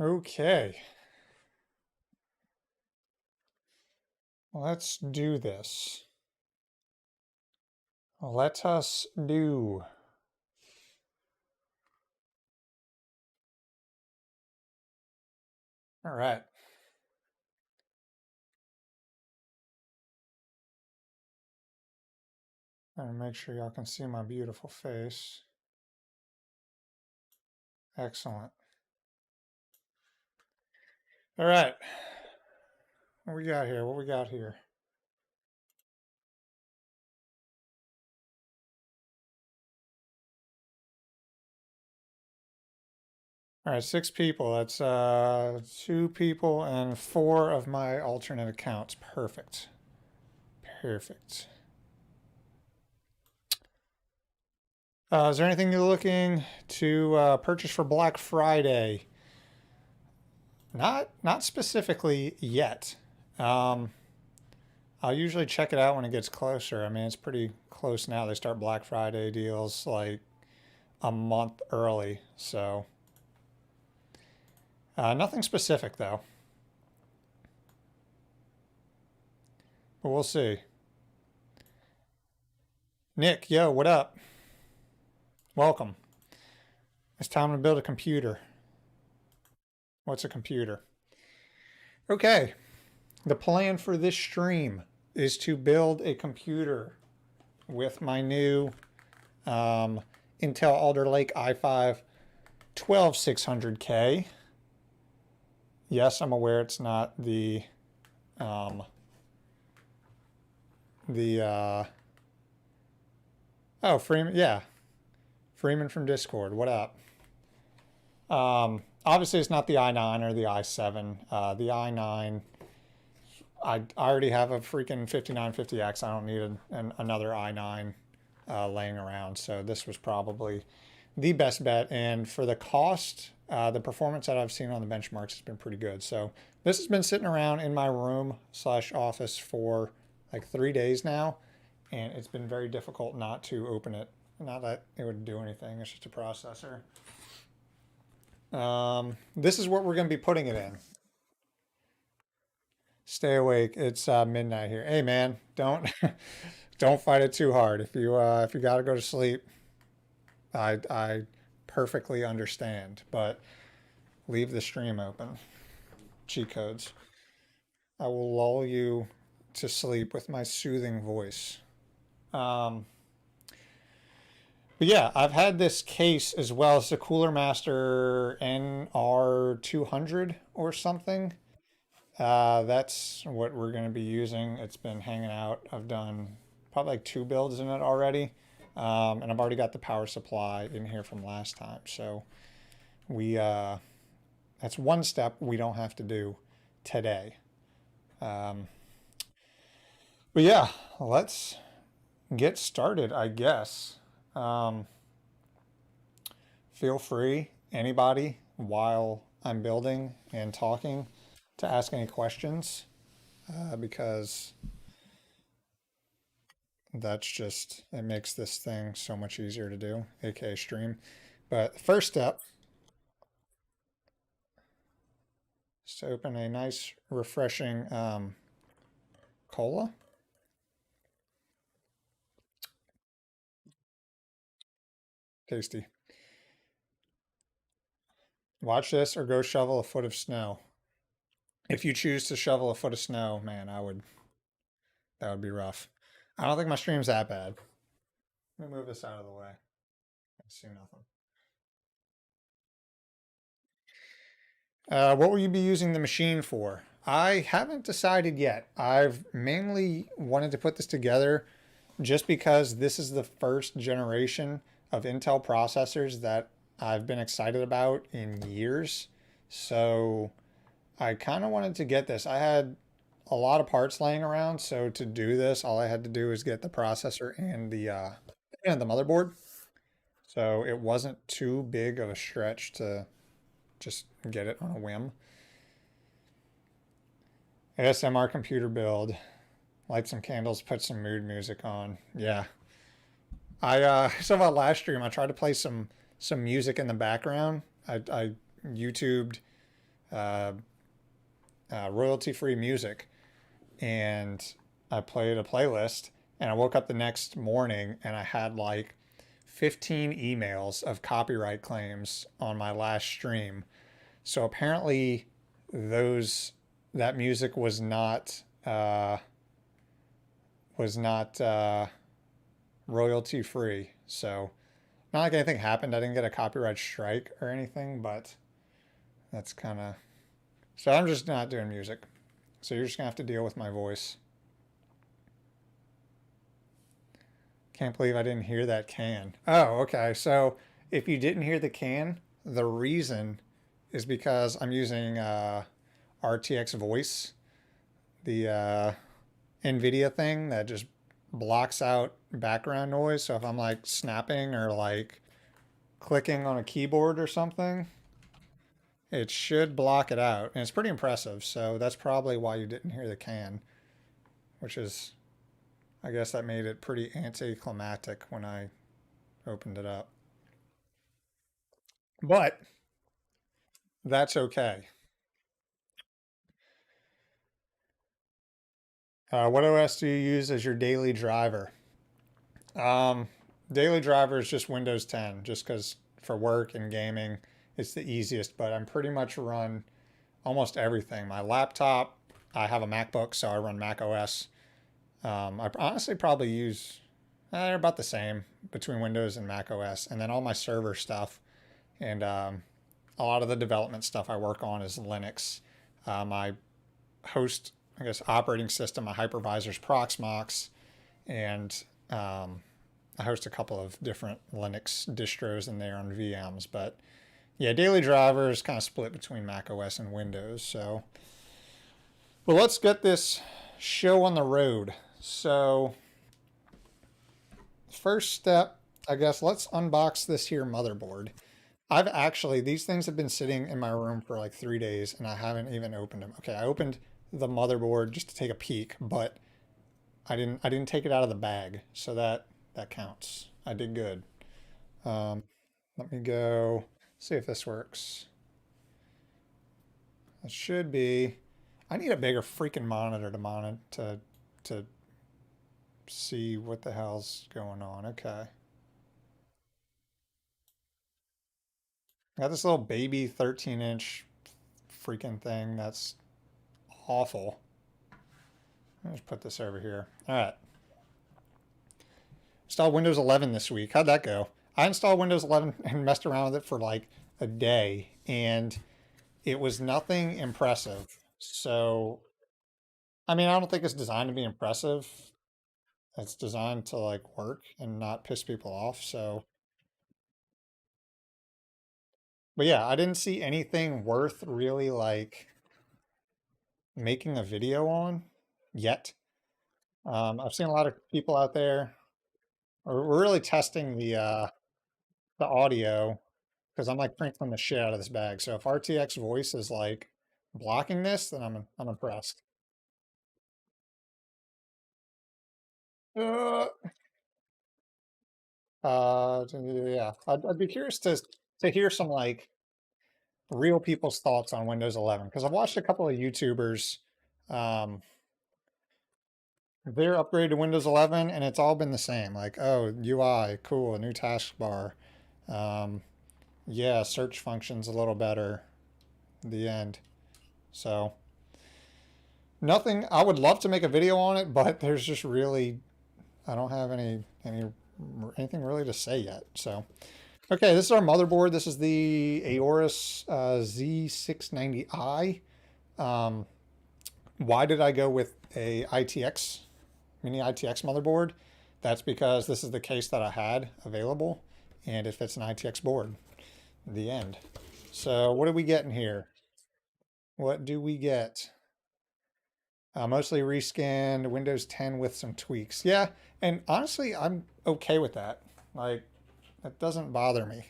Okay, let's do this. Let us do. All right. And make sure y'all can see my beautiful face. Excellent. All right. What we got here? What we got here? All right, 6 people. That's 2 people and 4 of my alternate accounts. Perfect. Perfect. Is there anything you're looking to purchase for Black Friday? Not specifically yet. Um, I'll usually check it out when it gets closer. I mean, it's pretty close now. They start Black Friday deals like a month early. So nothing specific though. But we'll see. Nick, yo, what up? Welcome. It's time to build a computer. What's a computer? Okay. The plan for this stream is to build a computer with my new Intel Alder Lake i5 12600K. Yes, I'm aware it's not the oh, Freeman, yeah. Freeman from Discord, what up? Obviously it's not the i9 or the i7. The i9, I already have a freaking 5950X. I don't need another i9 laying around. So this was probably the best bet. And for the cost, the performance that I've seen on the benchmarks has been pretty good. So this has been sitting around in my room / office for like 3 days now. And it's been very difficult not to open it. Not that it would do anything. It's just a processor. This is what we're going to be putting it in. Stay awake. It's midnight here. Hey man, don't don't fight it too hard. If you got to go to sleep, I perfectly understand. But leave the stream open. Cheat codes. I will lull you to sleep with my soothing voice. But yeah, I've had this case as well as the Cooler Master NR200 or something. That's what we're going to be using. It's been hanging out. I've done probably like 2 builds in it already. And I've already got the power supply in here from last time. So we that's one step we don't have to do today. But yeah, let's get started, I guess. Feel free, anybody, while I'm building and talking, to ask any questions because that's just, it makes this thing so much easier to do, aka stream. But the first step is to open a nice, refreshing cola. Tasty. Watch this or go shovel a foot of snow. If you choose to shovel a foot of snow, man, that would be rough. I don't think my stream's that bad. Let me move this out of the way. I see nothing. What will you be using the machine for? I haven't decided yet. I've mainly wanted to put this together just because this is the first generation of Intel processors that I've been excited about in years. So I kind of wanted to get this. I had a lot of parts laying around, so to do this, all I had to do was get the processor and the motherboard. So it wasn't too big of a stretch to just get it on a whim. ASMR computer build. Light some candles, put some mood music on. Yeah. I saw about last stream, I tried to play some music in the background. I YouTubed uh, royalty-free music, and I played a playlist. And I woke up the next morning and I had like 15 emails of copyright claims on my last stream. So apparently, those that music was not royalty free. So not like anything happened. I didn't get a copyright strike or anything, but that's kind of. So I'm just not doing music. So you're just gonna have to deal with my voice. Can't believe I didn't hear that can. Oh, okay. So if you didn't hear the can, the reason is because I'm using RTX voice, the NVIDIA thing that just blocks out background noise. So if I'm like snapping or like clicking on a keyboard or something, it should block it out. And it's pretty impressive. So that's probably why you didn't hear the can, which is, I guess that made it pretty anticlimactic when I opened it up. But that's okay. What OS do you use as your daily driver? Um, Daily driver is just Windows 10, just because for work and gaming, it's the easiest. But I'm pretty much run almost everything. My laptop, I have a MacBook, so I run Mac OS. I honestly probably use they're about the same between Windows and Mac OS, and then all my server stuff and a lot of the development stuff I work on is Linux. My host, I guess, operating system, my hypervisor's Proxmox, and I host a couple of different Linux distros in there on VMs. But yeah, daily driver is kind of split between Mac OS and Windows. So, well, let's get this show on the road. So, first step, I guess, let's unbox this here motherboard. I've actually, these things have been sitting in my room for like 3 days and I haven't even opened them. Okay, I opened the motherboard just to take a peek, but I didn't take it out of the bag, so that counts. I did good. Um, Let me go see if this works. It should be. I need a bigger freaking monitor to see what the hell's going on. Okay. I got this little baby 13-inch freaking thing that's awful. Let's put this over here. All right. Installed Windows 11 this week. How'd that go? I installed Windows 11 and messed around with it for like a day, and it was nothing impressive. So, I mean, I don't think it's designed to be impressive. It's designed to like work and not piss people off. So, but yeah, I didn't see anything worth really like making a video on yet. I've seen a lot of people out there. We're really testing the audio because I'm like crinkling the shit out of this bag. So if RTX voice is like blocking this, then I'm impressed. Uh, yeah, I'd be curious to hear some like real people's thoughts on Windows 11 because I've watched a couple of YouTubers. Um, they're upgraded to Windows 11 and it's all been the same. Like, oh, UI, cool, a new taskbar. Um, yeah, search function's a little better. The end. So nothing. I would love to make a video on it, but there's just really I don't have anything really to say yet. So okay, this is our motherboard. This is the Aorus Z690i. Um, why did I go with a ITX mini ITX motherboard? That's because this is the case that I had available, and it fits an ITX board. The end. So what do we get in here? What do we get? Mostly rescanned Windows 10 with some tweaks. Yeah, and honestly, I'm okay with that. Like, that doesn't bother me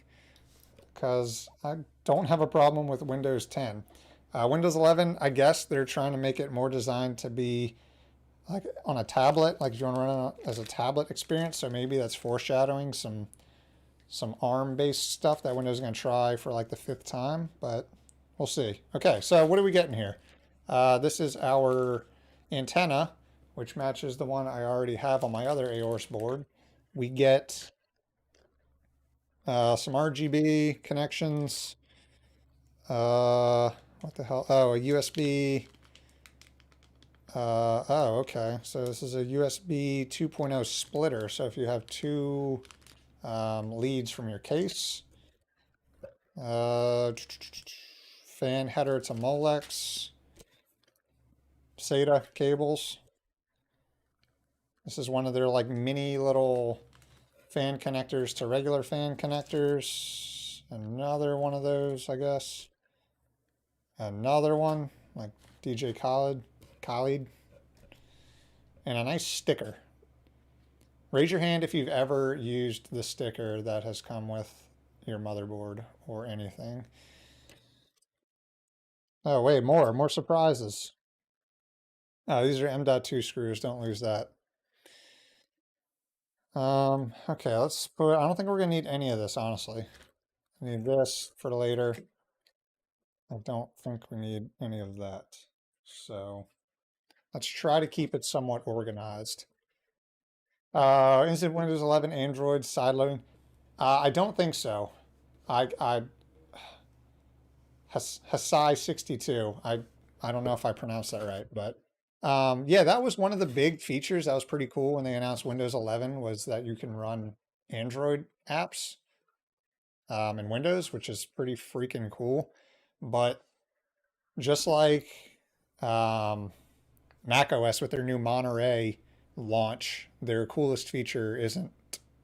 because I don't have a problem with Windows 10. Windows 11, I guess they're trying to make it more designed to be like on a tablet, like if you want to run it as a tablet experience. So maybe that's foreshadowing some ARM-based stuff that Windows is going to try for like the fifth time, but We'll see. Okay, so what are we getting here? This is our antenna, which matches the one I already have on my other Aorus board. We get some RGB connections. What the hell? Oh, a USB. Oh, okay. So this is a USB 2.0 splitter. So if you have two leads from your case, fan header, it's a Molex. SATA cables. This is one of their like mini little fan connectors to regular fan connectors. Another one of those, I guess. Another one, like DJ Khaled. And a nice sticker. Raise your hand if you've ever used the sticker that has come with your motherboard or anything. Oh, wait, more surprises. Oh, these are M.2 screws. Don't lose that. Okay, let's put, I don't think we're gonna need any of this, honestly. I need this for later. I don't think we need any of that. So let's try to keep it somewhat organized. Is it Windows 11 Android sideloading? I don't think so. I Hasai 62. I don't know if I pronounced that right, but yeah, that was one of the big features that was pretty cool when they announced Windows 11 was that you can run Android apps in Windows, which is pretty freaking cool. But just like Mac OS with their new Monterey launch, their coolest feature isn't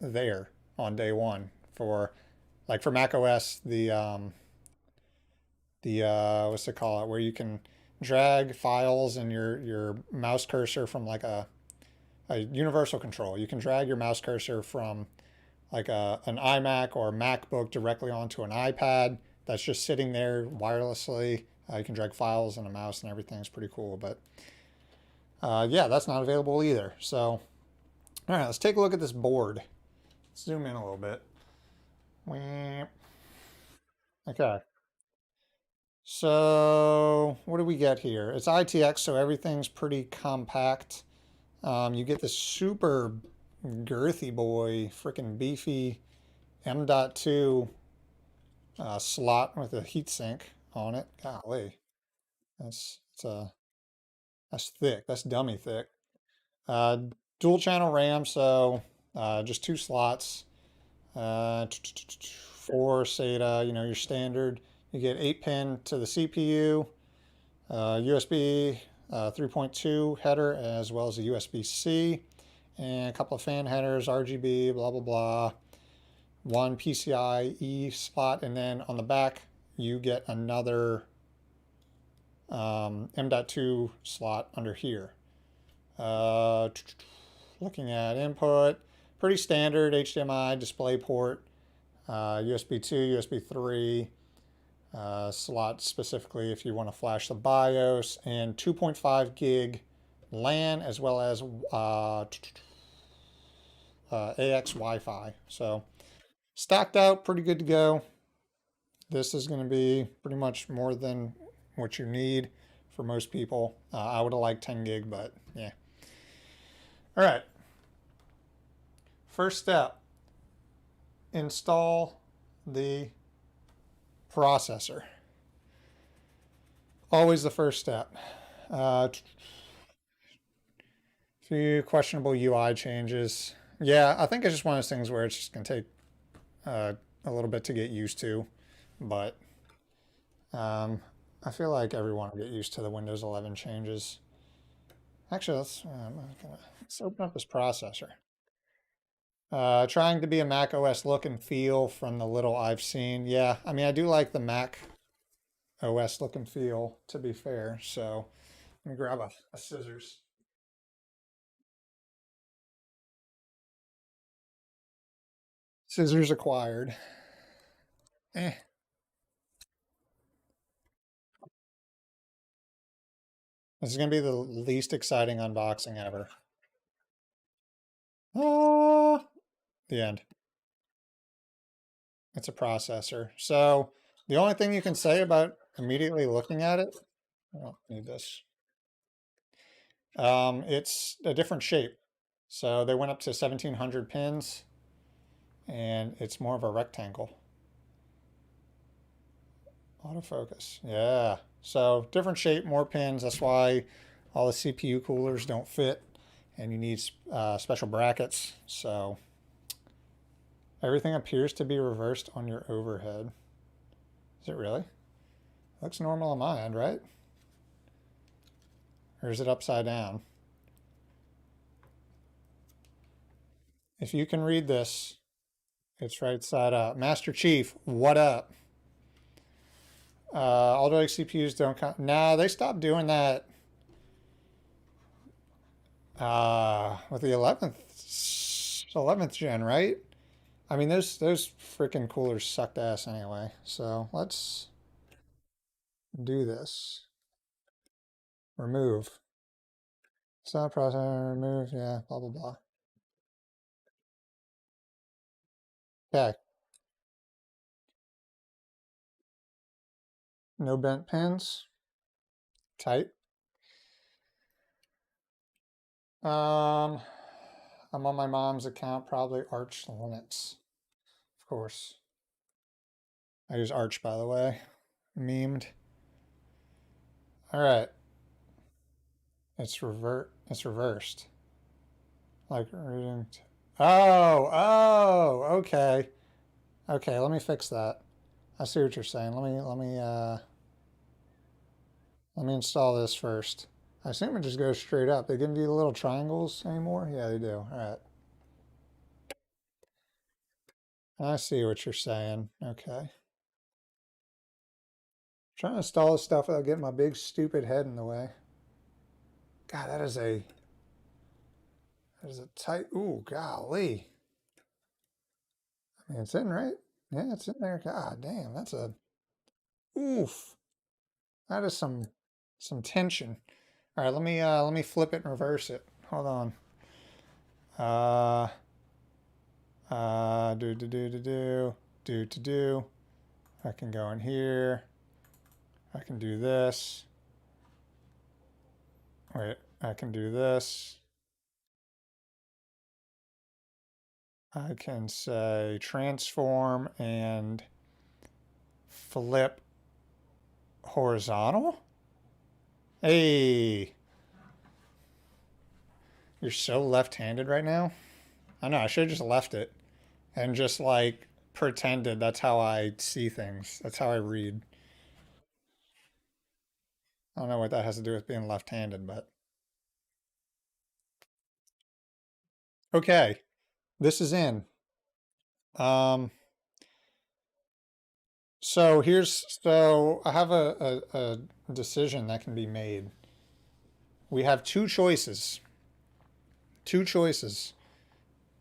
there on day one. For like for Mac OS, the what's it called, where you can drag files and your mouse cursor from like a universal control. You can drag your mouse cursor from like an iMac or a MacBook directly onto an iPad that's just sitting there wirelessly. You can drag files and a mouse and everything. It's pretty cool. But yeah, that's not available either. So, all right, let's take a look at this board. Let's zoom in a little bit. Okay. So what do we get here? It's ITX, so everything's pretty compact. You get this super girthy boy, freaking beefy M.2 slot with a heatsink on it. Golly, that's thick. That's dummy thick. Dual channel RAM, so just two slots. 4 SATA, you know, your standard. You get 8-pin to the CPU, USB 3.2 header, as well as a USB-C, and a couple of fan headers, RGB, blah, blah, blah. One PCIe slot, and then on the back, you get another M.2 slot under here. Looking at input, pretty standard HDMI display port, USB 2, USB 3, slot specifically if you want to flash the BIOS, and 2.5 gig LAN, as well as AX Wi-Fi. So stacked out, pretty good to go. This is going to be pretty much more than what you need for most people. I would have liked 10 gig, but yeah. All right. First step, install the processor. Always the first step. Few questionable UI changes. Yeah, I think it's just one of those things where it's just going to take a little bit to get used to, but I feel like everyone will get used to the Windows 11 changes. Actually, let's open up this processor. Trying to be a Mac OS look and feel from the little I've seen. Yeah, I mean, I do like the Mac OS look and feel, to be fair. So let me grab a scissors. Scissors acquired. Eh. This is going to be the least exciting unboxing ever. Ah, the end. It's a processor. So the only thing you can say about immediately looking at it, I don't need this. It's a different shape. So they went up to 1700 pins and it's more of a rectangle. Autofocus. Yeah. So different shape, more pins. That's why all the CPU coolers don't fit and you need special brackets. So everything appears to be reversed on your overhead. Is it really? Looks normal on my end, right? Or is it upside down? If you can read this, it's right side up. Master Chief, what up? Although CPUs don't count. No, they stopped doing that with the 11th gen, right? I mean, those freaking coolers sucked ass anyway. So let's do this. Remove. Stop processor, remove, yeah, blah, blah, blah. Okay. No bent pins. Tight. I'm on my mom's account, probably Arch Linux. Of course. I use Arch, by the way. Memed. All right. It's reversed. Like reading. Oh, okay. Okay, let me fix that. I see what you're saying. Let me install this first. I assume it just goes straight up. They give you the little triangles anymore? Yeah, they do. All right. I see what you're saying. Okay. Trying to install this stuff without getting my big stupid head in the way. God, that is a tight. Ooh, golly. I mean, it's in, right? Yeah, it's in there. God damn, that's a oof. That is some tension. All right, let me flip it and reverse it. Hold on. Do. I can go in here. I can do this. Wait, I can do this. I can say transform and flip horizontal. Hey, you're so left-handed right now. I know, I should have just left it and just like pretended that's how I see things. That's how I read. I don't know what that has to do with being left-handed, but okay, this is in. Um, so I have a decision that can be made. We have two choices. Two choices.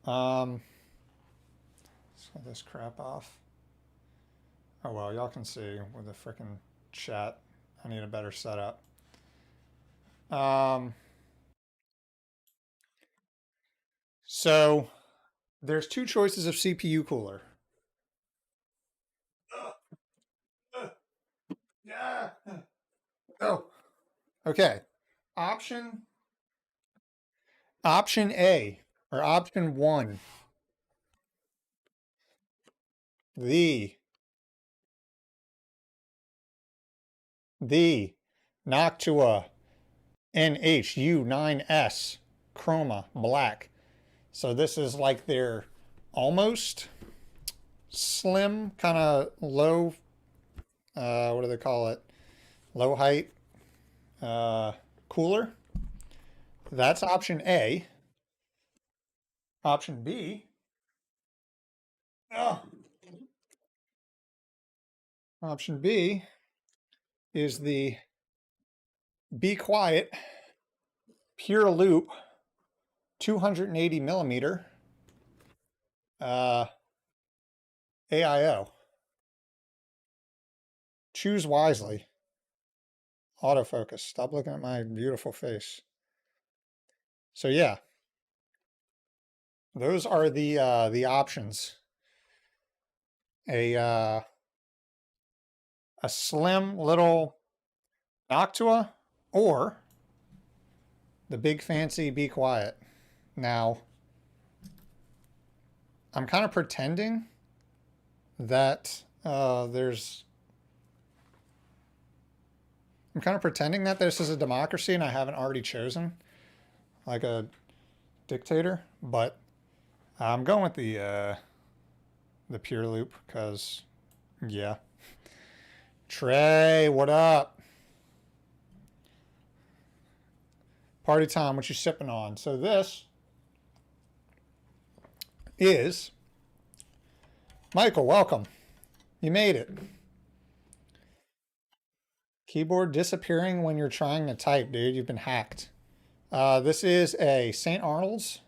Let's get this crap off. Oh well, y'all can see with the frickin' chat. I need a better setup. So there's two choices of CPU cooler. Yeah. Oh. Okay. Option A or option one. The Noctua NHU9S Chroma Black. So this is like their almost slim, kind of low, what do they call it? Low height cooler. That's option A. Option B. Oh. Option B is the Be Quiet Pure Loop 280 millimeter AIO. Choose wisely. Autofocus. Stop looking at my beautiful face. So yeah, those are the options. A a slim little Noctua or the big fancy Be Quiet. Now, I'm kind of pretending that I'm kind of pretending that this is a democracy and I haven't already chosen like a dictator, but I'm going with the pure loop because, yeah. Trey, what up? Party time, what you sipping on? So this is Michael, welcome. You made it. Keyboard disappearing when you're trying to type, dude. You've been hacked. This is a St. Arnold's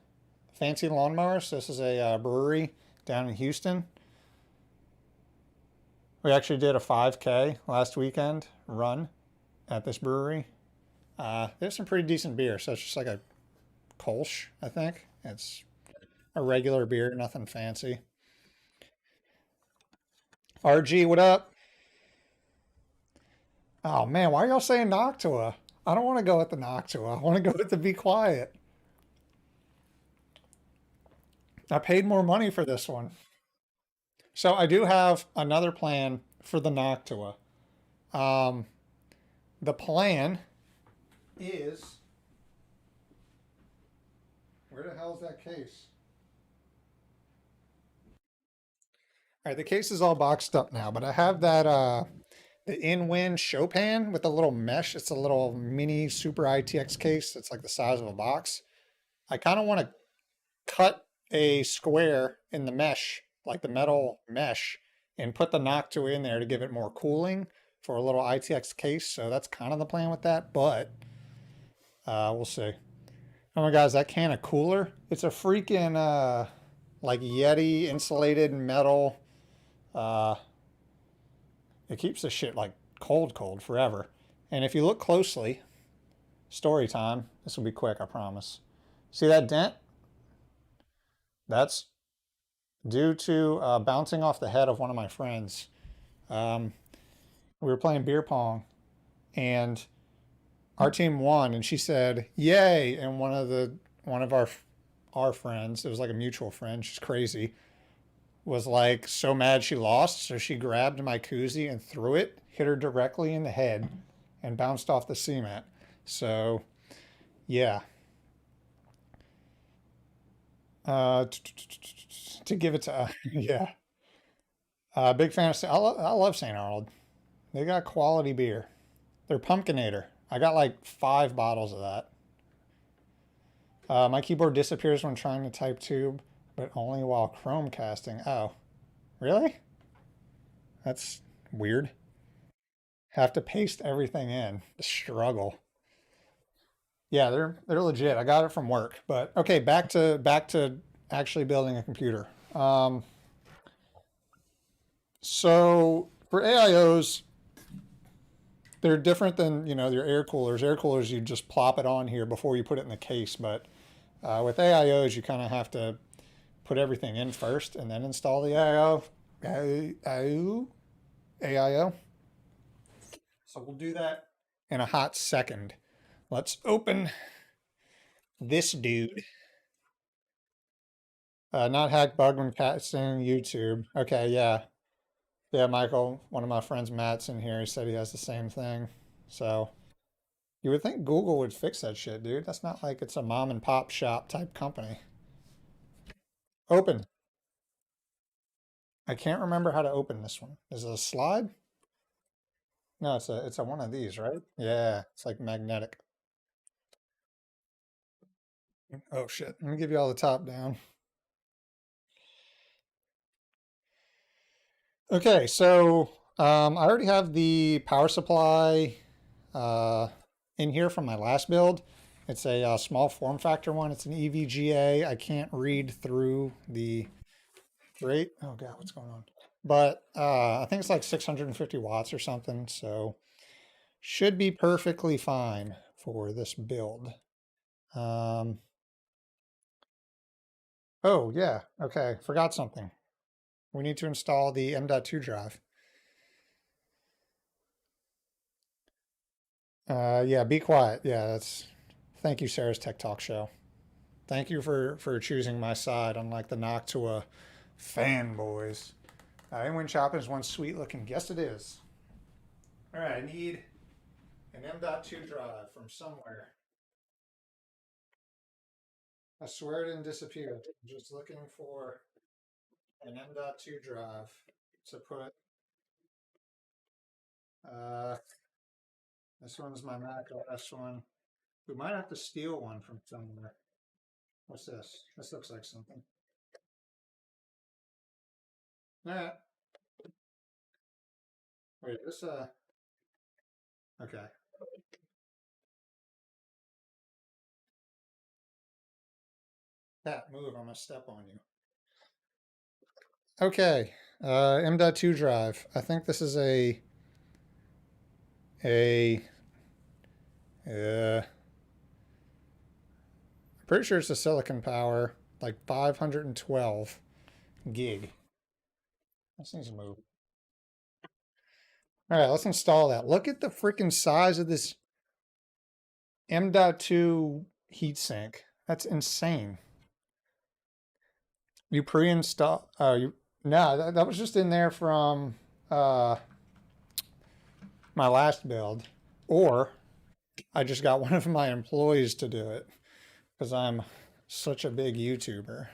fancy lawnmowers. This is a brewery down in Houston. We actually did a 5K last weekend run at this brewery. There's some pretty decent beer. So it's just like a Kolsch, I think. It's a regular beer, nothing fancy. RG, what up? Oh man, why are y'all saying Noctua? I don't want to go with the Noctua. I want to go with the Be Quiet. I paid more money for this one. So I do have another plan for the Noctua. Um, the plan is, where the hell is that case? All right, the case is all boxed up now, but I have that the in-wind Chopin with a little mesh. It's a little mini super ITX case. It's like the size of a box. I kind of want to cut a square in the mesh, like the metal mesh, and put the Noctua in there to give it more cooling for a little ITX case. So that's kind of the plan with that, but we'll see. Oh my God, is that can of cooler? It's a freaking like Yeti insulated metal. It keeps the shit like cold forever. And if you look closely, story time, this will be quick, I promise. See that dent? That's due to bouncing off the head of one of my friends. Um, we were playing beer pong and our team won and she said, "Yay." And one of our friends, it was like a mutual friend, she's crazy, was like so mad she lost, so she grabbed my koozie and threw it, hit her directly in the head, and bounced off the cement. So, yeah. To give it to, yeah. Big fan of, I love St. Arnold. They got quality beer. They're Pumpkinator. I got like 5 bottles of that. My keyboard disappears when trying to type tube, but only while Chromecasting. Oh, really? That's weird. Have to paste everything in. The struggle. Yeah, they're legit. I got it from work. But okay, back to actually building a computer. So for AIOs, they're different than your air coolers. Air coolers, you just plop it on here before you put it in the case. But with AIOs, you kind of have to put everything in first and then install the AIO. AIO. So we'll do that in a hot second. Let's open this dude. Not hack bug when casting YouTube. Okay, yeah. Yeah, Michael, one of my friends, Matt's in here. He said he has the same thing. So you would think Google would fix that shit, dude. That's not like it's a mom and pop shop type company. Open. I can't remember how to open this one. Is it a slide? No, it's a one of these, right? Yeah, it's like magnetic. Oh shit. Let me give you all the top down. Okay, so I already have the power supply in here from my last build. It's a small form factor one. It's an EVGA. I can't read through the rate. Oh God, what's going on? But I think it's like 650 watts or something. So should be perfectly fine for this build. Um, oh yeah, okay, forgot something. We need to install the M.2 drive. Yeah, be quiet. Yeah, that's. Thank you, Sarah's Tech Talk Show. Thank you for choosing my side, unlike the Noctua fanboys. Inwind Chopping is one sweet looking. Yes, it is. All right, I need an M.2 drive from somewhere. I swear it didn't disappear. I'm just looking for an M.2 drive to put. Uh, this one's my Mac OS one. We might have to steal one from somewhere. What's this? This looks like something. All right. Wait, this okay. Pat, move. I'm gonna step on you. Okay. M.2 drive. I think this is a I'm pretty sure it's a silicon power, like 512 gig. This needs to move. All right, let's install that. Look at the freaking size of this M.2 heatsink. That's insane. You pre-install? No, that was just in there from uh, my last build, or I just got one of my employees to do it because I'm such a big YouTuber.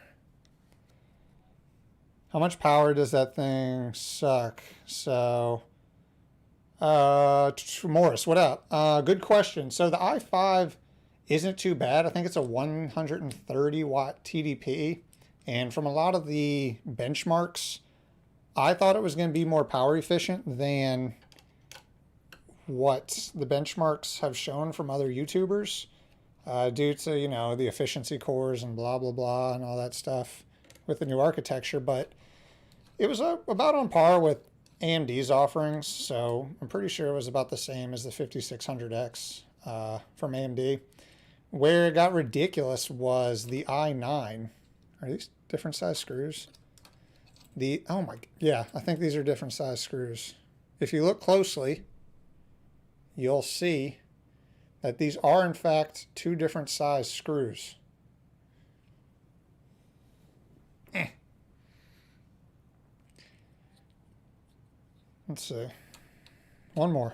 How much power does that thing suck? So, Morris, what up? Good question. So the i5 isn't too bad. I think it's a 130 watt TDP. And from a lot of the benchmarks, I thought it was going to be more power efficient than what the benchmarks have shown from other YouTubers, due to, you know, the efficiency cores and blah, blah, blah, and all that stuff with the new architecture. But it was about on par with AMD's offerings, so I'm pretty sure it was about the same as the 5600X from AMD. Where it got ridiculous was the i9. Are these different size screws? Oh my, yeah, I think these are different size screws. If you look closely, you'll see that these are in fact two different size screws. Let's see. One more.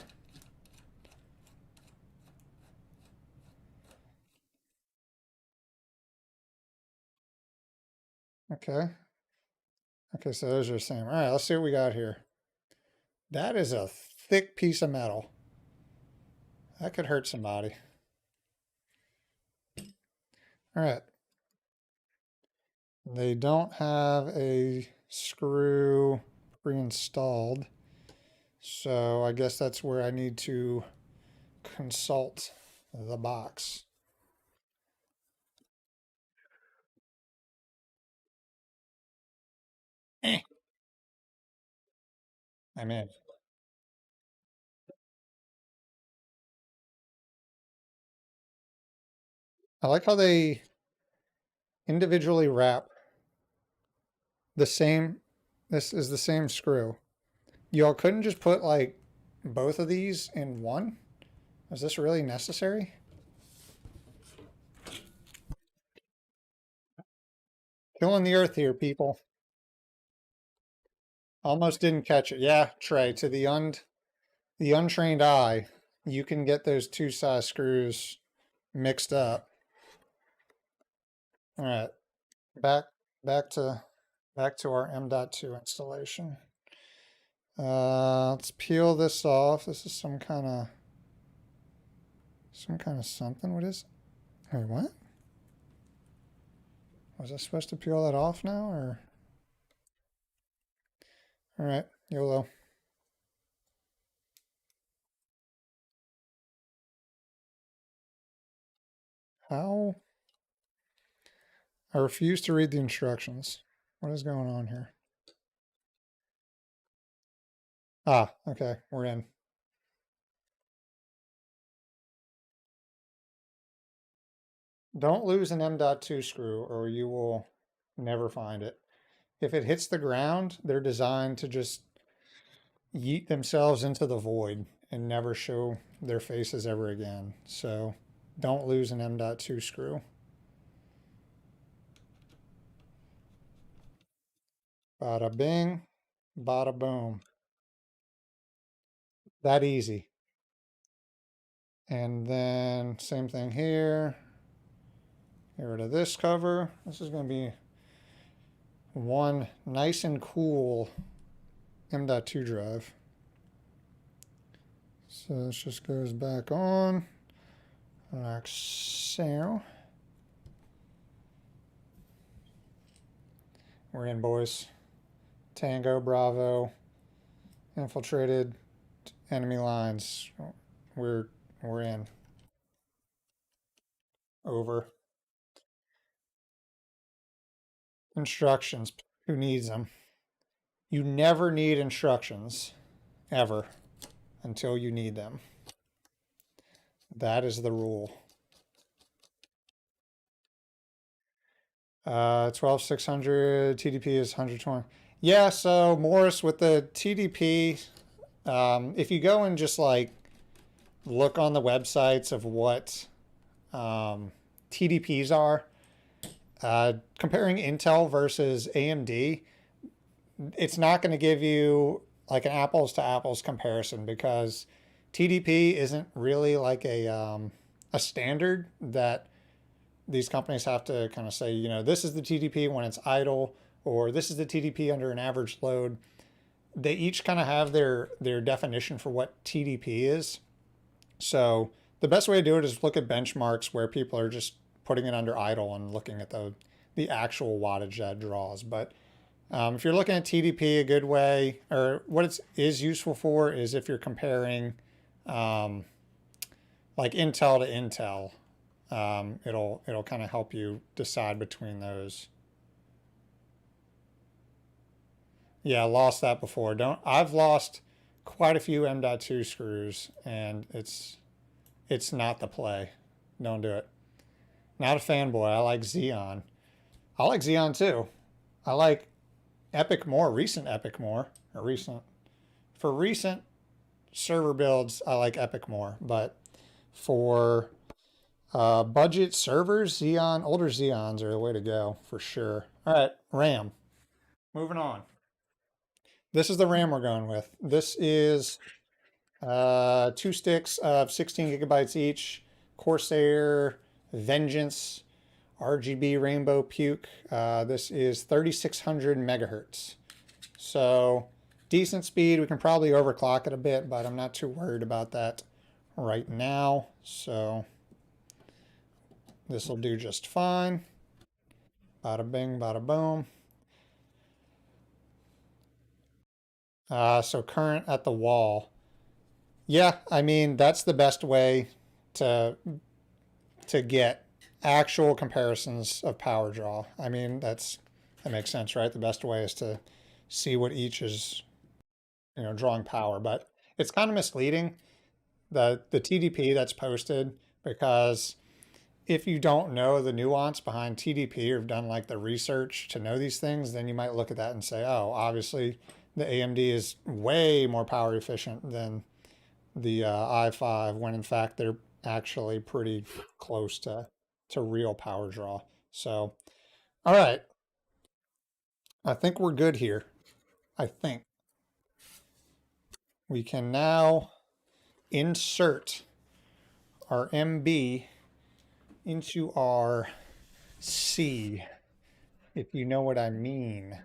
Okay. Okay, so those are the same. All right, let's see what we got here. That is a thick piece of metal. That could hurt somebody. All right. They don't have a screw pre-installed, so I guess that's where I need to consult the box. Eh, I'm in. I like how they individually wrap the same. This is the same screw. Y'all couldn't just put like both of these in one? Is this really necessary? Killing the earth here, people. Almost didn't catch it. Yeah, Trey, to the untrained eye, you can get those two size screws mixed up. All right, back back to back to our M.2 installation. Let's peel this off. This is some kind of something. What is it? Wait, what? Was I supposed to peel that off now, or? All right, YOLO. How? I refuse to read the instructions. What is going on here? Ah, okay, we're in. Don't lose an M.2 screw or you will never find it. If it hits the ground, they're designed to just yeet themselves into the void and never show their faces ever again. So don't lose an M.2 screw. Bada bing, bada boom. That easy. And then same thing here. Get rid of this cover. This is going to be one nice and cool M.2 drive. So this just goes back on like so. We're in, boys. Tango, Bravo, infiltrated enemy lines. We're in. Over. Instructions. Who needs them? You never need instructions, ever, until you need them. That is the rule. 12,600 TDP is 120. Yeah, so Morris, with the TDP, if you go and just like look on the websites of what TDPs are, comparing Intel versus AMD, it's not going to give you like an apples to apples comparison, because TDP isn't really like a standard that these companies have to kind of say, you know, this is the TDP when it's idle, or this is the TDP under an average load. They each kind of have their definition for what TDP is. So the best way to do it is look at benchmarks where people are just putting it under idle and looking at the actual wattage that draws. But if you're looking at TDP, a good way, or what it is useful for, is if you're comparing like Intel to Intel. It'll kind of help you decide between those. Yeah, I lost that before. I've lost quite a few M.2 screws, and it's not the play. Don't do it. Not a fanboy. I like Xeon. I like Xeon too. I like Epic more, recent Epic more, or recent. For recent server builds, I like Epic more, but for budget servers, Xeon, older Xeons are the way to go for sure. All right, RAM. Moving on. This is the RAM we're going with. This is 2 sticks of 16 gigabytes each. Corsair, Vengeance, RGB Rainbow Puke. This is 3600 megahertz. So decent speed. We can probably overclock it a bit, but I'm not too worried about that right now. So this will do just fine. Bada bing, bada boom. So current at the wall. Yeah, I mean, that's the best way to get actual comparisons of power draw. I mean, that makes sense, right? The best way is to see what each is, you know, drawing power. But it's kind of misleading, the TDP that's posted, because if you don't know the nuance behind TDP or have done like the research to know these things, then you might look at that and say, oh, obviously the AMD is way more power efficient than the i5, when in fact they're actually pretty close to real power draw. So, all right, I think we're good here. I think we can now insert our MB into our C, if you know what I mean.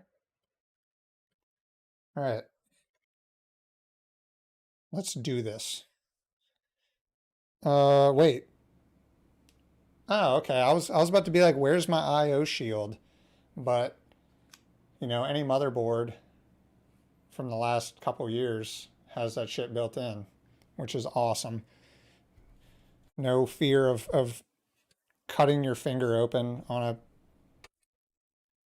All right, let's do this. Wait. Oh, okay. I was about to be like, where's my IO shield? But you know, any motherboard from the last couple years has that shit built in, which is awesome. No fear of cutting your finger open on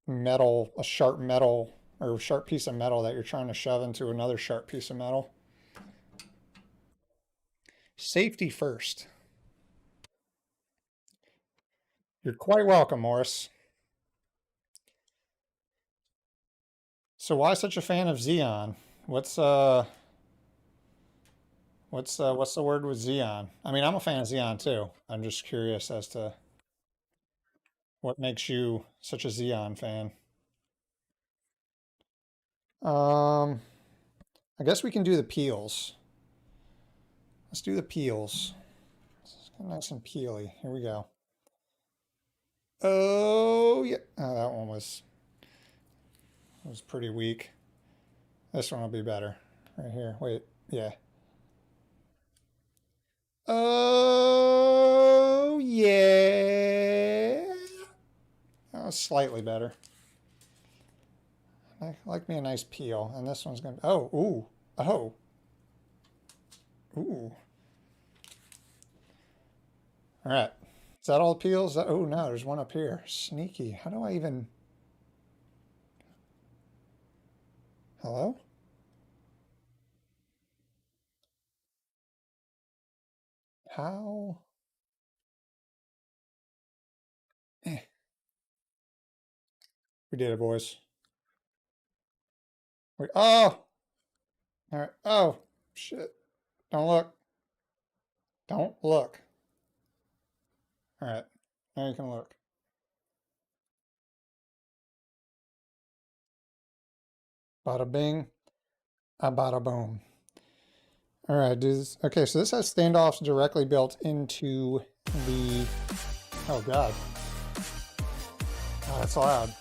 a sharp metal, or a sharp piece of metal that you're trying to shove into another sharp piece of metal. Safety first. You're quite welcome, Morris. So why such a fan of Xeon? What's What's the word with Xeon? I mean, I'm a fan of Xeon too. I'm just curious as to what makes you such a Xeon fan. Um, I guess we can do the peels. Let's do the peels. It's nice and peely. Here we go. Oh yeah. Oh, that one was pretty weak. This one will be better. Right here. Wait. Yeah. Oh yeah. That was slightly better. I like me a nice peel, and this one's gonna. Oh, ooh, oh, ooh. All right. Is that all the peels? Oh no, there's one up here. Sneaky. How do I even? Hello? How? Eh, we did it, boys. Oh, all right. Oh, shit. Don't look. Don't look. All right. Now you can look. Bada bing, a bada boom. All right, dudes. Okay, so this has standoffs directly built into the. Oh God. Oh, that's loud.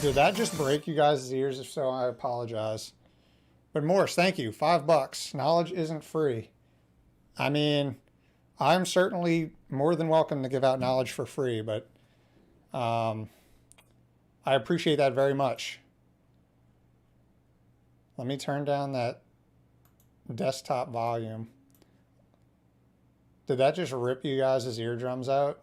Did that just break you guys' ears? If so, I apologize. But Morse, thank you. $5. Knowledge isn't free. I mean, I'm certainly more than welcome to give out knowledge for free, but I appreciate that very much. Let me turn down that desktop volume. Did that just rip you guys' eardrums out?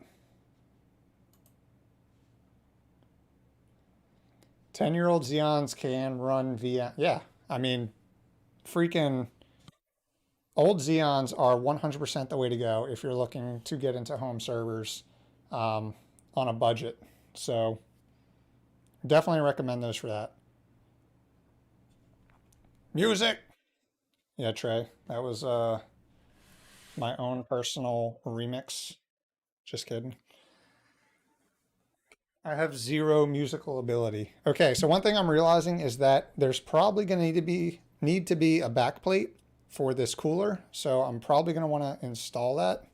10-year-old Xeons can run VM. Yeah, I mean, freaking old Xeons are 100% the way to go if you're looking to get into home servers on a budget. So definitely recommend those for that. Music. Yeah, Trey. That was my own personal remix. Just kidding. I have zero musical ability. Okay, so one thing I'm realizing is that there's probably going to need to be a backplate for this cooler. So I'm probably going to want to install that.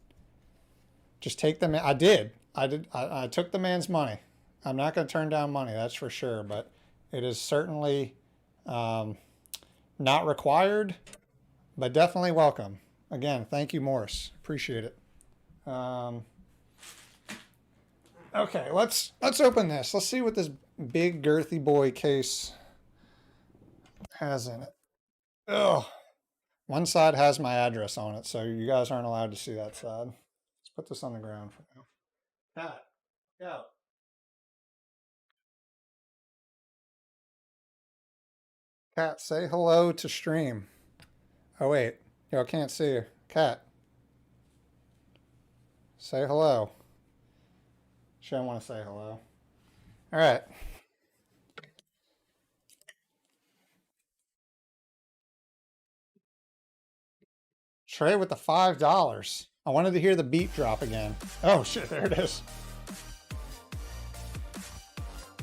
Just take them. I did. I took the man's money. I'm not going to turn down money, that's for sure. But it is certainly not required, but definitely welcome. Again, thank you, Morris. Appreciate it. Okay, let's open this. Let's see what this big girthy boy case has in it. Oh, one side has my address on it, so you guys aren't allowed to see that side. Let's put this on the ground for now. Pat, go. Cat, say hello to stream. Oh wait, y'all can't see her. Cat, say hello. She don't want to say hello. All right. Trey with the $5. I wanted to hear the beat drop again. Oh shit, there it is.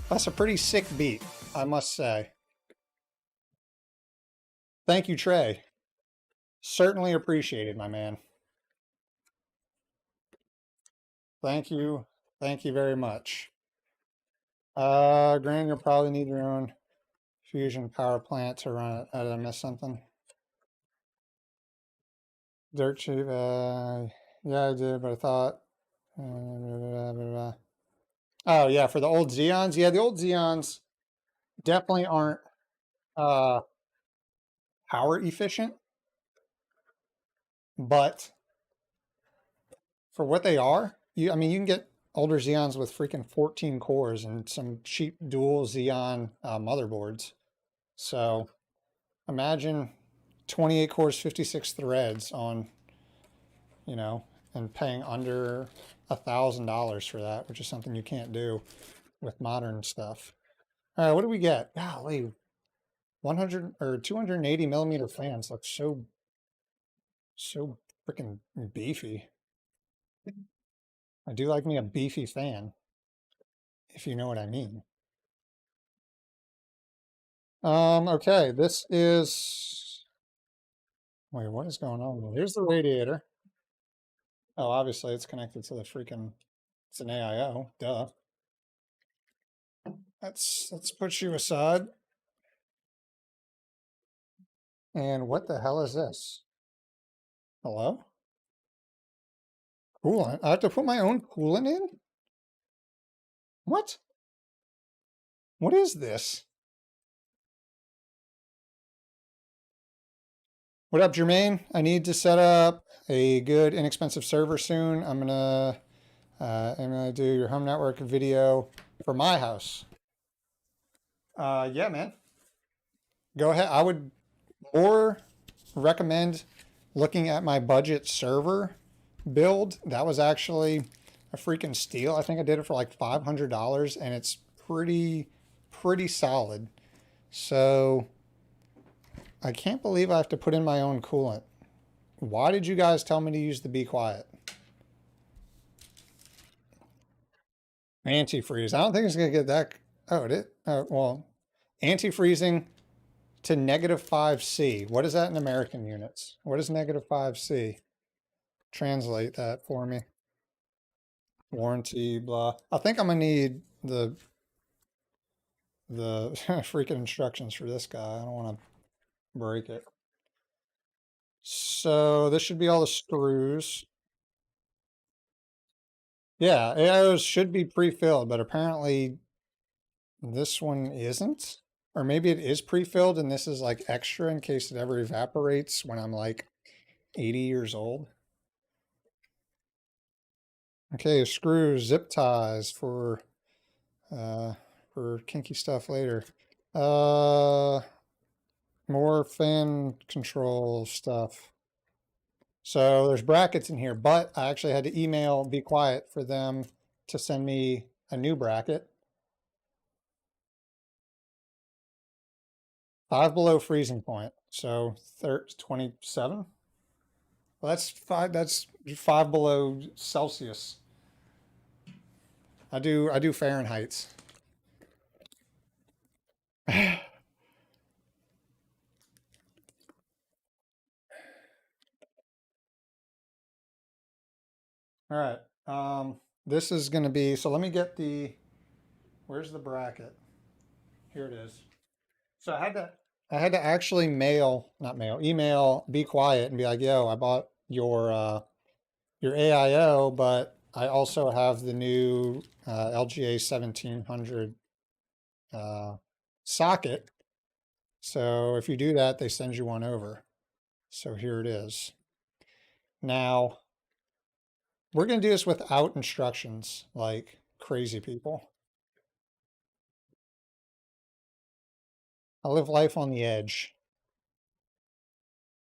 That's a pretty sick beat, I must say. Thank you, Trey. Certainly appreciated, my man. Thank you. Thank you very much. Granted, you'll probably need your own fusion power plant to run it. Did I miss something? Dirt cheap. Yeah, I did, but I thought. Oh yeah, for the old Xeons. Yeah, the old Xeons definitely aren't uh, power efficient, but for what they are, I mean, you can get older Xeons with freaking 14 cores and some cheap dual Xeon motherboards. So imagine 28 cores, 56 threads on, you know, and paying under $1,000 for that, which is something you can't do with modern stuff. All right, what do we get? Golly, 100 or 280 millimeter fans look so So freaking beefy. I do like me a beefy fan, if you know what I mean. Okay, this is, wait, what is going on? Here's the radiator. Oh, obviously it's connected to the freaking, it's an AIO, duh. Let's put you aside. And what the hell is this? Hello? Coolant? I have to put my own coolant in? What? What is this? What up, Jermaine? I need to set up a good, inexpensive server soon. I'm gonna do your home network video for my house. Yeah, man. Go ahead. I would more recommend looking at my budget server build. That was actually a freaking steal. I think I did it for like $500, and it's pretty solid. So I can't believe I have to put in my own coolant. Why did you guys tell me to use the Be Quiet? Antifreeze. I don't think it's gonna get that. Oh, it is. Well, antifreezing to -5C. What is that in American units? What is -5C? Translate that for me. Warranty, blah. I think I'm gonna need the freaking instructions for this guy. I don't want to break it. So this should be all the screws. Yeah, AIOs should be pre-filled, but apparently this one isn't. Or maybe it is pre-filled and this is like extra in case it ever evaporates when I'm like 80 years old. Okay, screws, zip ties for kinky stuff later. More fan control stuff. So there's brackets in here, but I actually had to email Be Quiet for them to send me a new bracket. 5 below freezing point. So 27. Well, that's 5 below Celsius. I do Fahrenheits. All right. This is going to be, so let me get where's the bracket? Here it is. So I had to actually email Be Quiet and be like, yo, I bought your AIO, but I also have the new LGA 1700 socket. So if you do that, they send you one over. So here it is. Now, we're going to do this without instructions, like crazy people. I live life on the edge.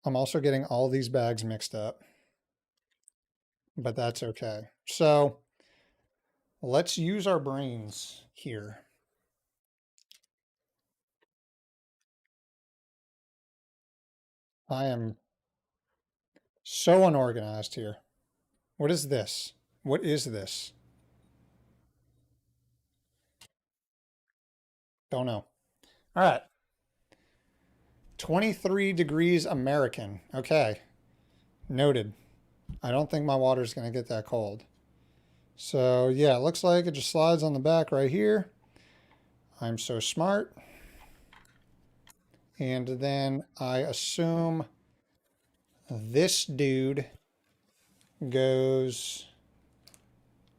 I'm also getting all these bags mixed up, but that's okay. So let's use our brains here. I am so unorganized here. What is this? What is this? Don't know. All right. 23 degrees American. Okay. Noted. I don't think my water is going to get that cold. So yeah, it looks like it just slides on the back right here. I'm so smart. And then I assume this dude goes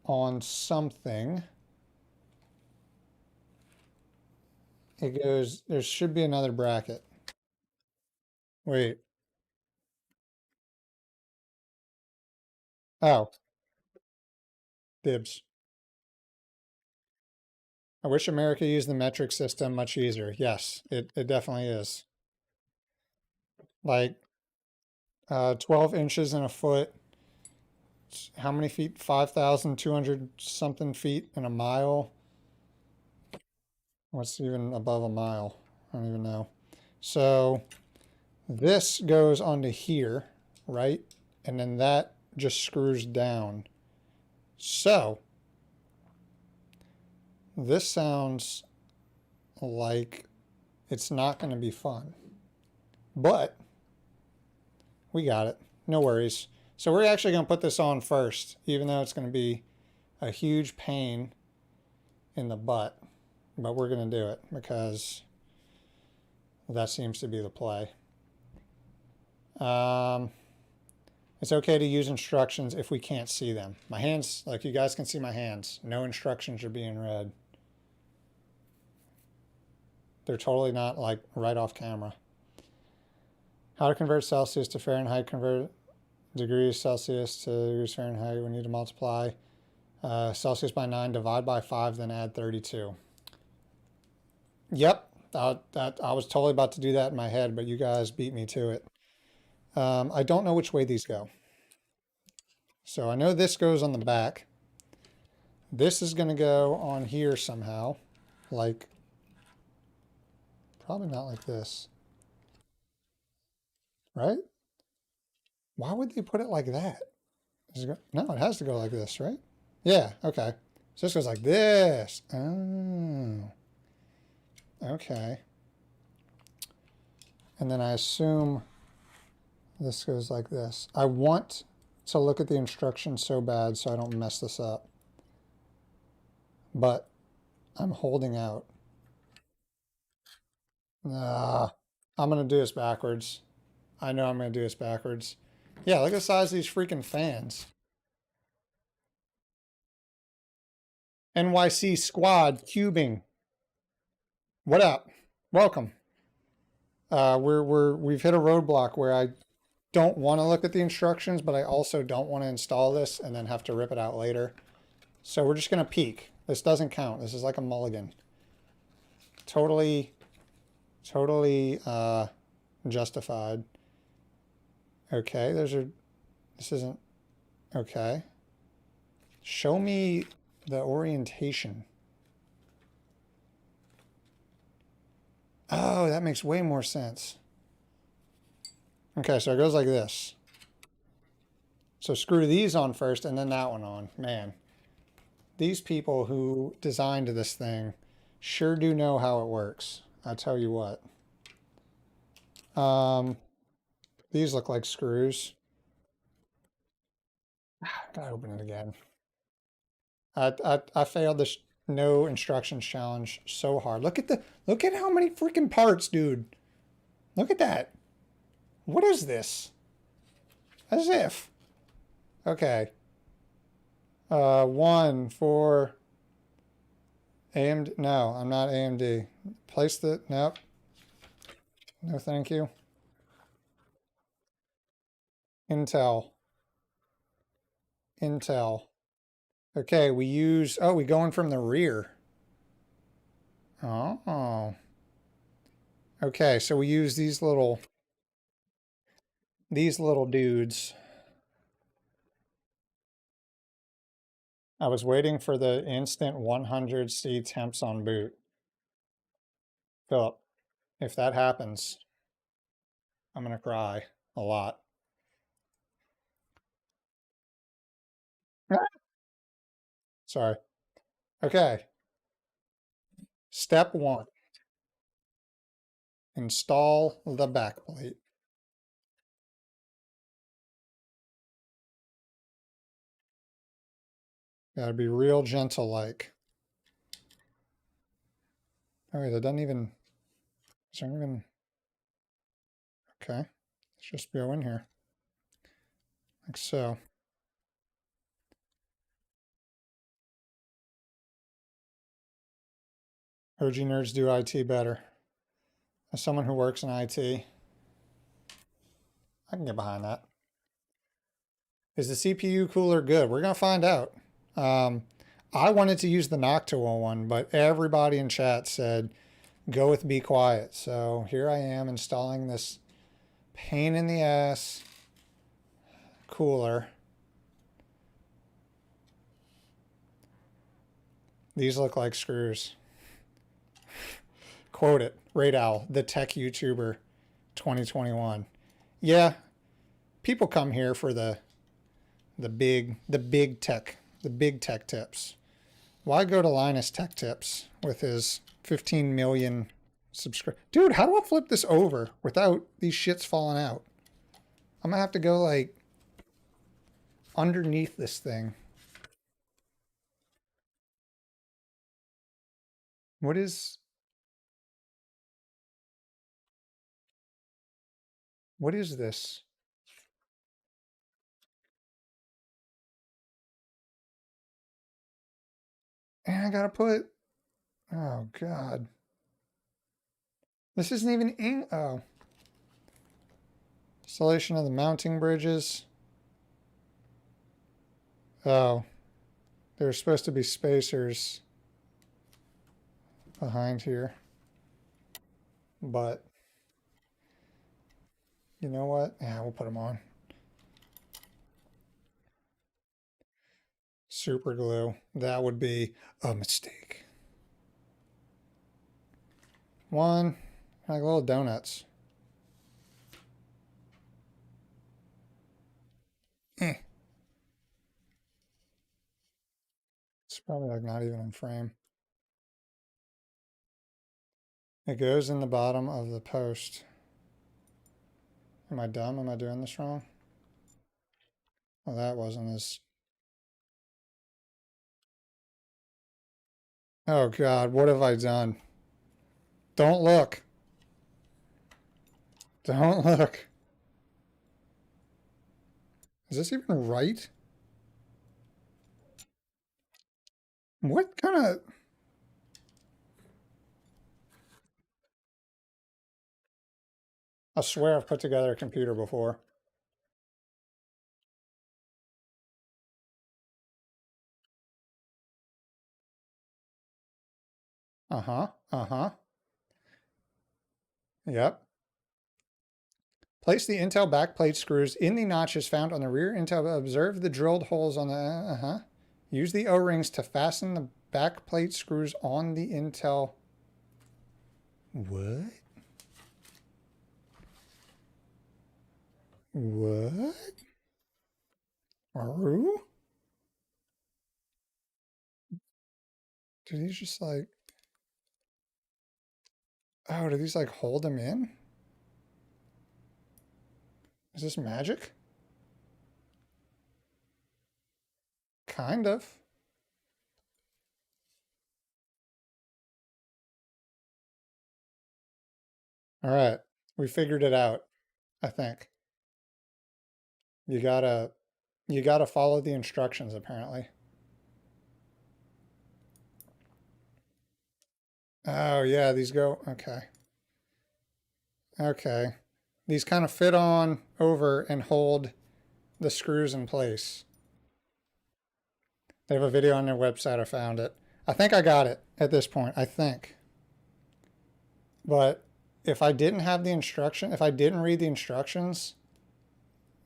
on something. It goes, there should be another bracket. Wait. Oh, dibs. I wish America used the metric system much easier. Yes, it definitely is. Like 12 inches in a foot. How many feet? 5,200 something feet in a mile. What's even above a mile? I don't even know. So this goes onto here. right? And then that just screws down. So this sounds like it's not going to be fun, but we got it. No worries. So we're actually going to put this on first, even though it's going to be a huge pain in the butt, but we're going to do it because that seems to be the play. It's okay to use instructions if we can't see them. My hands, like you guys can see my hands. No instructions are being read. They're totally not like right off camera. How to convert Celsius to Fahrenheit, convert degrees Celsius to degrees Fahrenheit. We need to multiply Celsius by 9, divide by 5, then add 32. Yep, I was totally about to do that in my head, but you guys beat me to it. I don't know which way these go. So I know this goes on the back. This is going to go on here somehow. Like, probably not like this. Right? Why would they put it like that? No, it has to go like this, right? Yeah, okay. So this goes like this. Oh. Okay. And then I assume this goes like this. I want to look at the instructions so bad so I don't mess this up. But I'm holding out. I'm going to do this backwards. I know I'm going to do this backwards. Yeah, look at the size of these freaking fans. NYC squad cubing. What up? Welcome. We've hit a roadblock where I don't want to look at the instructions, but I also don't want to install this and then have to rip it out later. So we're just going to peek. This doesn't count. This is like a mulligan. Totally justified. Okay, this isn't, okay. Show me the orientation. Oh, that makes way more sense. Okay, so it goes like this. So screw these on first and then that one on. Man, these people who designed this thing sure do know how it works. I tell you what. These look like screws. Gotta open it again. I failed this no instructions challenge so hard. Look at how many freaking parts, dude. Look at that. What is this? As if. Okay. One for AMD. No, I'm not AMD. Place the, nope. No, thank you. Intel. Okay, we use, oh, we go in from the rear. Oh. Okay, so we use these little dudes. I was waiting for the instant 100C temps on boot. Philip, if that happens, I'm going to cry a lot. Sorry. Okay. Step 1. Install the backplate. Gotta be real gentle like. All right, it doesn't even, is there even, okay. Let's just go in here. Like so. OG nerds do IT better. As someone who works in IT, I can get behind that. Is the CPU cooler good? We're going to find out. I wanted to use the Noctua one, but everybody in chat said, go with Be Quiet. So here I am installing this pain in the ass cooler. These look like screws. Quote it. Raid Owl, the tech YouTuber 2021. Yeah, people come here for the big tech tips. Why go to Linus Tech Tips with his 15 million subscribers? Dude, how do I flip this over without these shits falling out? I'm gonna have to go like underneath this thing. What is this? And I gotta put, oh God. This isn't even in, oh. Installation of the mounting bridges. Oh, there's supposed to be spacers behind here. But, you know what? Yeah, we'll put them on. Super glue. That would be a mistake. One, like little donuts. It's probably like not even in frame. It goes in the bottom of the post. Am I dumb? Am I doing this wrong? Well, that wasn't as... Oh God, what have I done? Don't look. Don't look. Is this even right? What kind of... I swear I've put together a computer before. Uh-huh. Uh-huh. Yep. Place the Intel backplate screws in the notches found on the rear Intel. Observe the drilled holes on the... Use the O-rings to fasten the backplate screws on the Intel. What? What? Aru? Do these just like... Oh, do these like hold them in? Is this magic? Kind of. All right. We figured it out, I think. You gotta follow the instructions, apparently. Oh, yeah, these go... Okay. Okay. These kind of fit on over and hold the screws in place. They have a video on their website. I found it. I think I got it at this point. I think. But if I didn't have the instruction, if I didn't read the instructions,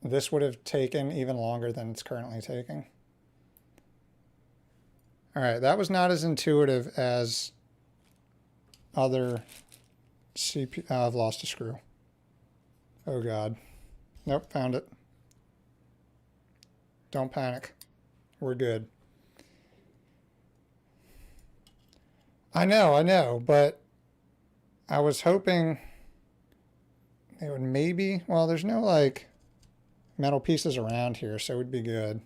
this would have taken even longer than it's currently taking. All right, that was not as intuitive as other CPU. Oh, I've lost a screw. Oh God. Nope, found it. Don't panic. We're good. I know, but I was hoping they would maybe, well, there's no like metal pieces around here, so it would be good.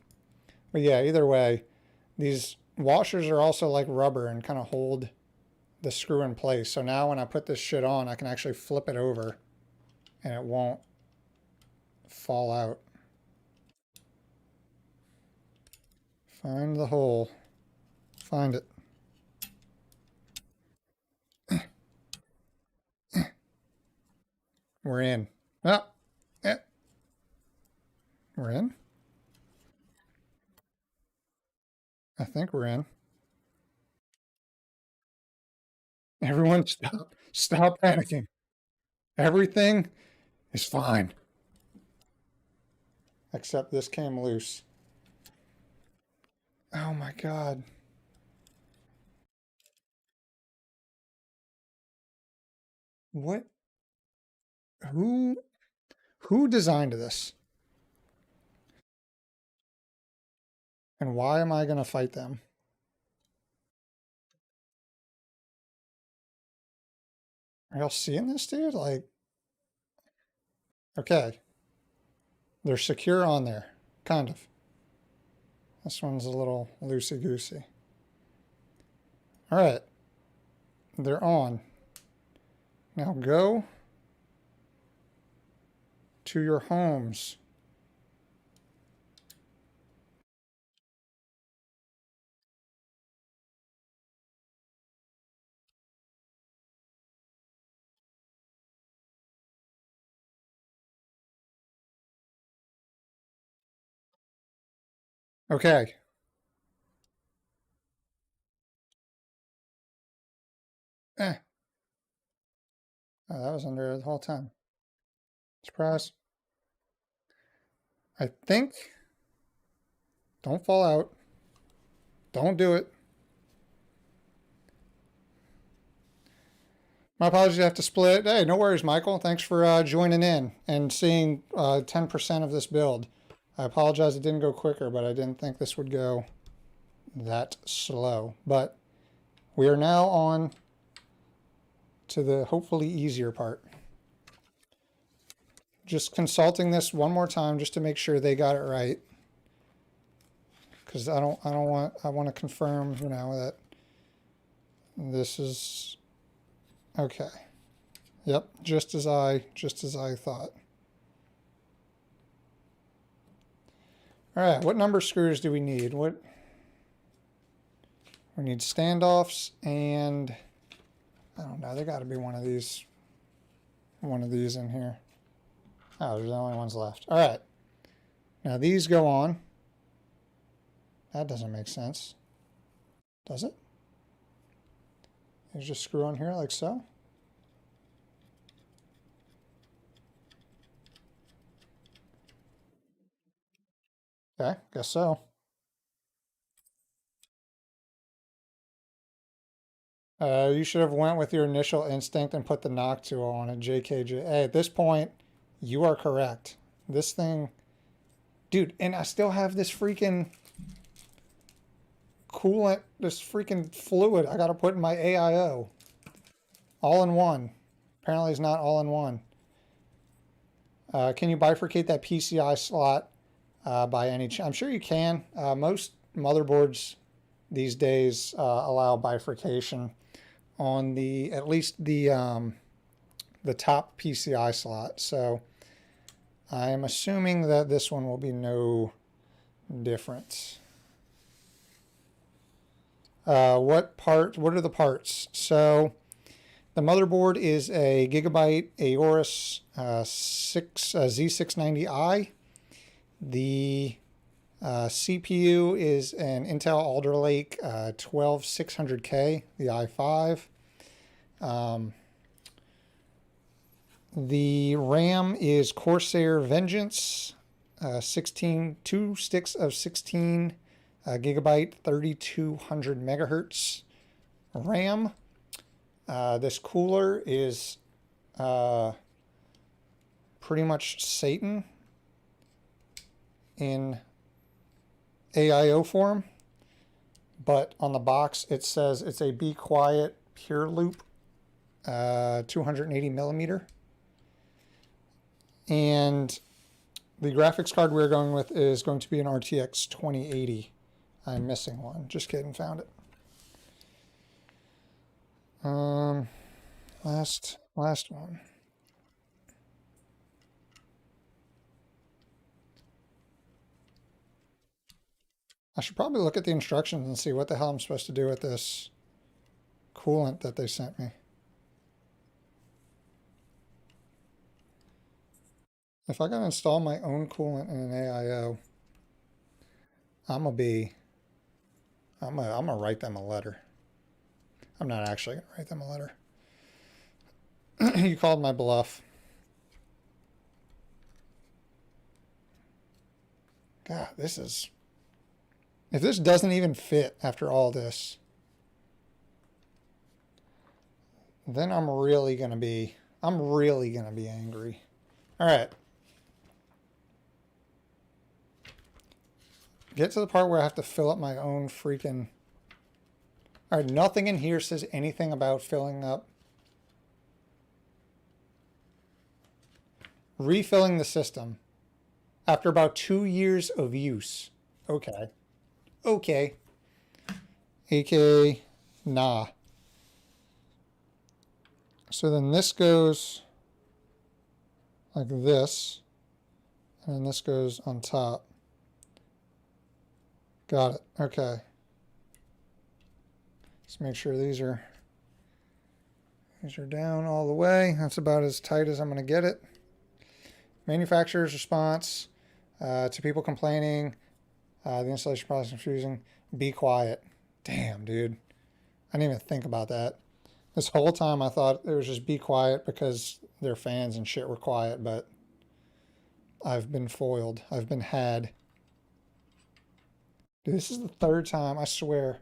But yeah, either way, these washers are also like rubber and kind of hold the screw in place. So now when I put this shit on, I can actually flip it over and it won't fall out. Find the hole. Find it. We're in. Oh, yeah. We're in? I think we're in. Everyone stop. Stop panicking. Everything is fine. Except this came loose. Oh my God. What? Who designed this? And why am I going to fight them? Are y'all seeing this, dude? Like, okay. They're secure on there. Kind of. This one's a little loosey-goosey. All right. They're on. Now go to your homes. Okay. Eh. Oh, that was under the whole time. Surprise. I think. Don't fall out. Don't do it. My apologies, I have to split. Hey, no worries, Michael. Thanks for joining in and seeing 10% of this build. I apologize it didn't go quicker, but I didn't think this would go that slow. But we are now on to the hopefully easier part. Just consulting this one more time just to make sure they got it right. Because I want to confirm, you know, that this is okay. Yep, just as I thought. All right, what number screws do we need? We need standoffs, and I don't know, there got to be one of these in here. Oh, there's the only ones left. All right, now these go on. That doesn't make sense, does it? You just screw on here like so. Okay, guess so. You should have went with your initial instinct and put the knock tool on it, JKJ. Hey, at this point, you are correct. This thing, dude, and I still have this freaking coolant, this freaking fluid I got to put in my AIO. All in one. Apparently it's not all in one. Can you bifurcate that PCI slot by any chance? I'm sure you can. Most motherboards these days allow bifurcation on the at least the top PCI slot. So I am assuming that this one will be no different. What are the parts? So the motherboard is a Gigabyte Aorus Z690i. The CPU is an Intel Alder Lake 12600K, the i5. The RAM is Corsair Vengeance, 2 sticks of 16 gigabyte, 3200 megahertz RAM. This cooler is pretty much Satan in AIO form, but on the box it says it's a Be Quiet Pure Loop 280 millimeter. And the graphics card we're going with is going to be an RTX 2080. I'm missing one. Just kidding, found it. Last one. I should probably look at the instructions and see what the hell I'm supposed to do with this coolant that they sent me. If I gotta install my own coolant in an AIO, I'm gonna write them a letter. I'm not actually gonna write them a letter. You called my bluff. God, this is... If this doesn't even fit after all this, then I'm really gonna be angry. All right. Get to the part where I have to fill up my own freaking... All right, nothing in here says anything about filling up. Refilling the system after about 2 years of use. Okay. Okay. AK, nah. So then this goes like this, and then this goes on top. Got it. Okay. Let's make sure these are down all the way. That's about as tight as I'm going to get it. Manufacturer's response to people complaining. The installation process confusing. Be quiet. Damn, dude. I didn't even think about that. This whole time I thought it was just be quiet because their fans and shit were quiet, but I've been foiled. I've been had. Dude, this is the third time, I swear,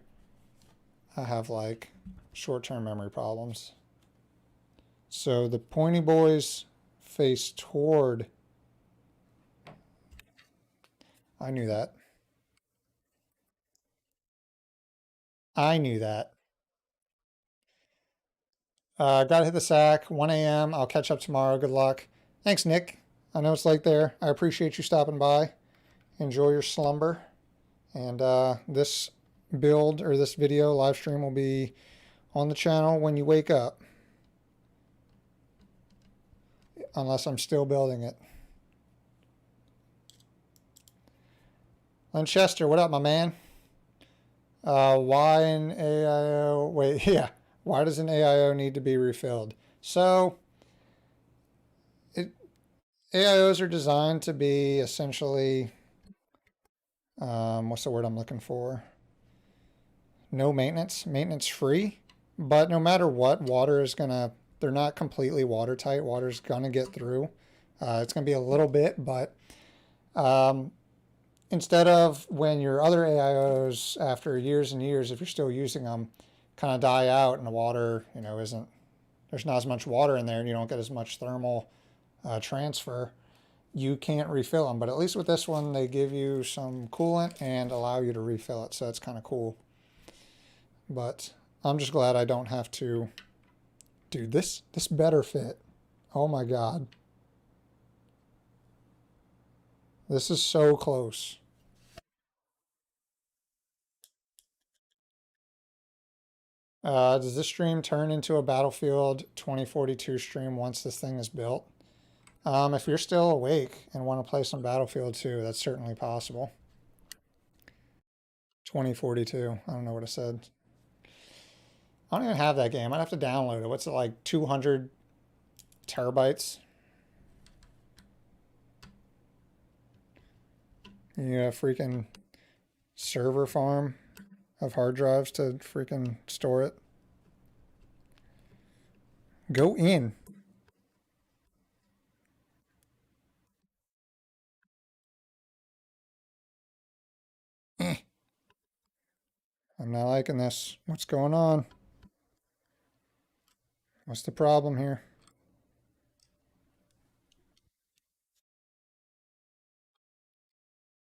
I have like short-term memory problems. So the pointy boys face toward. I knew that. I knew that. Gotta hit the sack. 1 a.m. I'll catch up tomorrow. Good luck. Thanks, Nick. I know it's late there. I appreciate you stopping by. Enjoy your slumber. And this build or this video live stream will be on the channel when you wake up. Unless I'm still building it. Lanchester, what up, my man? Why an AIO? Wait, yeah. Why does an AIO need to be refilled? So, AIOs are designed to be essentially, what's the word I'm looking for? No maintenance, maintenance free. But no matter what, water is gonna, they're not completely watertight. Water's gonna get through. It's gonna be a little bit, but instead of when your other AIOs, after years and years, if you're still using them, kind of die out and the water, you know, isn't, there's not as much water in there and you don't get as much thermal transfer, you can't refill them. But at least with this one, they give you some coolant and allow you to refill it. So it's kind of cool. But I'm just glad I don't have to. Dude, this better fit. Oh my God. This is so close. Does this stream turn into a Battlefield 2042 stream once this thing is built? If you're still awake and want to play some Battlefield 2, that's certainly possible. 2042. I don't know what I said. I don't even have that game. I'd have to download it. What's it like? 200 terabytes? You need a freaking server farm of hard drives to freaking store it. Go in. I'm not liking this. What's going on? What's the problem here?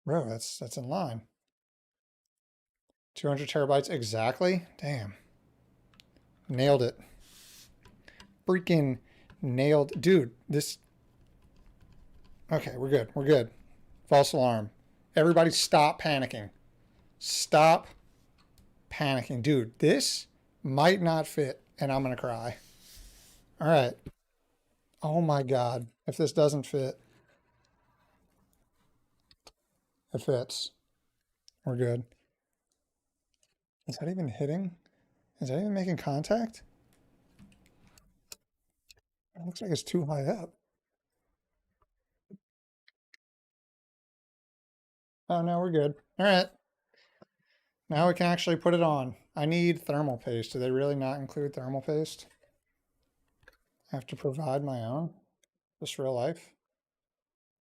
Bro, that's in line. 200 terabytes exactly? Damn. Nailed it. Freaking nailed. Dude, this... Okay, we're good. We're good. False alarm. Everybody stop panicking. Stop panicking. Dude, this might not fit, and I'm going to cry. All right. Oh my God. If this doesn't fit, it fits. We're good. Is that even hitting? Is that even making contact? It looks like it's too high up. Oh, no, we're good. All right. Now we can actually put it on. I need thermal paste. Do they really not include thermal paste? I have to provide my own? Just real life?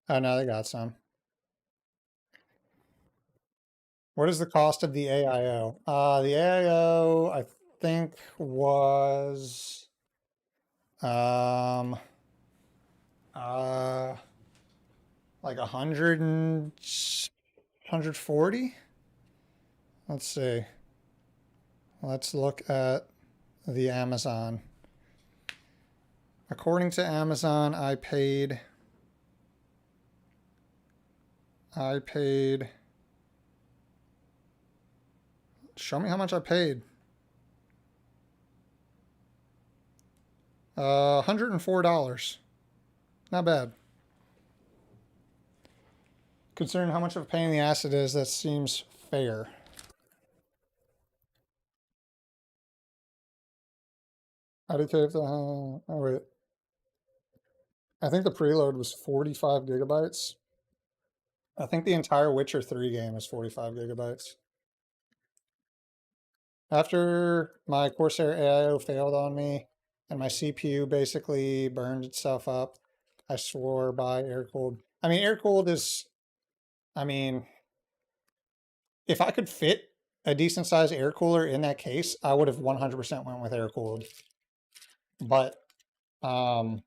Oh, no, they got some. What is the cost of the AIO? The AIO, I think, was um like 100 and 140? Let's see. Let's look at the Amazon. According to Amazon, I paid show me how much I paid. $104. Not bad. Considering how much of a pain in the ass it is, that seems fair. ITX, oh wait. I think the preload was 45 gigabytes. I think the entire Witcher 3 game is 45 gigabytes. After my Corsair AIO failed on me and my CPU basically burned itself up, I swore by air-cooled. I mean, air-cooled is, I mean, if I could fit a decent sized air cooler in that case, I would have 100% went with air-cooled. But, I'll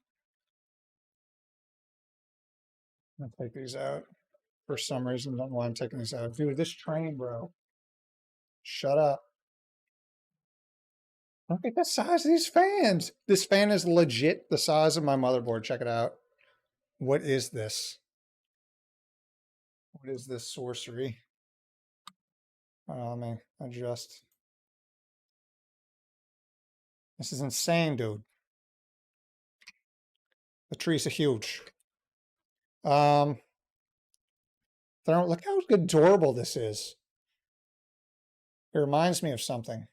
take these out. For some reason, I don't know why I'm taking these out. Dude, this train, bro. Shut up. Look at the size of these fans. This fan is legit the size of my motherboard. Check it out. What is this? What is this sorcery? Let me adjust. This is insane, dude. The trees are huge. Look how adorable this is. It reminds me of something.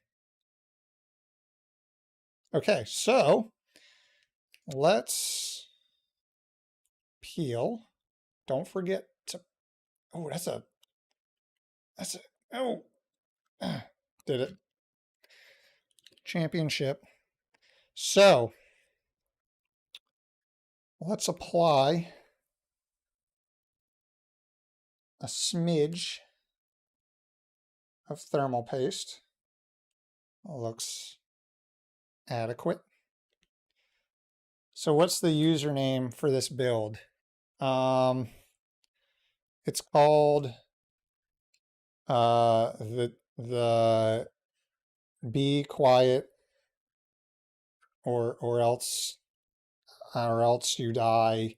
Okay, so let's peel. Don't forget to, oh, oh, did it. Championship. So let's apply a smidge of thermal paste. Looks adequate. So what's the username for this build? It's called the Be Quiet or else you die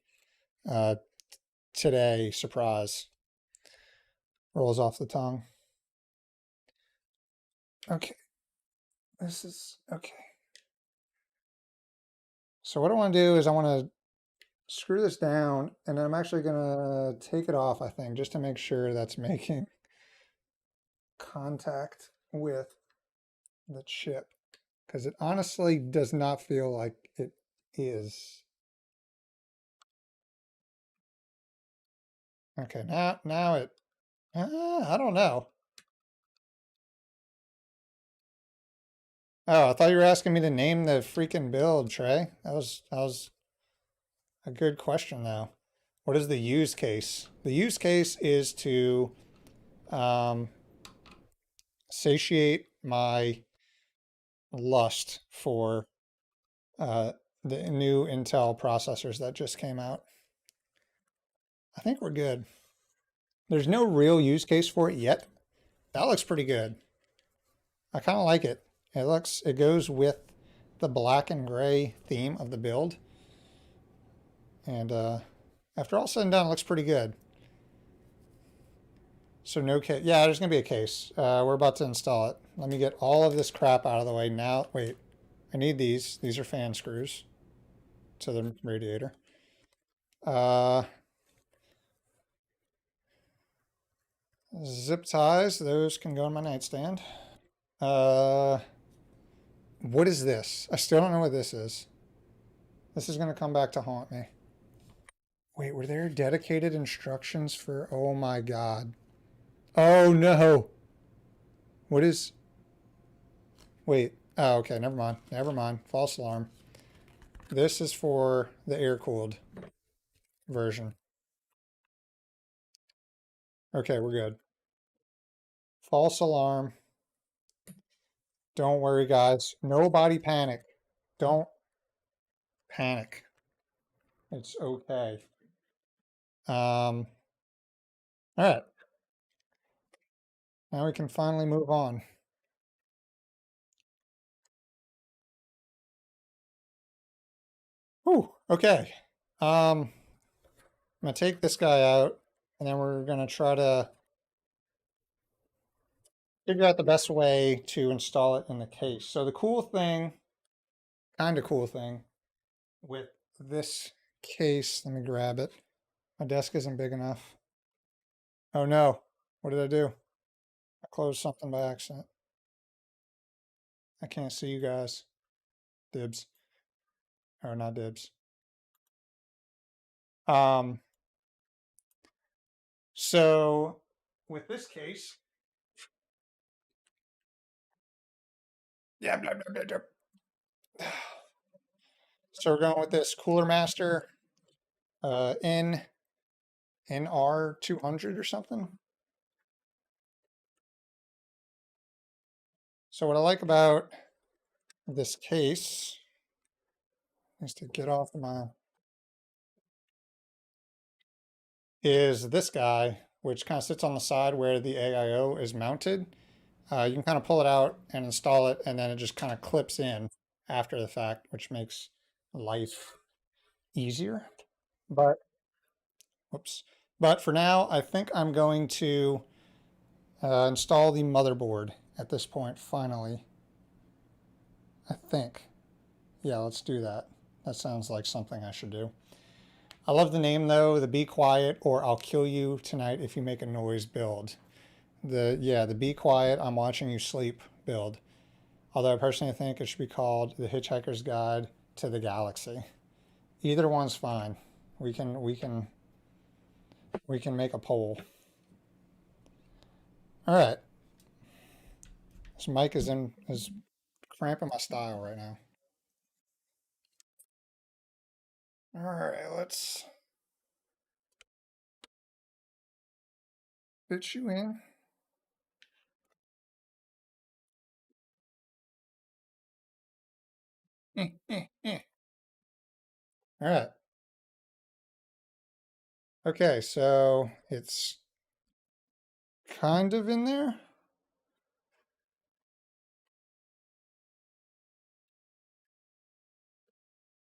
today surprise. Rolls off the tongue. Okay. This is okay. So what I want to do is I want to screw this down, and then I'm actually going to take it off, I think, just to make sure that's making contact with the chip, because it honestly does not feel like it is. Okay, now it, I don't know. Oh, I thought you were asking me to name the freaking build, Trey. That was a good question, though. What is the use case? The use case is to satiate my lust for the new Intel processors that just came out. I think we're good. There's no real use case for it yet. That looks pretty good. I kind of like it. It goes with the black and gray theme of the build. And after all said and done, it looks pretty good. So no case. Yeah, there's going to be a case. We're about to install it. Let me get all of this crap out of the way now. Wait, I need these. These are fan screws to the radiator. Zip ties. Those can go in my nightstand. What is this? I still don't know what this is. This is going to come back to haunt me. Wait, were there dedicated instructions for... Oh my god. Oh no. What is... Wait. Oh, okay. Never mind. Never mind. False alarm. This is for the air-cooled version. Okay, we're good. False alarm. Don't worry, guys. Nobody panic. Don't panic. It's okay. All right. Now we can finally move on. Whew, okay. I'm gonna take this guy out, and then we're gonna try to figure out the best way to install it in the case. So the cool thing, kind of cool thing, with this case, let me grab it. My desk isn't big enough. Oh no, what did I do? I closed something by accident. I can't see you guys. Dibs. Or not dibs. Um, so with this case, yeah, blah, blah, blah, blah. So we're going with this Cooler Master NR 200 or something. So what I like about this case is to get off my is this guy, which kind of sits on the side where the AIO is mounted. You can kind of pull it out and install it, and then it just kind of clips in after the fact, which makes life easier. But, whoops. But for now, I think I'm going to install the motherboard at this point, finally. I think. Yeah, let's do that. That sounds like something I should do. I love the name though, the Be Quiet or I'll Kill You Tonight If You Make a Noise build. The Be Quiet, I'm Watching You Sleep build. Although I personally think it should be called The Hitchhiker's Guide to the Galaxy. Either one's fine. We can make a poll. All right. This mic is cramping my style right now. All right, let's fit you in. All right. Okay, so it's kind of in there.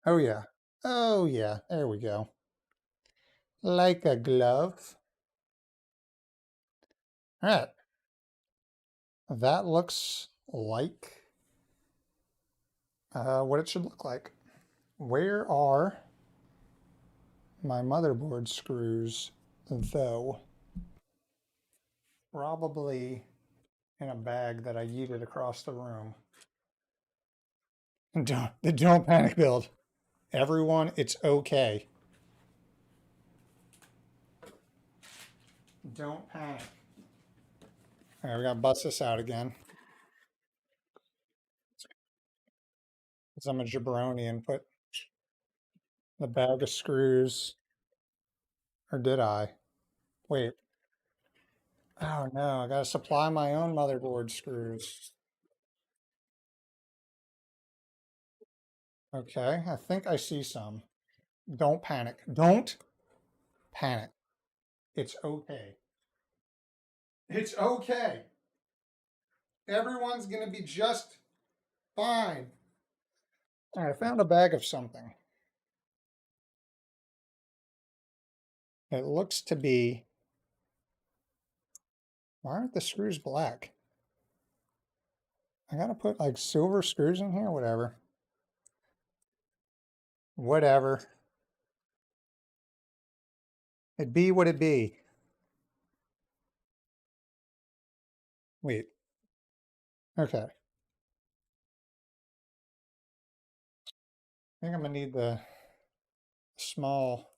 Oh yeah. Oh yeah. There we go. Like a glove. All right. That looks like what it should look like. Where are my motherboard screws, though? Probably in a bag that I yeeted across the room. Don't panic, build. Everyone, it's okay. Don't panic. All right, we gotta bust this out again. Because I'm a jabroni and put the bag of screws. Or did I? Wait. Oh no, I gotta supply my own motherboard screws. Okay, I think I see some. Don't panic. Don't panic. It's okay. It's okay. Everyone's gonna be just fine. All right, I found a bag of something. It looks to be. Why aren't the screws black? I gotta put like silver screws in here? Whatever. Whatever. It be what it be. Wait. Okay. I think I'm gonna need the small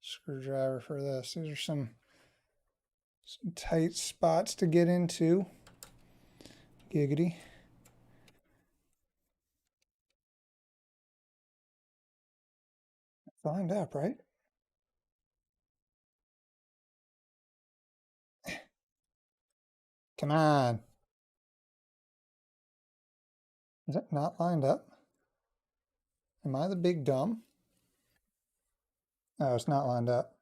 screwdriver for this. These are some tight spots to get into. Giggity. Lined up, right? Come on. Is it not lined up? Am I the big dumb? Oh, it's not lined up.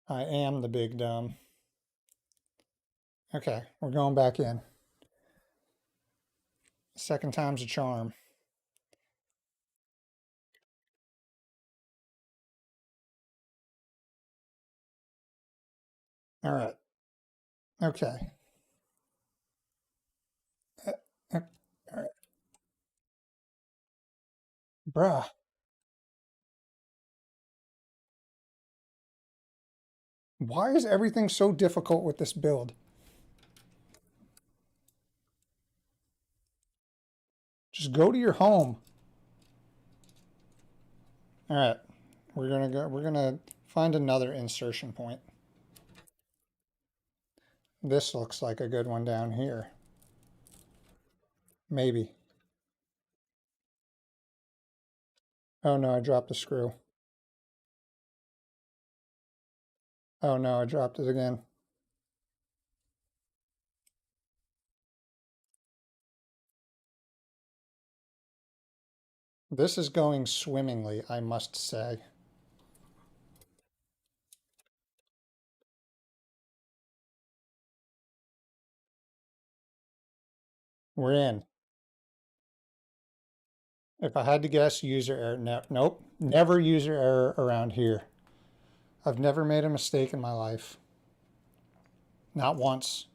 I am the big dumb. Okay, we're going back in. Second time's a charm. All right. Okay. All right. Bruh. Why is everything so difficult with this build? Just go to your home. All right. We're gonna find another insertion point. This looks like a good one down here. Maybe. Oh no, I dropped the screw. Oh no, I dropped it again. This is going swimmingly, I must say. We're in. If I had to guess, user error. No, nope. Never user error around here. I've never made a mistake in my life. Not once.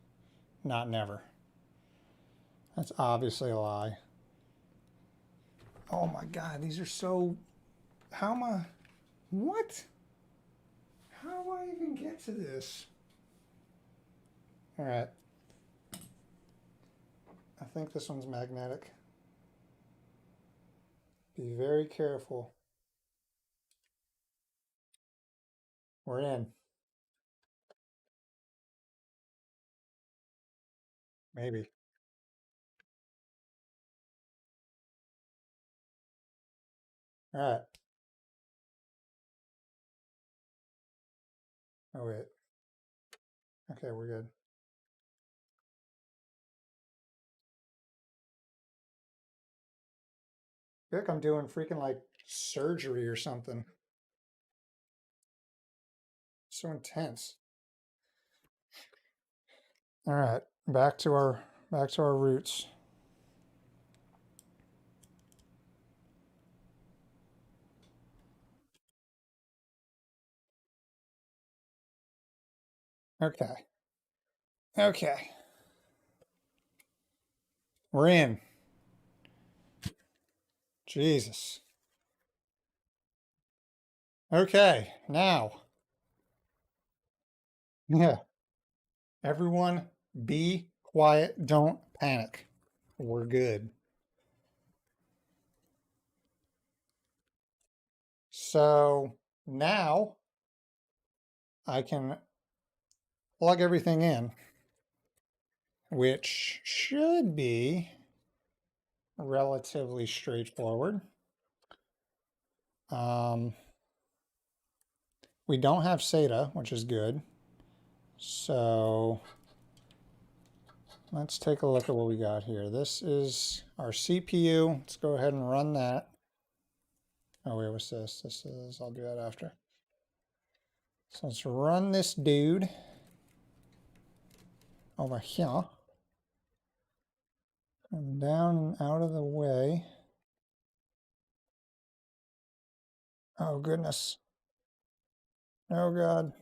Not never. That's obviously a lie. Oh my God, these are so... How am I... What? How do I even get to this? All right. I think this one's magnetic. Be very careful. We're in. Maybe. All right. Oh, wait. Okay, we're good. I feel like I'm doing freaking like surgery or something. So intense. All right, back to our roots. Okay. Okay. We're in. Jesus. Okay, now. Yeah. Everyone be quiet. Don't panic. We're good. So now I can plug everything in, which should be relatively straightforward. We don't have SATA, which is good. So let's take a look at what we got here. This is our CPU. Let's go ahead and run that. Oh, wait, what's this? This is, I'll do that after. So let's run this dude over here. And down and out of the way. Oh, goodness. Oh, God.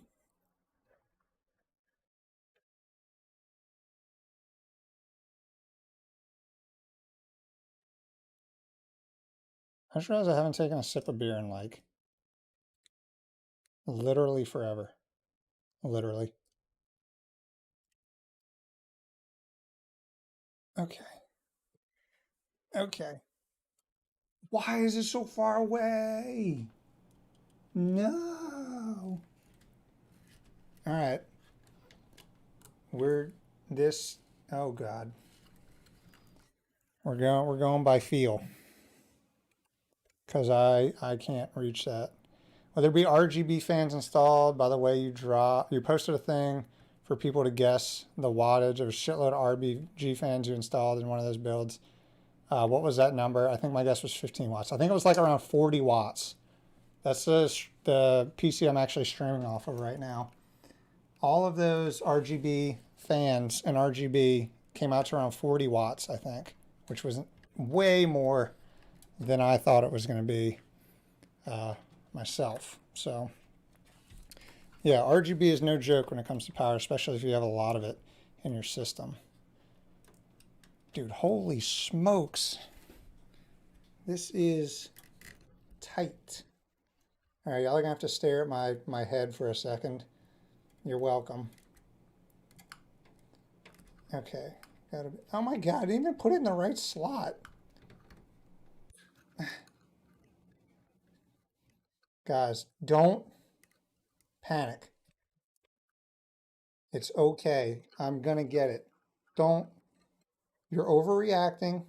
I just realized I haven't taken a sip of beer in like literally forever. Literally. Okay. Okay. Why is it so far away? No. All right. We're this. Oh God. We're going by feel because I can't reach that. Will there be RGB fans installed? By the way, you posted a thing for people to guess the wattage. There was a shitload of RGB fans you installed in one of those builds. What was that number? I think my guess was 15 watts. I think it was like around 40 watts. That's the PC I'm actually streaming off of right now. all of those RGB fans and RGB came out to around 40 watts, I think, which was way more than I thought it was going to be myself. So yeah, RGB is no joke when it comes to power, especially if you have a lot of it in your system. Dude, holy smokes. This is tight. All right, y'all are gonna have to stare at my head for a second. You're welcome. Okay, gotta be, oh my God, I didn't even put it in the right slot. Guys, don't panic. It's okay. I'm gonna get it. Don't, you're overreacting.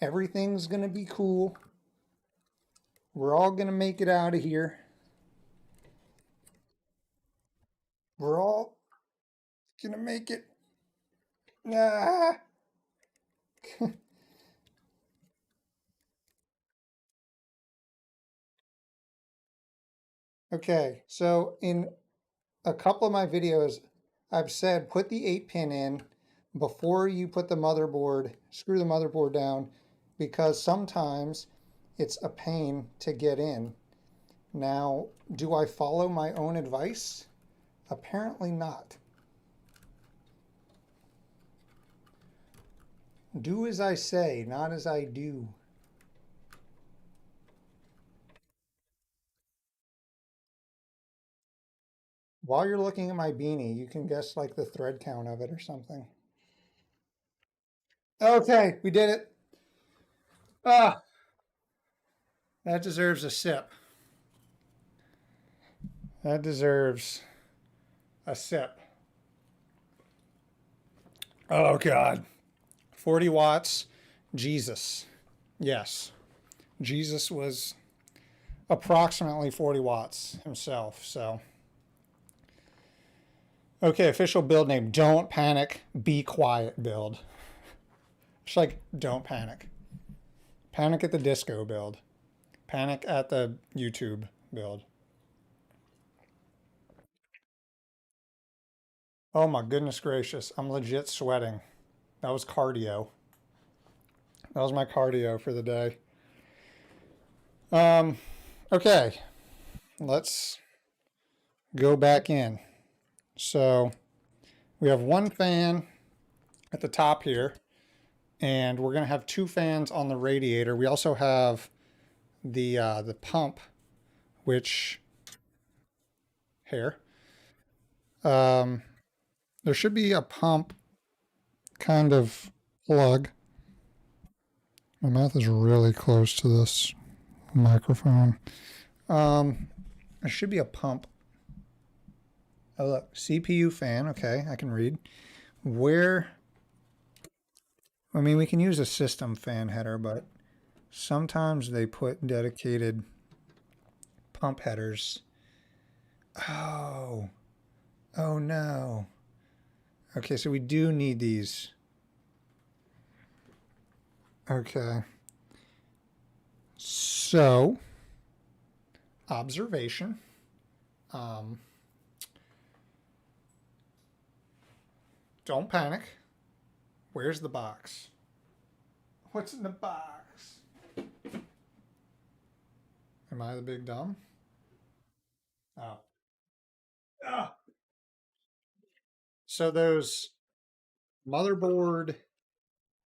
Everything's gonna be cool. We're all gonna make it out of here. We're all gonna make it. Ah. Okay, so in a couple of my videos, I've said put the 8-pin in before you put the motherboard, screw the motherboard down, because sometimes it's a pain to get in. Now, do I follow my own advice? Apparently not. Do as I say, not as I do. While you're looking at my beanie, you can guess like the thread count of it or something. Okay, we did it. Ah, that deserves a sip. That deserves a sip. Oh, God. 40 watts. Jesus. Yes. Jesus was approximately 40 watts himself. So, okay, official build name. Don't panic. Be quiet build. It's like, don't panic. Panic at the Disco build. Panic at the YouTube build. Oh my goodness gracious. I'm legit sweating. That was cardio. That was my cardio for the day. Okay. Let's go back in. So we have one fan at the top here, and we're going to have two fans on the radiator. We also have the pump, which here. There should be a pump kind of plug. My mouth is really close to this microphone. There should be a pump. Oh, look, CPU fan. Okay, I can read. Where? I mean, we can use a system fan header, but sometimes they put dedicated pump headers. Oh. Oh no. Okay, so we do need these. Okay. So, observation. Don't panic. Where's the box? What's in the box? Am I the big dumb? Oh. Ah. So those motherboard,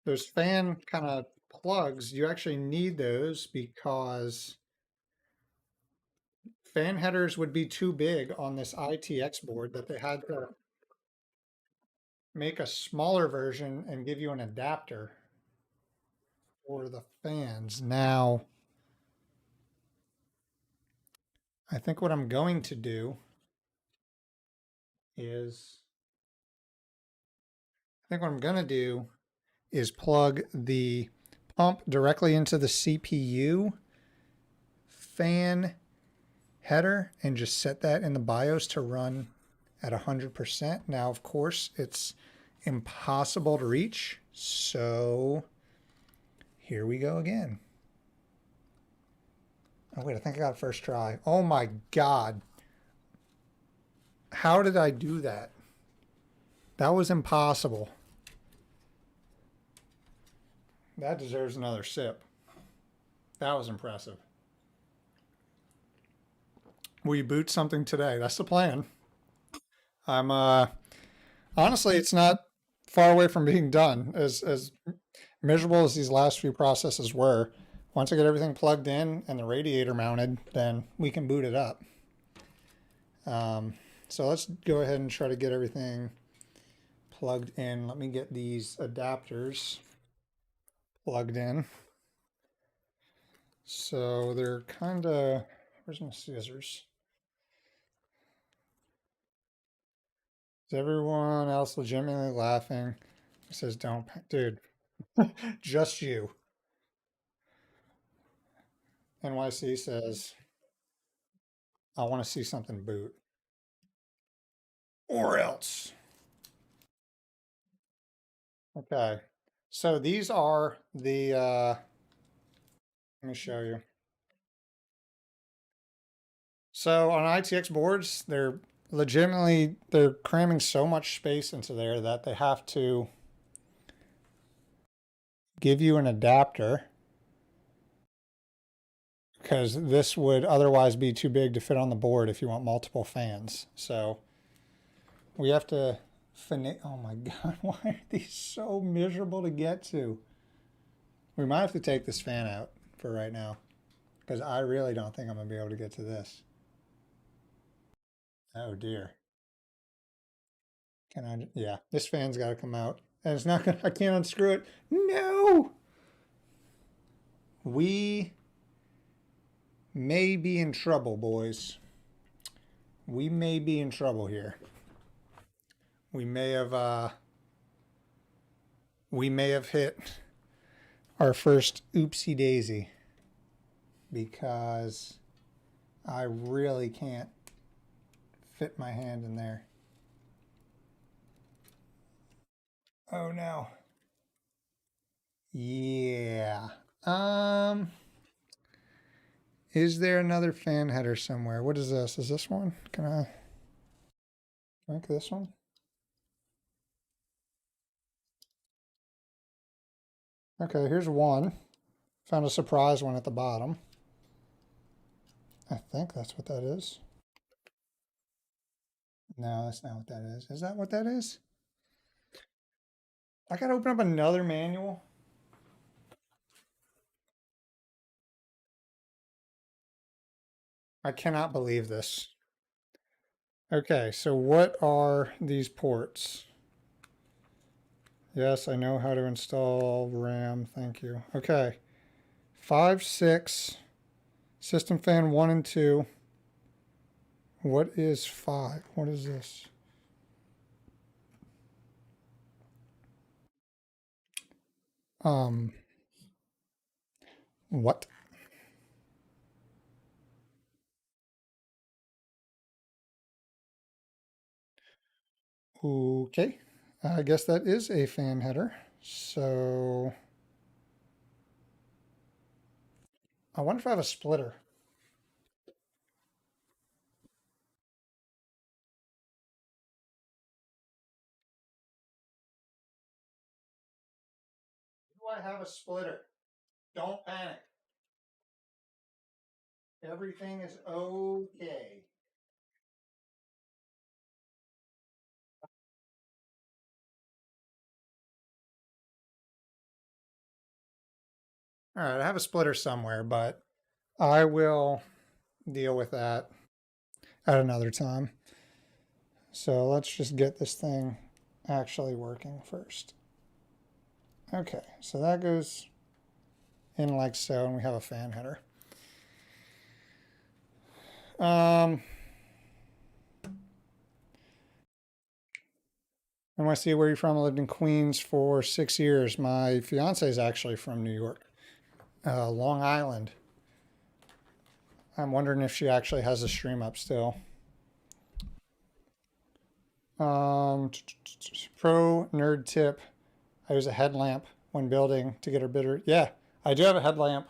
those fan kind of plugs, you actually need those because fan headers would be too big on this ITX board that they had to make a smaller version and give you an adapter for the fans. Now, I think what I'm going to do is, plug the pump directly into the CPU fan header and just set that in the BIOS to run at 100%. Now, of course, it's impossible to reach. So here we go again. Oh, wait, I think I got it first try. Oh my God. How did I do that? That was impossible. That deserves another sip. That was impressive. Will you boot something today? That's the plan. I'm honestly, it's not far away from being done. As miserable as these last few processes were, once I get everything plugged in and the radiator mounted, then we can boot it up. So let's go ahead and try to get everything plugged in. Let me get these adapters plugged in. So they're kind of, where's my scissors? Is everyone else legitimately laughing? It says, don't, dude, just you. NYC says, I want to see something boot. Or else. Okay. So these are the, let me show you. So on ITX boards, they're cramming so much space into there that they have to give you an adapter because this would otherwise be too big to fit on the board if you want multiple fans. So we have to oh my God, why are these so miserable to get to? We might have to take this fan out for right now because I really don't think I'm gonna be able to get to this. Oh dear. Can I, yeah, this fan's gotta come out. And it's not gonna, I can't unscrew it. No! We may be in trouble, boys. We may be in trouble here. We may have hit our first oopsie daisy because I really can't fit my hand in there. Oh no. Yeah. Is there another fan header somewhere? What is this? Is this one? Can I make this one? Okay, here's one. Found a surprise one at the bottom. I think that's what that is. No, that's not what that is. Is that what that is? I gotta open up another manual. I cannot believe this. Okay, so what are these ports? Yes, I know how to install RAM. Thank you. Okay. 5, 6, system fan 1 and 2. What is 5? What is this? What? Okay. I guess that is a fan header. So I wonder if I have a splitter. Do I have a splitter? Don't panic. Everything is okay. All right, I have a splitter somewhere, but I will deal with that at another time. So let's just get this thing actually working first. Okay, so that goes in like so, and we have a fan header. I want to see where you're from. I lived in Queens for 6 years. My fiance is actually from New York, Long Island. I'm wondering if she actually has a stream up still. Pro nerd tip. I use a headlamp when building to get her bitter. Yeah, I do have a headlamp.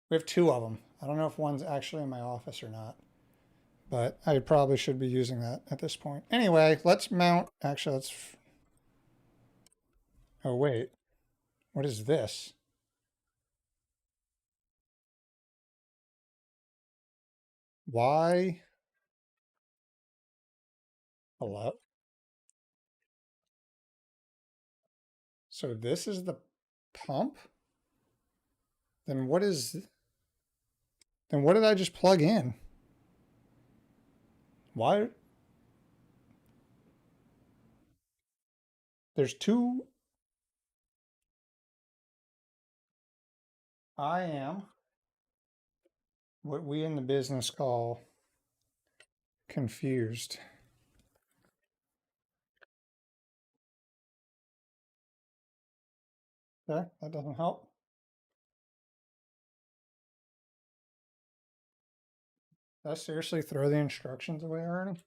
We have 2 of them. I don't know if one's actually in my office or not. but I probably should be using that at this point. Anyway, let's mount. Actually, let's. Oh, wait. What is this? Why? Hello? So this is the pump? Then what is. Then what did I just plug in? Why? There's two. I am what we in the business call confused. Okay, that doesn't help. Did I seriously throw the instructions away already?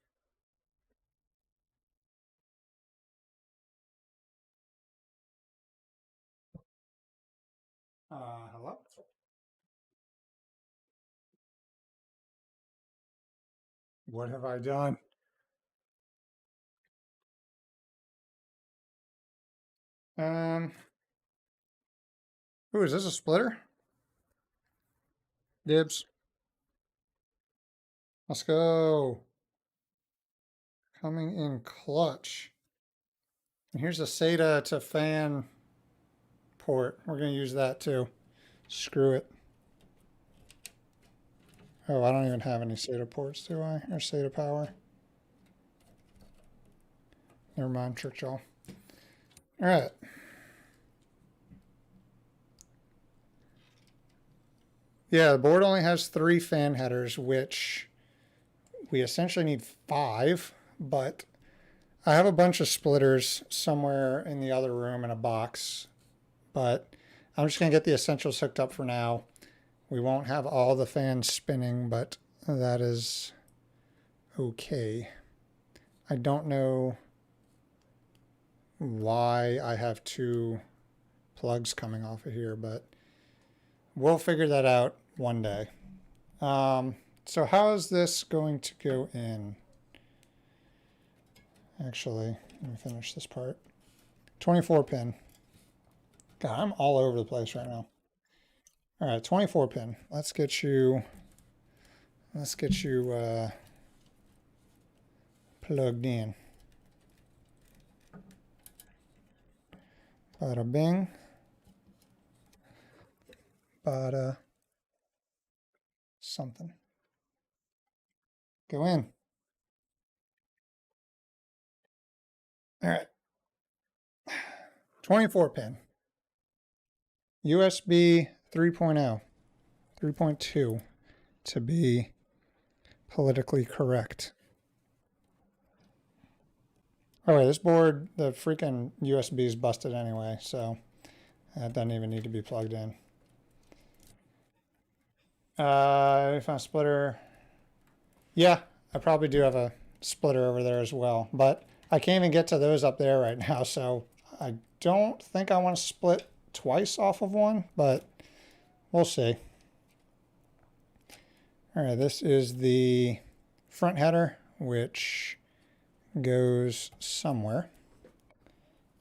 Hello? What have I done? Um, Ooh, is this a splitter? Dibs. Let's go. Coming in clutch. And here's a SATA to fan port. We're going to use that too. Screw it. Oh, I don't even have any SATA ports, do I? Or SATA power. Never mind, tricked y'all. All right. Yeah, the board only has 3 fan headers, which we essentially need 5, but I have a bunch of splitters somewhere in the other room in a box, but I'm just going to get the essentials hooked up for now. We won't have all the fans spinning, but that is okay. I don't know why I have 2 plugs coming off of here, but we'll figure that out one day. So how is this going to go in? Actually, let me finish this part. 24 pin. God, I'm all over the place right now. All right, 24 pin. Let's get you plugged in. Bada bing. Bada something. Go in. All right. 24 pin. USB 3.0. 3.2 to be politically correct. Oh wait, this board, the freaking USB is busted anyway, so that doesn't even need to be plugged in. I found a splitter. Yeah, I probably do have a splitter over there as well, but I can't even get to those up there right now, so I don't think I want to split twice off of one, but we'll see. All right, this is the front header, which goes somewhere.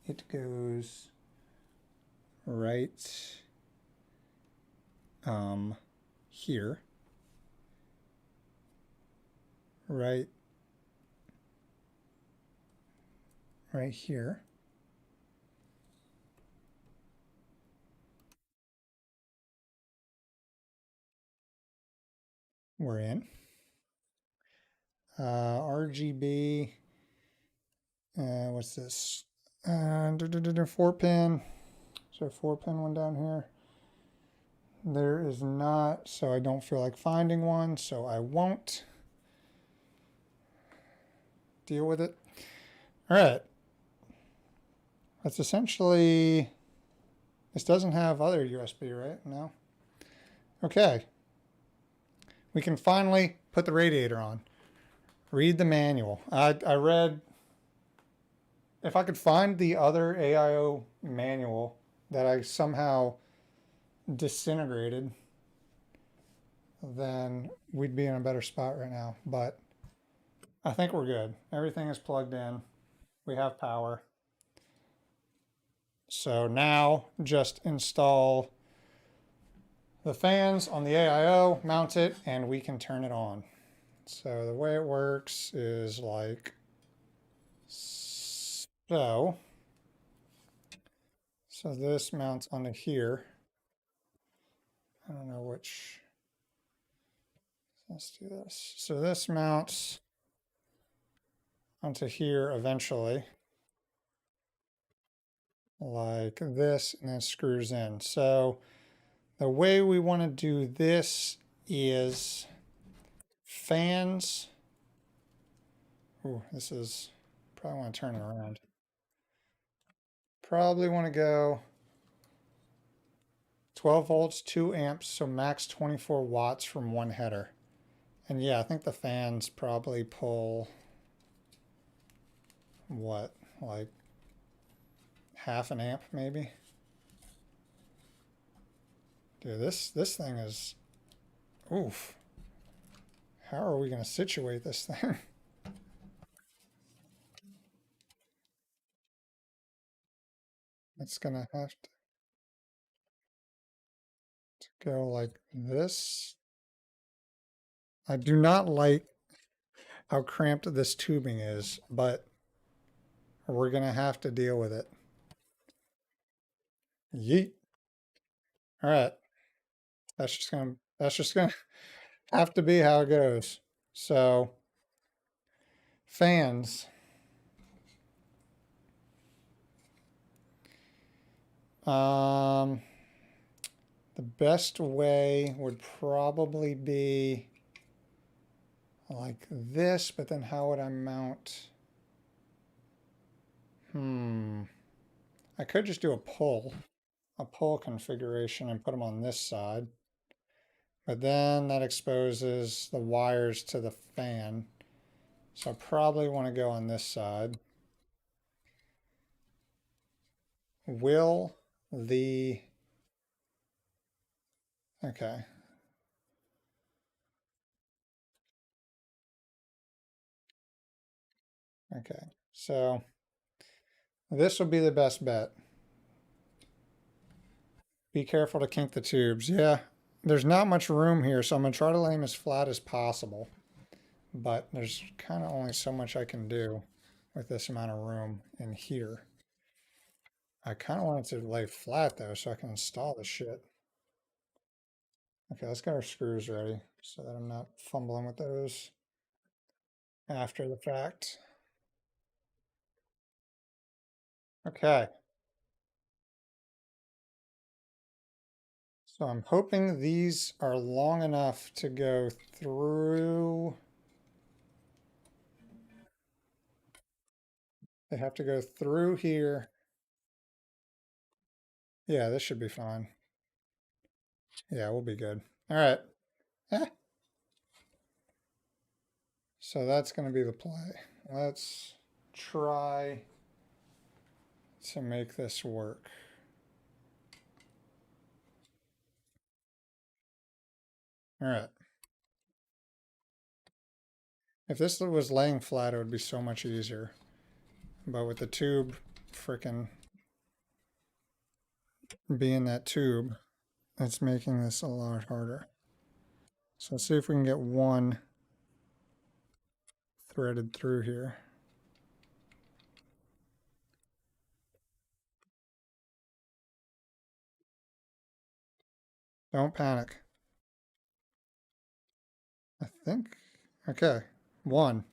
It goes right here. Right here. We're in. RGB. What's this? 4 pin. Is there a 4 pin one down here? There is not, so I don't feel like finding one, so I won't deal with it. All right. That's essentially, this doesn't have other USB, right? No. Okay. We can finally put the radiator on. Read the manual. I read, if I could find the other AIO manual that I somehow disintegrated, then we'd be in a better spot right now. But I think we're good. Everything is plugged in. We have power. So now just install the fans on the AIO, mount it, and we can turn it on. So the way it works is like so. So this mounts onto here. I don't know which. Let's do this. So this mounts onto here eventually, like this, and then screws in. So the way we want to do this is fans. Ooh, this is probably want to turn it around. Probably want to go 12 volts, 2 amps, so max 24 watts from one header. And yeah, I think the fans probably pull what, like half an amp maybe? Dude, this thing is, oof. How are we going to situate this thing? It's going to have to go like this. I do not like how cramped this tubing is, but we're going to have to deal with it. Yeet. All right. That's just gonna have to be how it goes. So fans. The best way would probably be like this, but then how would I mount? I could just do a pull configuration and put them on this side. But then that exposes the wires to the fan. So I probably want to go on this side. Will the... Okay. Okay. So this will be the best bet. Be careful to kink the tubes. Yeah, there's not much room here, so I'm going to try to lay them as flat as possible. But there's kind of only so much I can do with this amount of room in here. I kind of want it to lay flat, though, so I can install the shit. Okay, let's get our screws ready so that I'm not fumbling with those after the fact. Okay. So I'm hoping these are long enough to go through. They have to go through here. Yeah, this should be fine. Yeah, we'll be good. All right. Eh. So that's going to be the play. Let's try to make this work. All right. If this was laying flat, it would be so much easier. But with the tube freaking being that tube, it's making this a lot harder. So let's see if we can get one threaded through here. Don't panic. I think. Okay. One.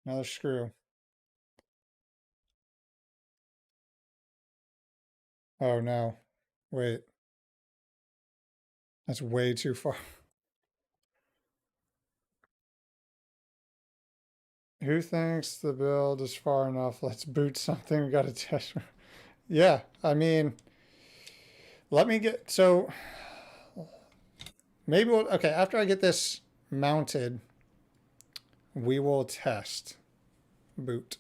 Another screw. Oh no. Wait. That's way too far. Who thinks the build is far enough? Let's boot something. We got to test. Yeah, I mean, let me get, so maybe we'll, okay, after I get this mounted, we will test boot.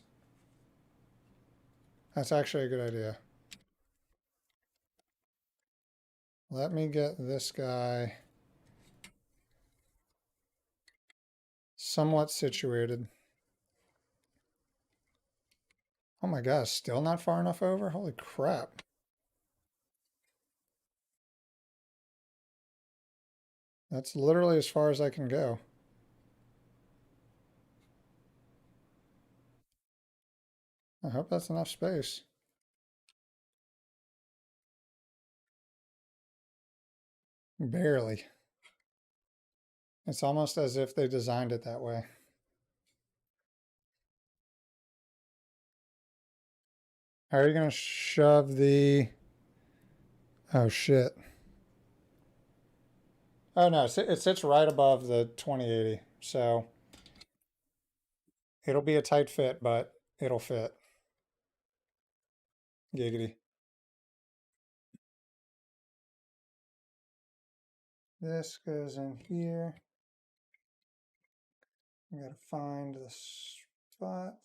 That's actually a good idea. Let me get this guy somewhat situated. Oh my gosh, still not far enough over? Holy crap. That's literally as far as I can go. I hope that's enough space. Barely. It's almost as if they designed it that way. How are you going to shove the... Oh, shit. Oh, no, it sits right above the 2080. So it'll be a tight fit, but it'll fit. Giggity. This goes in here. I gotta find the spot.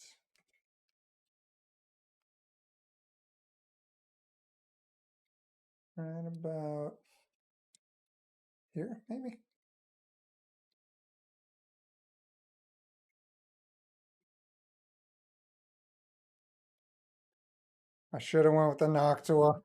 Right about here, maybe? I should have went with the Noctua.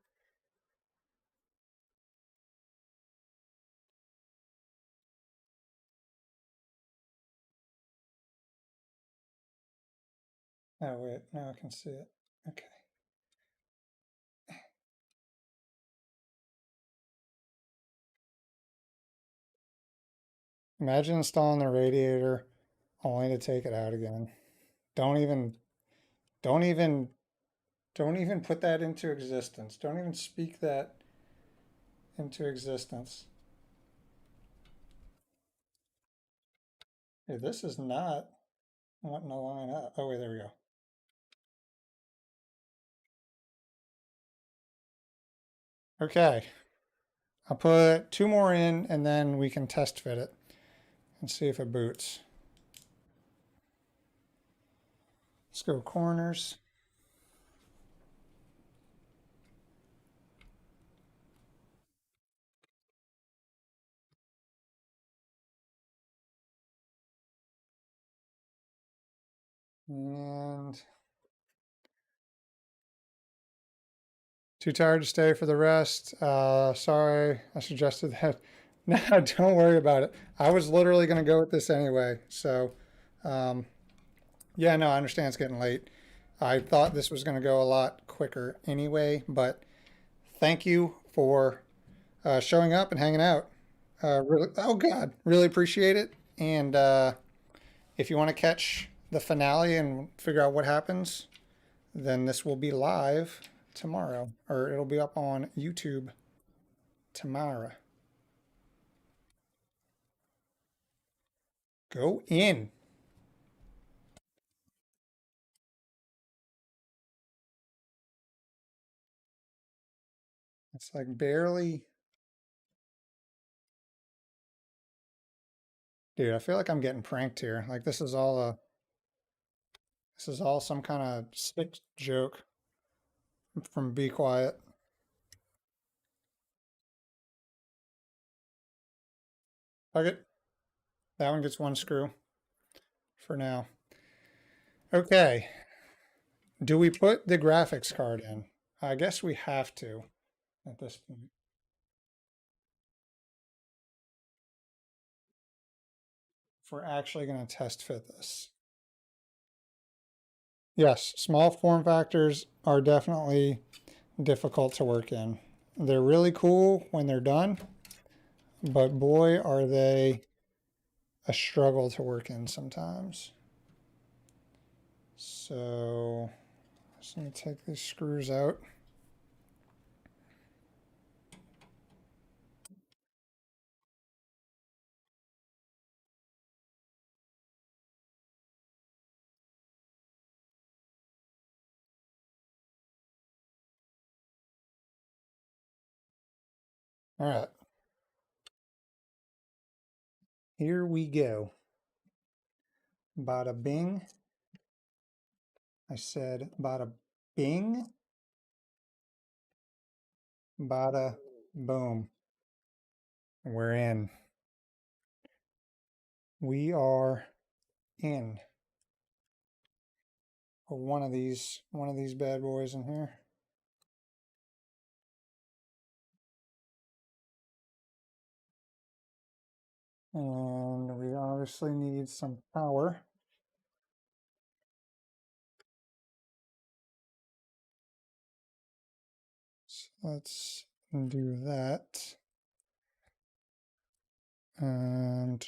Oh, wait, now I can see it. Okay. Imagine installing the radiator only to take it out again. Don't even, don't even, don't even put that into existence. Don't even speak that into existence. Hey, this is not wanting to line up. Oh, wait, there we go. Okay. I'll put two more in and then we can test fit it and see if it boots. Let's go corners. And too tired to stay for the rest. Sorry, I suggested that. No, don't worry about it. I was literally going to go with this anyway. So, yeah, no, I understand it's getting late. I thought this was going to go a lot quicker anyway, but thank you for showing up and hanging out. Really, oh God, really appreciate it. And if you want to catch the finale and figure out what happens, then this will be live tomorrow, or it'll be up on YouTube tomorrow. Go in. It's like barely. Dude, I feel like I'm getting pranked here. Like this is all some kind of sick joke from Be Quiet. Okay, that one gets one screw for now. Okay, do we put the graphics card in? I guess we have to at this point. If we're actually going to test fit this. Yes, small form factors are definitely difficult to work in. They're really cool when they're done, but boy, are they a struggle to work in sometimes. So, just going to take these screws out. All right, here we go. Bada bing. I said bada bing, bada boom. We're in. We are in. Put one of these bad boys in here. And we obviously need some power. So let's do that. And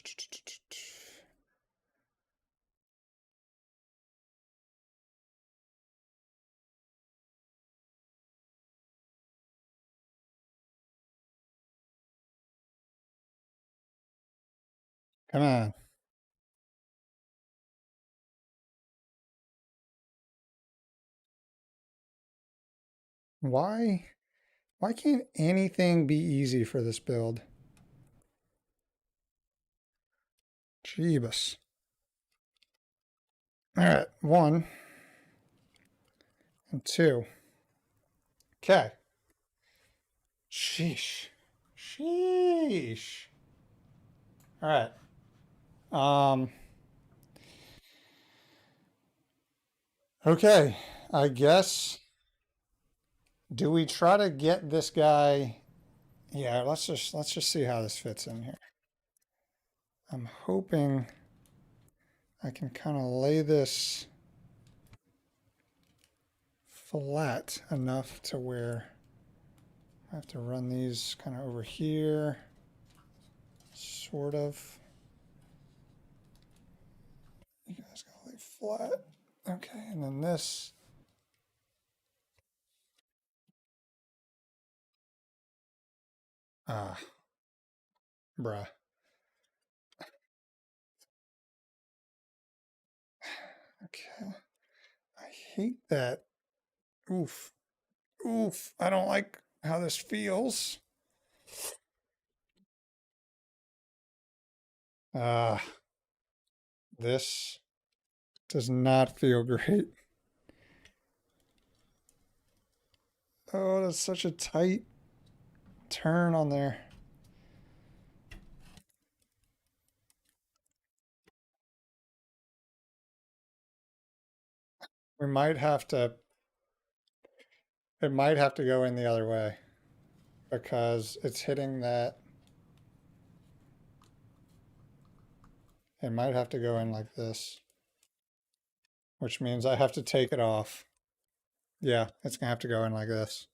come on. Why can't anything be easy for this build? Jeebus. All right, 1 and 2. Okay. Sheesh. Sheesh. All right. Okay. I guess. Do we try to get this guy? Yeah, let's just see how this fits in here. I'm hoping I can kind of lay this flat enough to where I have to run these kind of over here, sort of. You guys gotta lay flat. Okay, and then this. Ah, bruh. Okay. I hate that. Oof. Oof. I don't like how this feels. Ah, this does not feel great. Oh, that's such a tight turn on there. We might have to, it might have to go in the other way because it's hitting that. It might have to go in like this, which means I have to take it off. Yeah, it's gonna have to go in like this.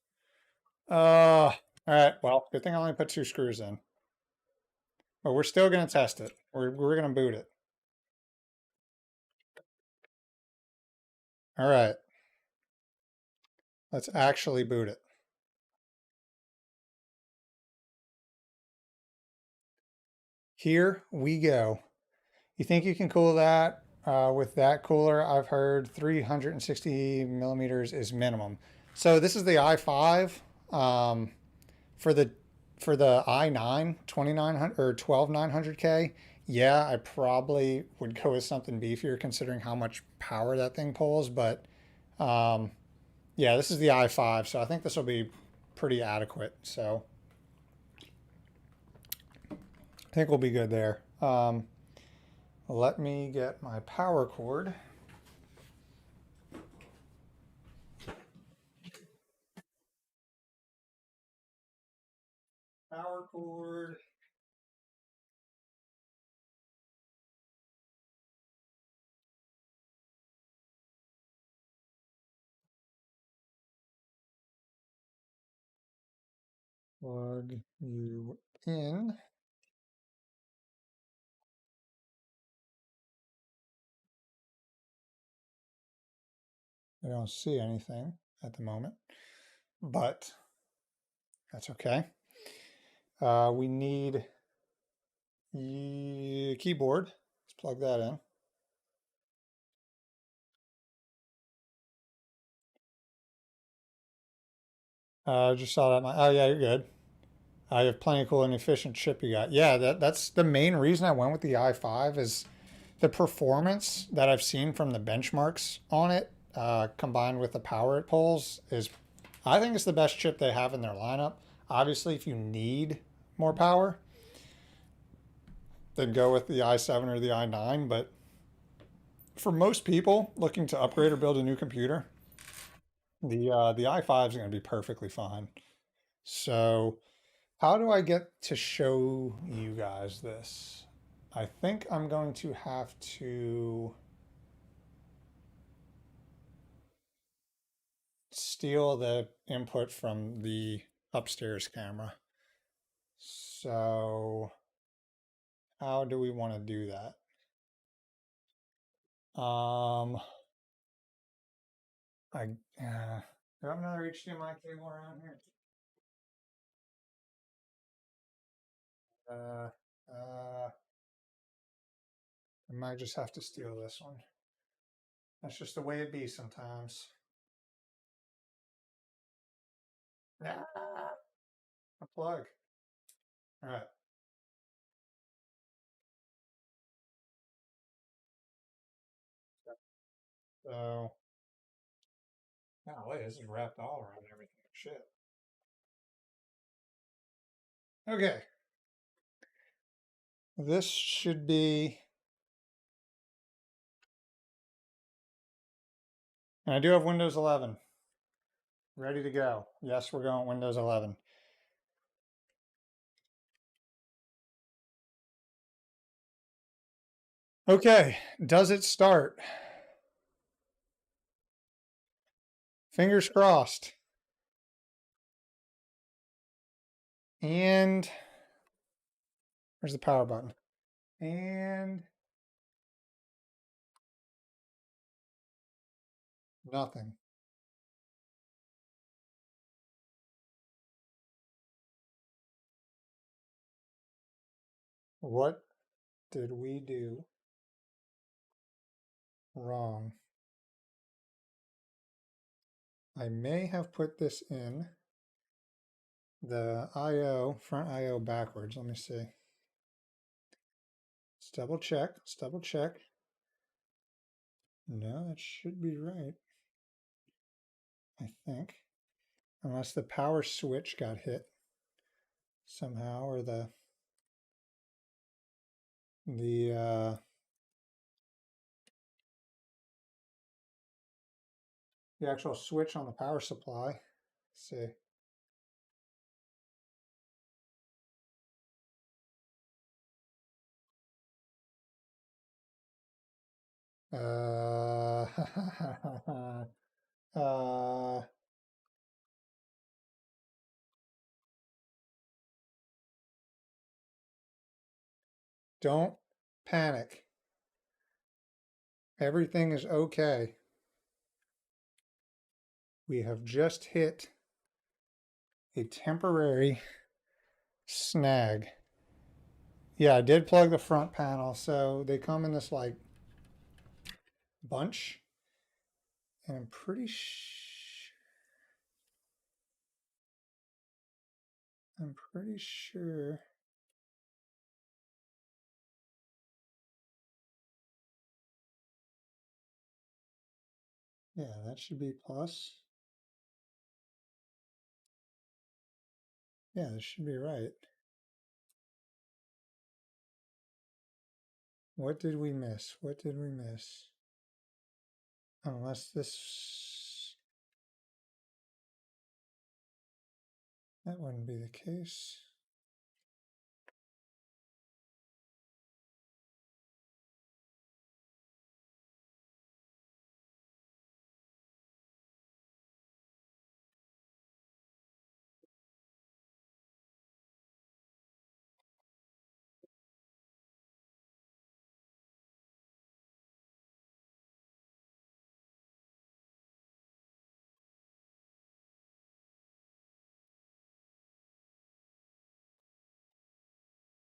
All right. Well, good thing I only put 2 screws in, but we're still gonna test it. We're gonna boot it. All right. Let's actually boot it. Here we go. You think you can cool that with that cooler? I've heard 360 millimeters is minimum. So this is the i5 for the i9 2900 or 12900K. Yeah, I probably would go with something beefier considering how much power that thing pulls. But yeah, this is the i5, so I think this will be pretty adequate. So I think we'll be good there. Let me get my power cord. Power cord. Plug you in. I don't see anything at the moment, but that's okay. We need the keyboard. Let's plug that in. Just saw that. Oh yeah, you're good. I have plenty of cool and efficient chip you got. Yeah, that's the main reason I went with the i5 is the performance that I've seen from the benchmarks on it, combined with the power it pulls, is I think it's the best chip they have in their lineup. Obviously, if you need more power, then go with the i7 or the i9. But for most people looking to upgrade or build a new computer, the i5 is going to be perfectly fine. So, how do I get to show you guys this? I think I'm going to have to steal the input from the upstairs camera. So, how do we want to do that? Do I have another HDMI cable around here? Uh, I might just have to steal this one. That's just the way it be sometimes. Ah, a plug. All right. So, golly, this is wrapped all around everything. Shit. Okay. This should be. And I do have Windows 11 ready to go. Yes, we're going Windows 11. Okay. Does it start? Fingers crossed. And where's the power button? And nothing. What did we do wrong? I may have put this in the IO, front IO backwards. Let me see. Let's double check. Let's double check. No, that should be right. I think. Unless the power switch got hit somehow, or the actual switch on the power supply. Let's see. Uh, uh, don't panic. Everything is okay. We have just hit a temporary snag. Yeah, I did plug the front panel, so they come in this like bunch, and I'm pretty sure. Yeah, that should be plus. Yeah, this should be right. What did we miss? What did we miss? Unless this... That wouldn't be the case.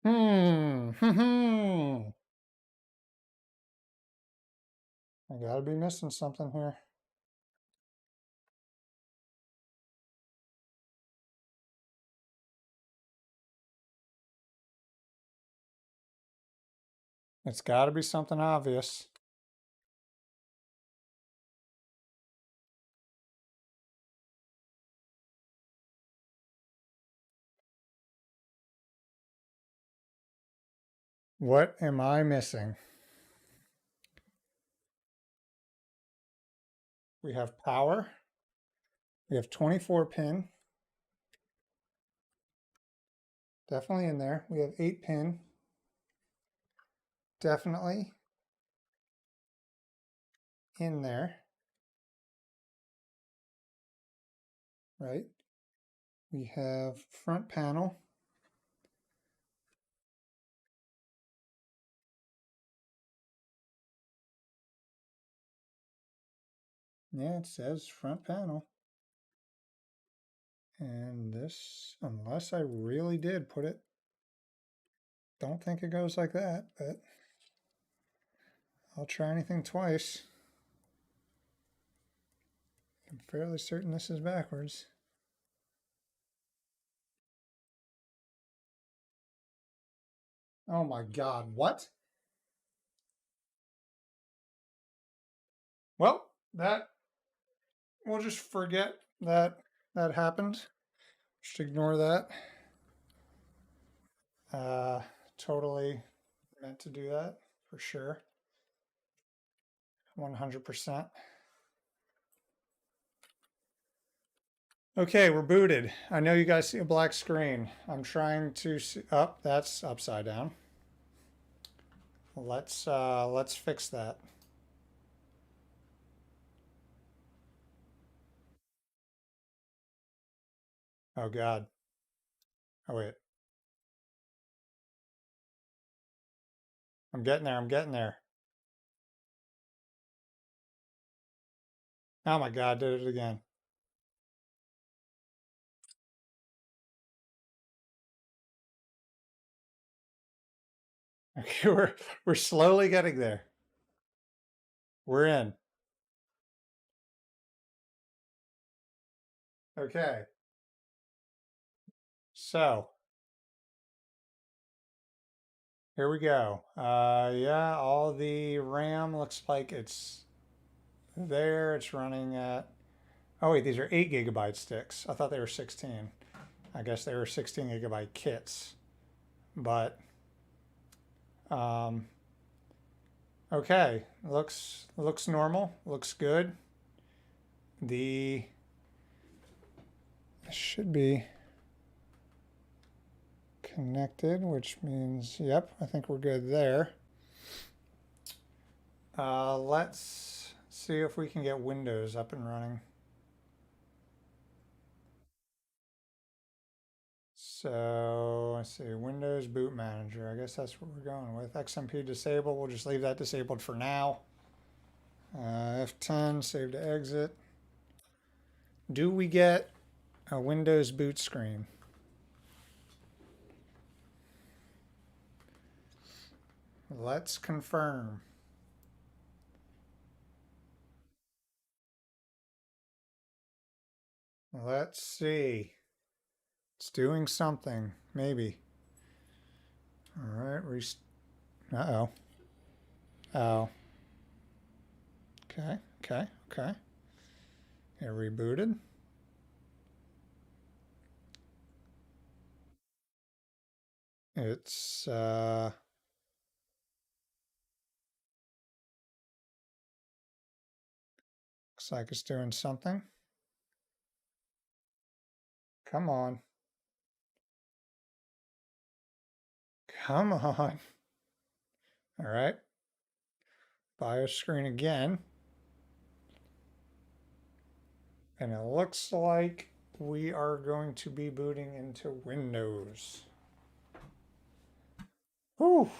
I gotta be missing something here. It's gotta be something obvious. What am I missing? We have power. We have 24 pin. Definitely in there. We have 8 pin. Definitely in there. Right? We have front panel. Yeah, it says front panel. And this, unless I really did put it, don't think it goes like that, but I'll try anything twice. I'm fairly certain this is backwards. Oh my God, what? Well, we'll just forget that that happened. Just ignore that. Uh, totally meant to do that for sure. 100%. Okay, we're booted. I know you guys see a black screen. I'm trying to see, oh, that's upside down. Let's fix that. Oh God. Oh wait. I'm getting there. I'm getting there. Oh my God, did it again. Okay, we're slowly getting there. We're in. Okay. So here we go. Yeah, all the RAM looks like it's there. It's running at, oh wait, these are 8 GB sticks. I thought they were 16. I guess they were 16 GB kits. But um, okay, looks normal. Looks good. The should be connected, which means, yep, I think we're good there. Let's see if we can get Windows up and running. So let's see, Windows Boot Manager. I guess that's what we're going with. XMP disable. We'll just leave that disabled for now. F10, save to exit. Do we get a Windows boot screen? Let's confirm. Let's see. It's doing something, maybe. All right, uh-oh. Oh. Okay, okay, okay. It rebooted. It's, looks like it's doing something. Come on. Come on. All right. BIOS screen again. And it looks like we are going to be booting into Windows. Whew.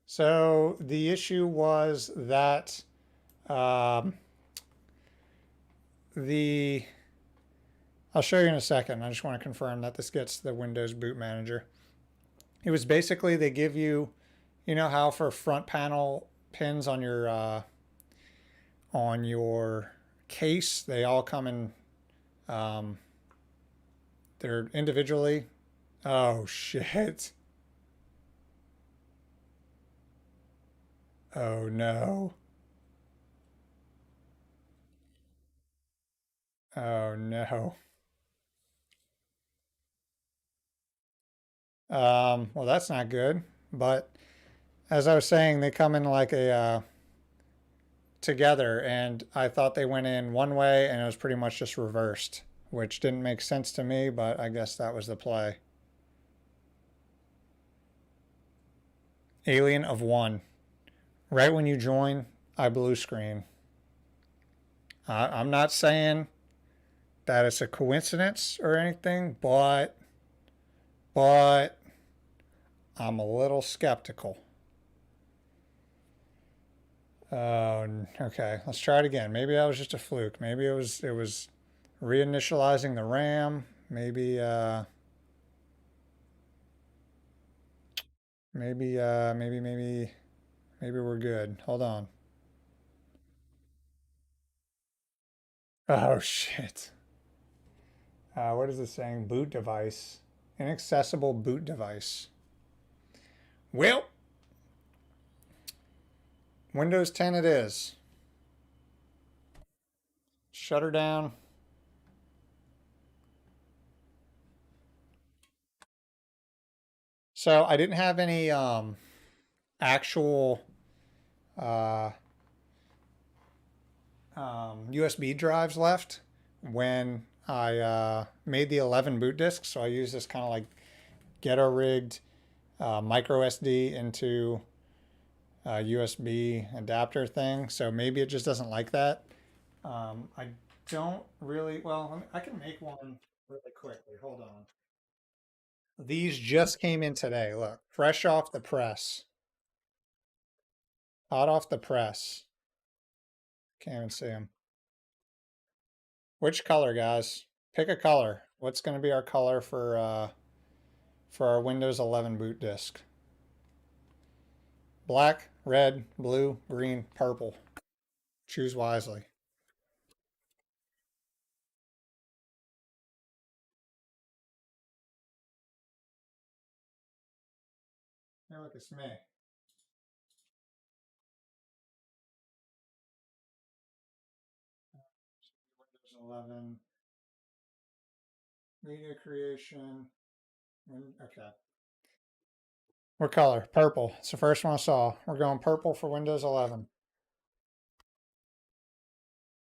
So the issue was that the I'll show you in a second. I just want to confirm that this gets the Windows Boot Manager. It was basically they give you, you know how for front panel pins on your case, they all come in, they're individually. Oh shit. Oh no. Oh no. Well, that's not good. But as I was saying, they come in like a together, and I thought they went in one way and it was pretty much just reversed, which didn't make sense to me, but I guess that was the play. Alien of one. Right when you join, I blue screen. I'm not saying that it's a coincidence or anything, but I'm a little skeptical. Okay. Let's try it again. Maybe that was just a fluke. Maybe it was reinitializing the RAM. Maybe we're good. Hold on. Oh shit. What is it saying? Boot device. Inaccessible boot device. Well, Windows 10 it is. Shut her down. So I didn't have any actual uh, USB drives left when I made the 11 boot disk. So I used this kind of like ghetto rigged micro SD into a USB adapter thing. So maybe it just doesn't like that. I don't really, well, I can make one really quickly. Hold on. These just came in today. Look, fresh off the press. Hot off the press. Can't even see them. Which color, guys? Pick a color. What's going to be our color for our Windows 11 boot disk? Black, red, blue, green, purple. Choose wisely. Hey, look, it's me. Windows 11 media creation. Okay. What color? Purple. It's the first one I saw. We're going purple for Windows 11.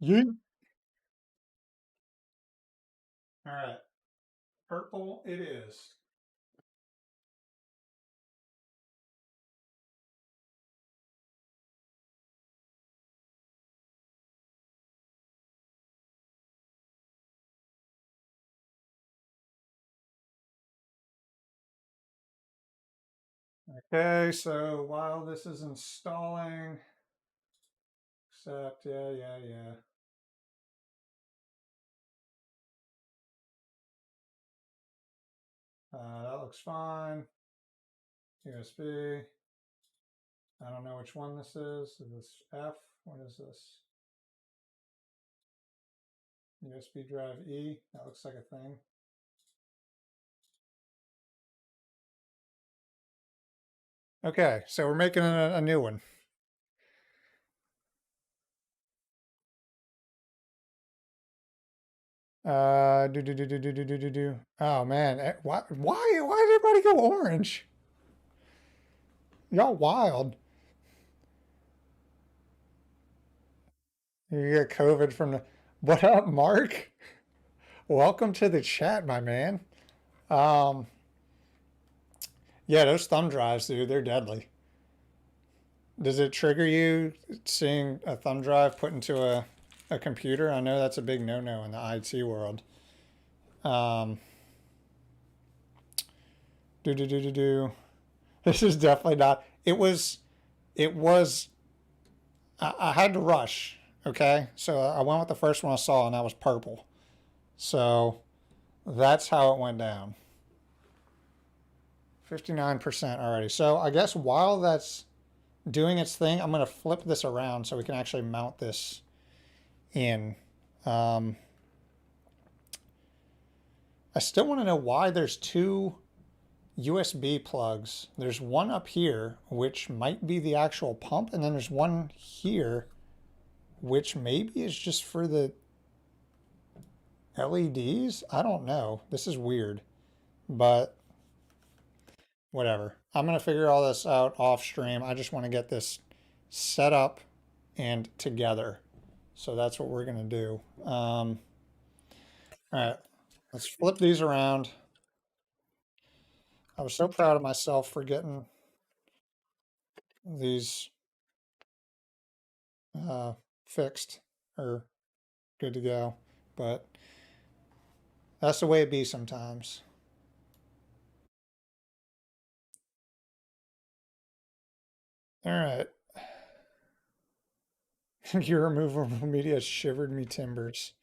Yeet. All right. Purple it is. Okay, so while this is installing, accept, yeah. That looks fine. USB. I don't know which one this is. Is this F? What is this? USB drive E. That looks like a thing. Okay, so we're making a new one. Do. Oh man, why did everybody go orange? Y'all wild. You get COVID from the. What up, Mark? Welcome to the chat, my man. Um, yeah, those thumb drives, dude, they're deadly. Does it trigger you seeing a thumb drive put into a computer? I know that's a big no-no in the IT world. Um, do. This is definitely not. It was. I had to rush. Okay, so I went with the first one I saw, and that was purple. So that's how it went down. 59% already. So I guess while that's doing its thing, I'm going to flip this around so we can actually mount this in. I still want to know why there's two USB plugs. There's one up here, which might be the actual pump, and then there's one here, which maybe is just for the LEDs. I don't know. This is weird, but whatever. I'm going to figure all this out off stream. I just want to get this set up and together. So that's what we're going to do. All right, let's flip these around. I was so proud of myself for getting these fixed or good to go, but that's the way it be sometimes. All right. Your removable media shivered me timbers.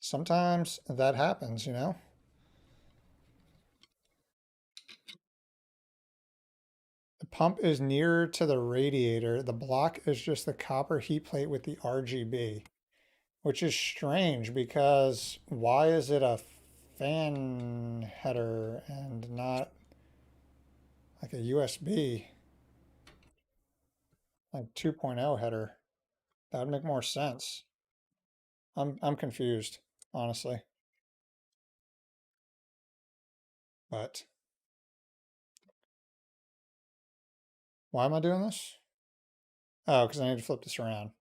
Sometimes that happens, you know? The pump is nearer to the radiator. The block is just the copper heat plate with the RGB, which is strange because why is it a fan header and not like a USB, like 2.0 header? That would make more sense. I'm confused, honestly. But why am I doing this? Oh, because I need to flip this around.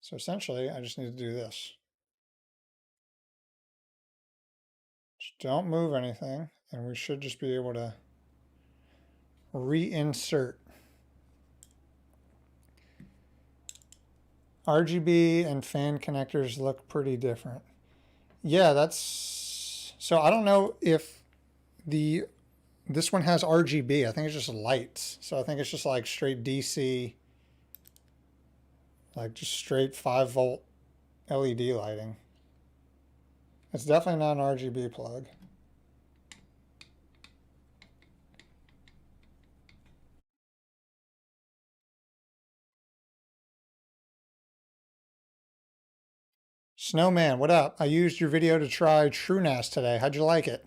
So essentially, I just need to do this. Just don't move anything, and we should just be able to reinsert. RGB and fan connectors look pretty different. Yeah, that's so I don't know if the this one has RGB. I think it's just lights. So I think it's just like straight DC, like just straight 5-volt LED lighting. It's definitely not an RGB plug. Snowman, what up? I used your video to try TrueNAS today. How'd you like it?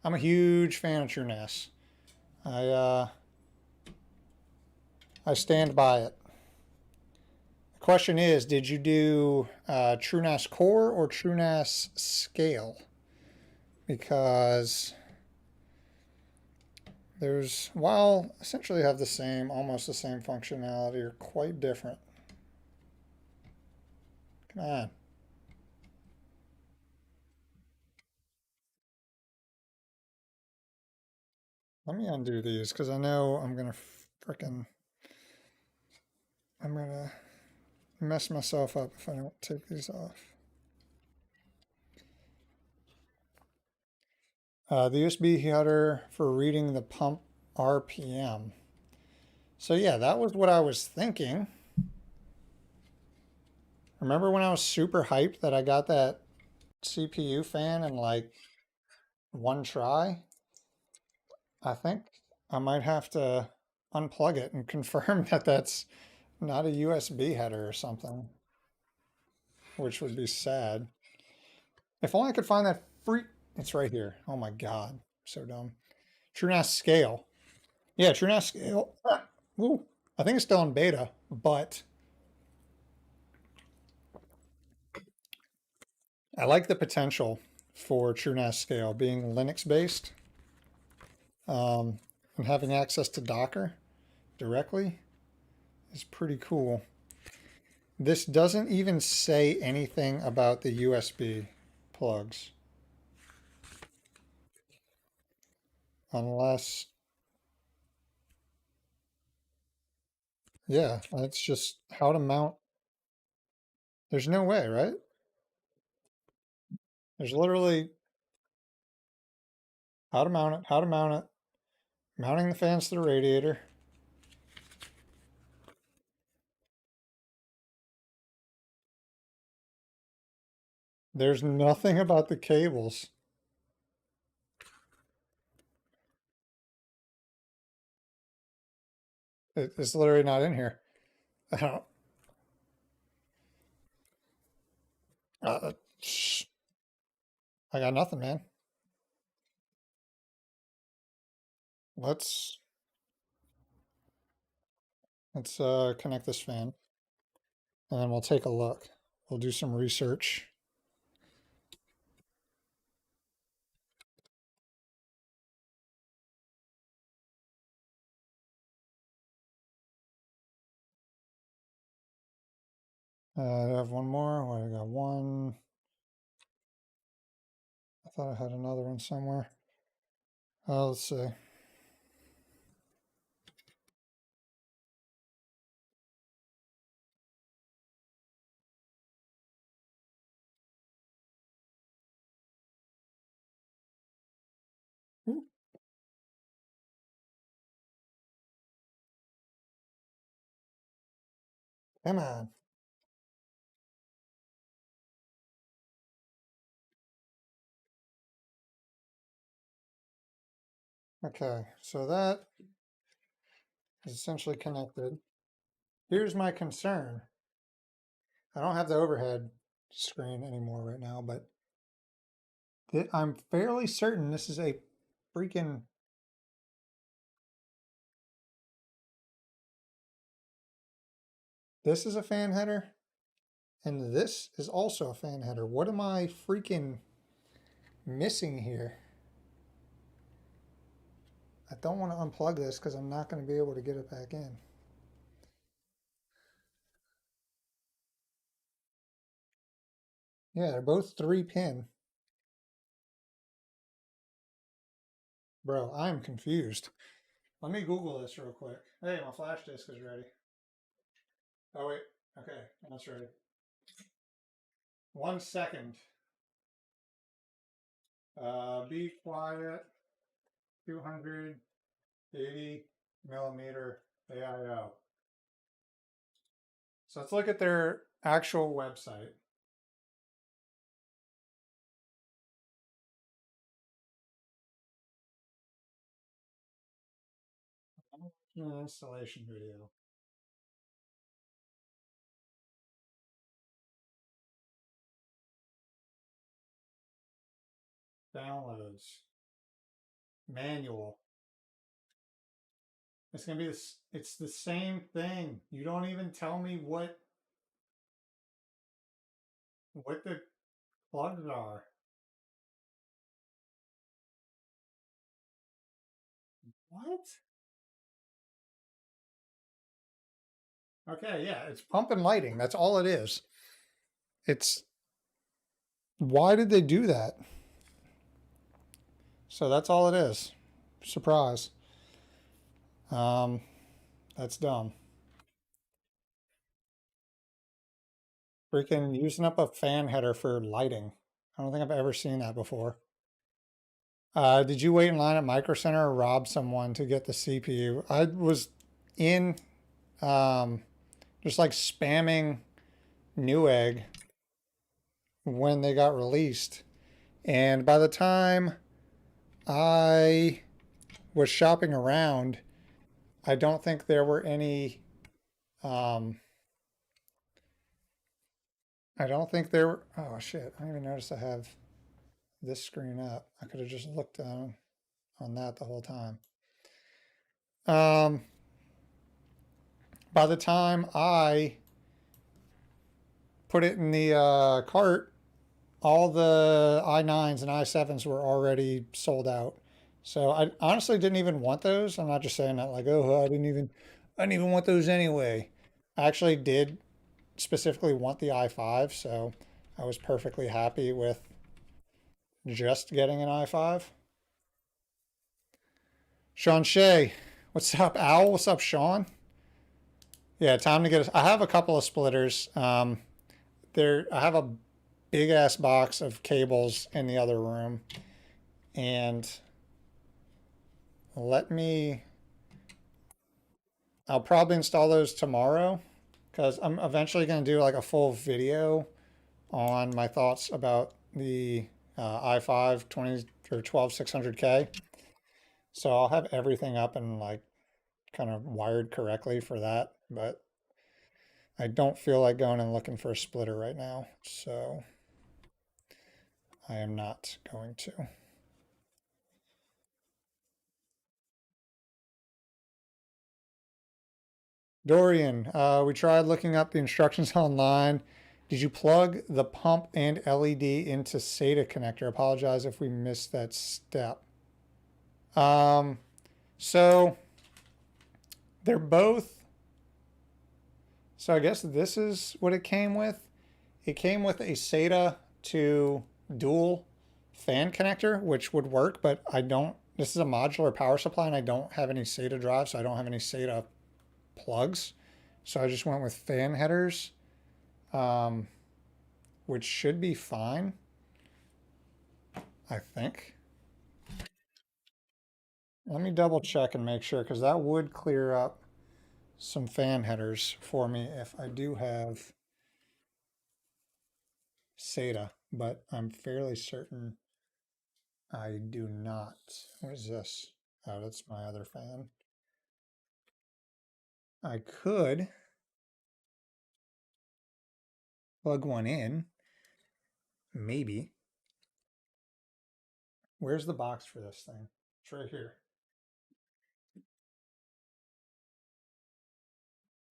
I'm a huge fan of TrueNAS. I I stand by it. The question is, did you do TrueNAS Core or TrueNAS Scale? Because there's, while essentially have the same, almost the same functionality, are quite different. Come on. Let me undo these because I know I'm going to I'm going to mess myself up if I don't take these off. The USB header for reading the pump RPM. So yeah, that was what I was thinking. Remember when I was super hyped that I got that CPU fan in like one try? I think I might have to unplug it and confirm that that's not a USB header or something, which would be sad. If only I could find that free. It's right here. Oh my God. So dumb. TrueNAS Scale. Yeah, TrueNAS Scale. Ooh, I think it's still in beta, but I like the potential for TrueNAS Scale being Linux based and having access to Docker directly is pretty cool. This doesn't even say anything about the USB plugs. Unless, yeah, it's just how to mount. There's no way, right? There's literally how to mount it, mounting the fans to the radiator. There's nothing about the cables. It's literally not in here. I don't, uh, I got nothing, man. Let's let's connect this fan and then we'll take a look. We'll do some research. I have one more. What, I got one. I thought I had another one somewhere. Let's see. Ooh, come on. Okay, so that is essentially connected. Here's my concern. I don't have the overhead screen anymore right now, but I'm fairly certain this is a freaking... This is a fan header, and this is also a fan header. What am I freaking missing here? I don't want to unplug this because I'm not going to be able to get it back in. Yeah, they're both 3-pin. Bro, I'm confused. Let me Google this real quick. Hey, my flash disk is ready. Oh, wait. Okay, that's ready. 1 second. Be quiet. 280 millimeter AIO. So let's look at their actual website. Installation video. Downloads. Manual. It's gonna be this. It's the same thing. You don't even tell me what the plugs are. What? Okay, yeah, it's pump and lighting. That's all it is. It's... Why did they do that? So that's all it is. Surprise. That's dumb. Freaking using up a fan header for lighting. I don't think I've ever seen that before. Did you wait in line at Micro Center or rob someone to get the CPU? I was in, just like spamming Newegg when they got released. And by the time I was shopping around, I don't think there were any, I don't think there were... Oh shit, I didn't even notice I have this screen up. I could have just looked down on that the whole time. By the time I put it in the cart, all the i9s and i7s were already sold out. So I honestly didn't even want those. I'm not just saying that like, oh, I didn't even want those anyway. I actually did specifically want the i5, so I was perfectly happy with just getting an i5. Sean Shea, what's up, Owl? What's up, Sean? Yeah, time to get. I have a couple of splitters. I have a big ass box of cables in the other room, and let me. I'll probably install those tomorrow because I'm eventually going to do like a full video on my thoughts about the i5 20 or 12600K. So I'll have everything up and like kind of wired correctly for that, but I don't feel like going and looking for a splitter right now, so I am not going to. Dorian, we tried looking up the instructions online. Did you plug the pump and LED into SATA connector? Apologize if we missed that step. So they're both So I guess this is what it came with. It came with a SATA to dual fan connector, which would work, but I don't. This is a modular power supply, and I don't have any SATA drives, so I don't have any SATA plugs. So I just went with fan headers, um, which should be fine, I think. Let me double check and make sure, because that would clear up some fan headers for me if I do have SATA, but I'm fairly certain I do not. What is this? Oh, that's my other fan. I could plug one in, maybe. Where's the box for this thing? It's right here.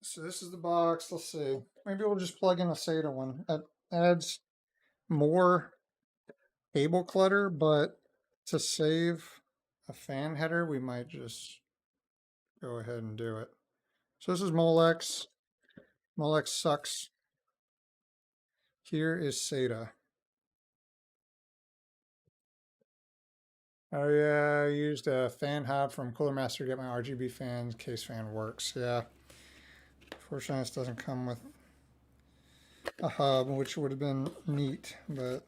So this is the box. Let's see. Maybe we'll just plug in a SATA one. That adds more cable clutter, but to save a fan header, we might just go ahead and do it. So this is Molex. Molex sucks. Here is SATA. Oh yeah, I used a fan hub from Cooler Master to get my RGB fans. Case fan works. Yeah. Fortunately, this doesn't come with a hub, which would have been neat, but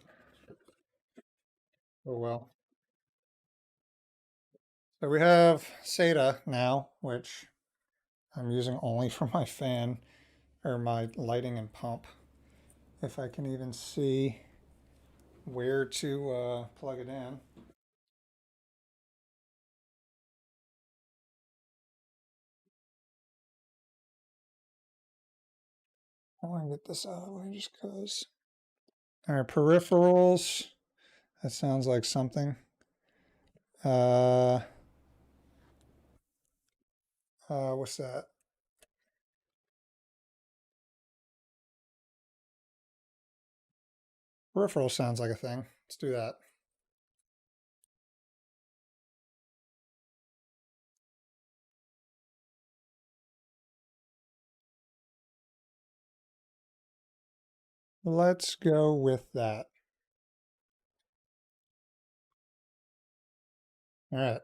oh well. So we have SATA now, which I'm using only for my fan or my lighting and pump. If I can even see where to plug it in. I want to get this out of the way just because. All right, peripherals. That sounds like something. What's that? Peripheral sounds like a thing. Let's do that. Let's go with that. All right.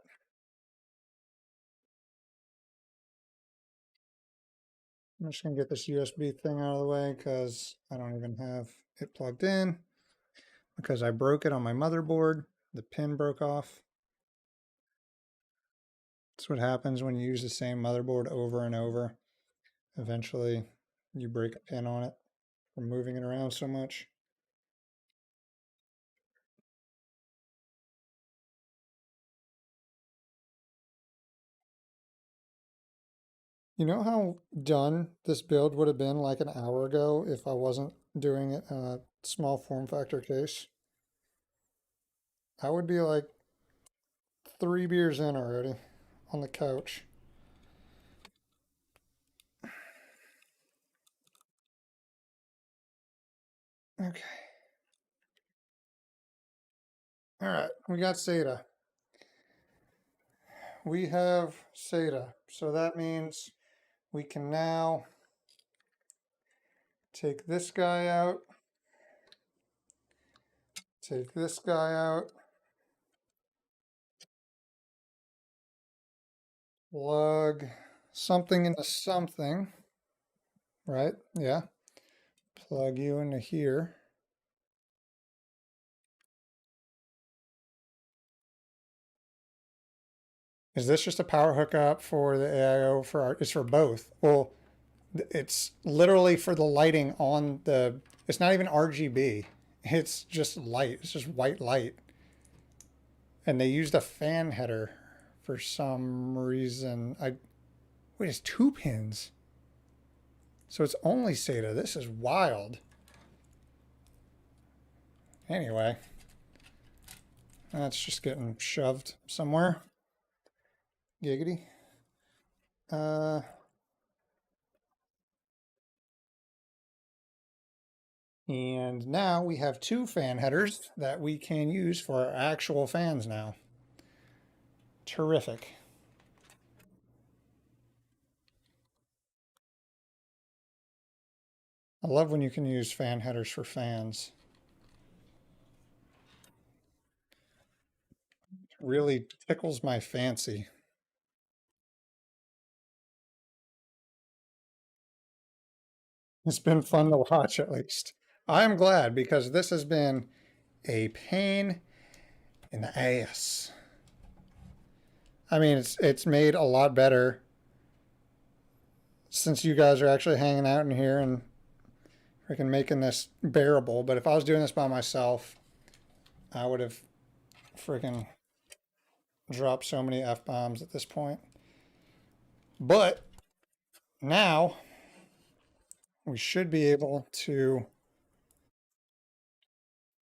I'm just going to get this USB thing out of the way because I don't even have it plugged in because I broke it on my motherboard. The pin broke off. That's what happens when you use the same motherboard over and over. Eventually, you break a pin on it from moving it around so much. You know how done this build would have been like an hour ago if I wasn't doing it in a small form factor case? I would be like 3 beers in already on the couch. Okay. All right. We got SATA. We have SATA. So that means we can now take this guy out, take this guy out, plug something into something, right? Yeah. Plug you into here. Is this just a power hookup for the AIO for our, it's for both? Well, it's literally for the lighting on the, it's not even RGB. It's just light. It's just white light. And they used a fan header for some reason. Wait, it's 2 pins. So it's only SATA. This is wild. Anyway, that's just getting shoved somewhere. Giggity. And now we have 2 fan headers that we can use for our actual fans now. Terrific. I love when you can use fan headers for fans. It really tickles my fancy. It's been fun to watch at least. I'm glad because this has been a pain in the ass. I mean, it's made a lot better since you guys are actually hanging out in here and freaking making this bearable. But if I was doing this by myself, I would have freaking dropped so many F-bombs at this point. But now we should be able to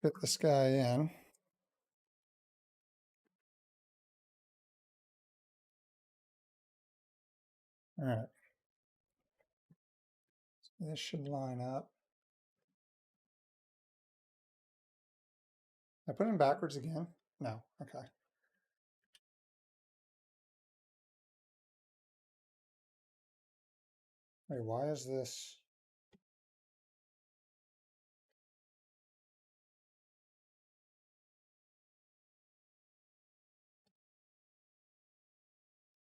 fit this guy in. All right. So this should line up. I put it in backwards again? No. Okay. Wait, why is this?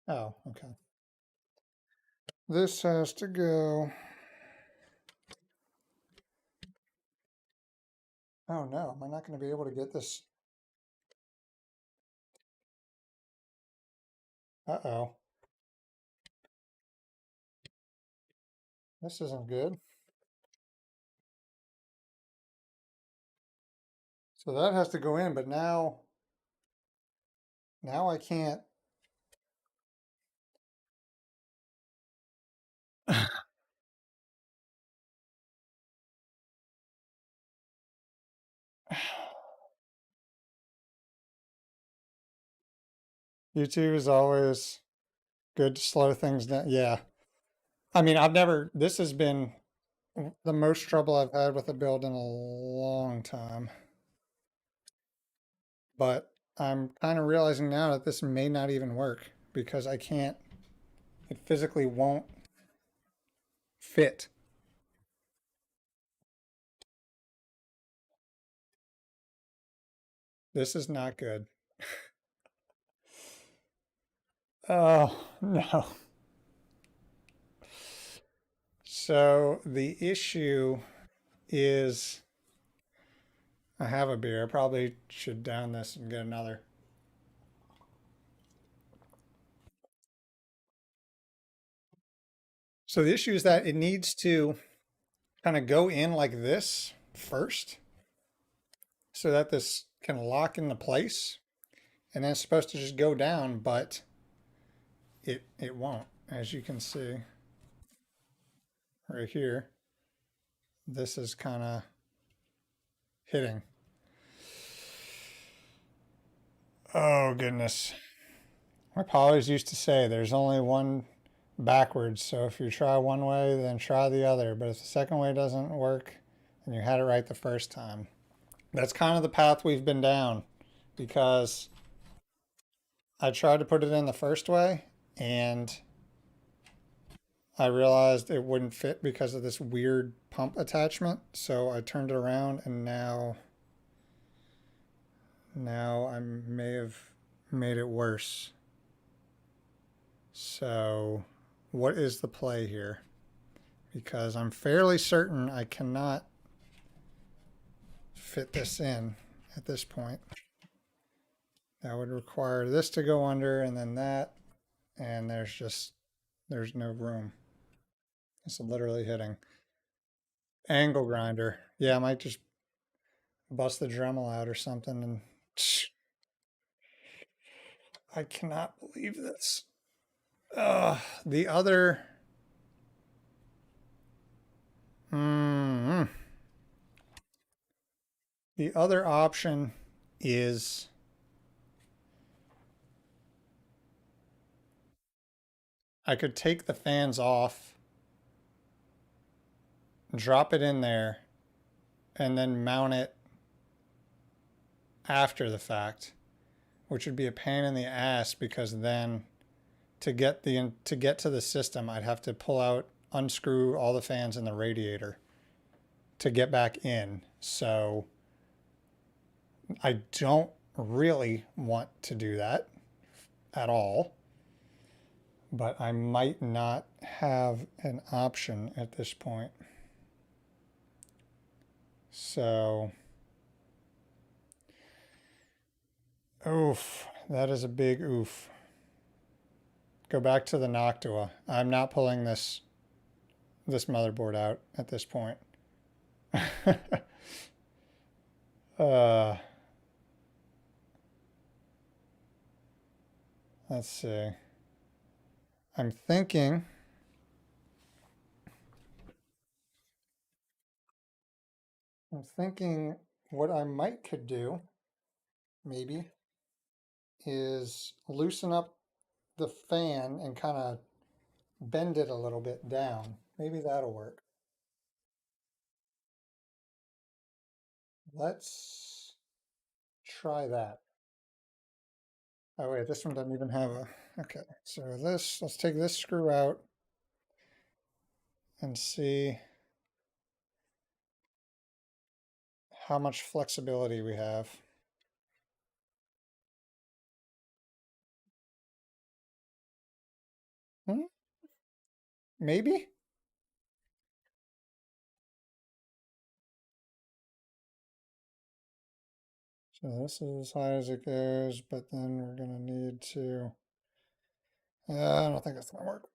Oh, okay. This has to go. Oh no, am I not going to be able to get this? Uh-oh. This isn't good. So that has to go in, but now I can't. YouTube is always good to slow things down. Yeah. I mean, this has been the most trouble I've had with a build in a long time. But I'm kind of realizing now that this may not even work because I can't, it physically won't fit. This is not good. Oh, no. So the issue is I have a beer. I probably should down this and get another. So the issue is that it needs to kind of go in like this first so that this can lock into place. And then it's supposed to just go down, but it won't. As you can see right here, this is kind of hitting. Oh, goodness. My pa always used to say there's only one backwards. So if you try one way, then try the other. But if the second way doesn't work, then you had it right the first time. That's kind of the path we've been down because I tried to put it in the first way and I realized it wouldn't fit because of this weird pump attachment. So I turned it around and now I may have made it worse. So what is the play here? Because I'm fairly certain I cannot fit this in at this point. That would require this to go under and then that, and there's no room. It's literally hitting. Angle grinder. Yeah, I might just bust the Dremel out or something. And I cannot believe this. The other. Mm, the other option is I could take the fans off, drop it in there, and then mount it after the fact, which would be a pain in the ass because then to get to the system, I'd have to pull out, unscrew all the fans in the radiator. to get back in. So I don't really want to do that at all, but I might not have an option at this point. So, oof, that is a big oof. Go back to the Noctua. I'm not pulling this motherboard out at this point. uh, let's see. I'm thinking what I might could do maybe is loosen up the fan and kind of bend it a little bit down. Maybe that'll work. Let's try that. Oh wait, this one doesn't even have a, okay. So let's take this screw out and see how much flexibility we have. Hmm? Maybe? So this is as high as it goes, but then we're gonna need to, I don't think that's gonna work.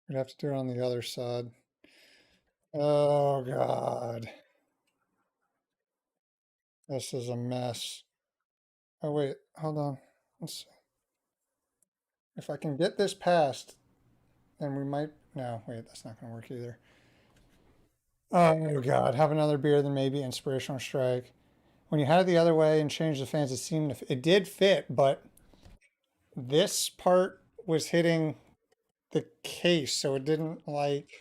We'd have to do it on the other side. Oh God. This is a mess. Oh wait, hold on. Let's see. If I can get this passed, then we might, no, wait, that's not gonna work either. Oh God, have another beer, then maybe inspirational strike. When you had it the other way and changed the fans, it seemed to, it did fit, but this part was hitting the case, so it didn't like,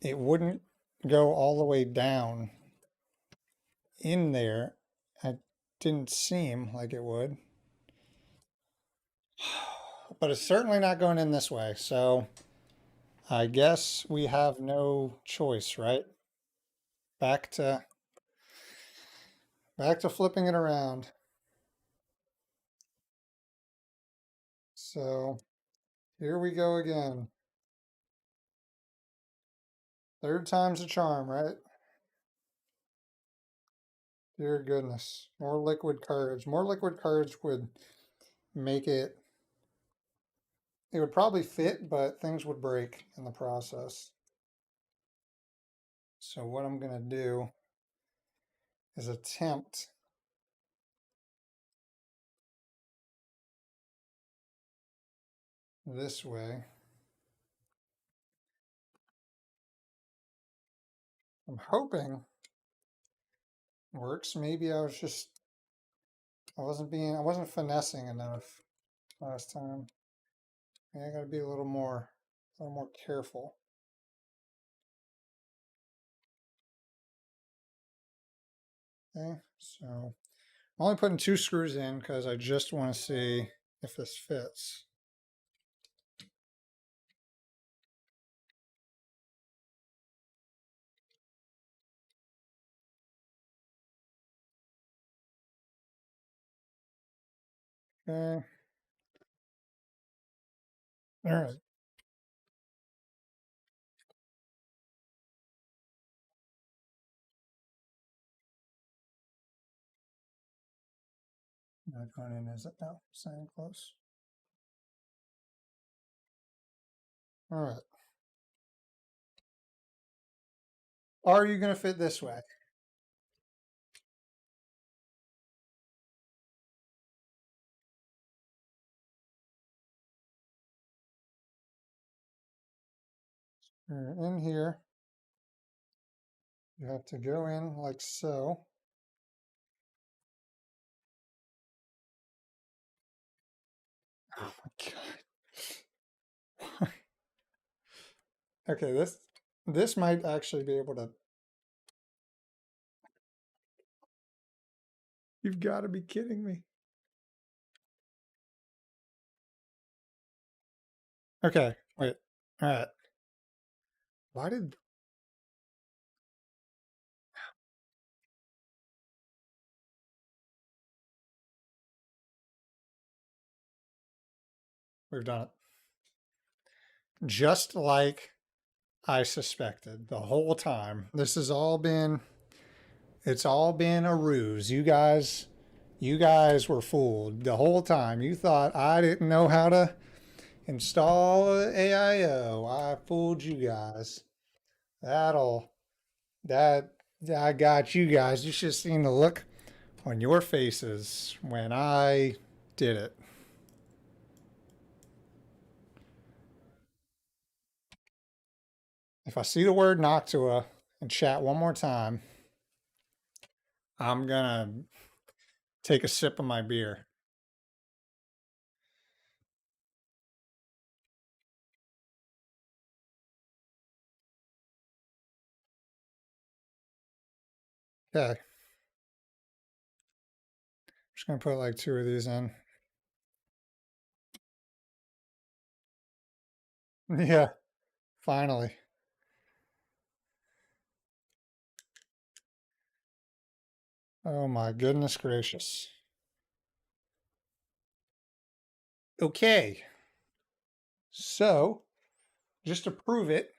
it wouldn't go all the way down in there. It didn't seem like it would, but it's certainly not going in this way. So I guess we have no choice, right? Back to back to flipping it around. So here we go again. Third time's a charm, right? Dear goodness. More liquid courage. More liquid courage would make it, it would probably fit, but things would break in the process. So what I'm going to do is attempt this way. I'm hoping it works. Maybe I wasn't finessing enough last time. Yeah, I got to be a little more careful. Okay, so I'm only putting two screws in because I just want to see if this fits. Okay, all right. Not going in, is it now? Staying close. All right. Are you going to fit this way? You're in here. You have to go in like so. Oh my God. Okay, this might actually be able to. You've got to be kidding me. Okay, wait. All right. Why did... We've done it. Just like I suspected the whole time. This has all been... It's all been a ruse. You guys were fooled the whole time. You thought I didn't know how to install AIO. I fooled you guys. That'll... That... I got you guys. You should have seen the look on your faces when I did it. If I see the word Noctua in chat one more time, I'm gonna take a sip of my beer. Okay. Just gonna put like 2 of these in. Yeah, finally. Oh my goodness gracious. Okay. So, just to prove it,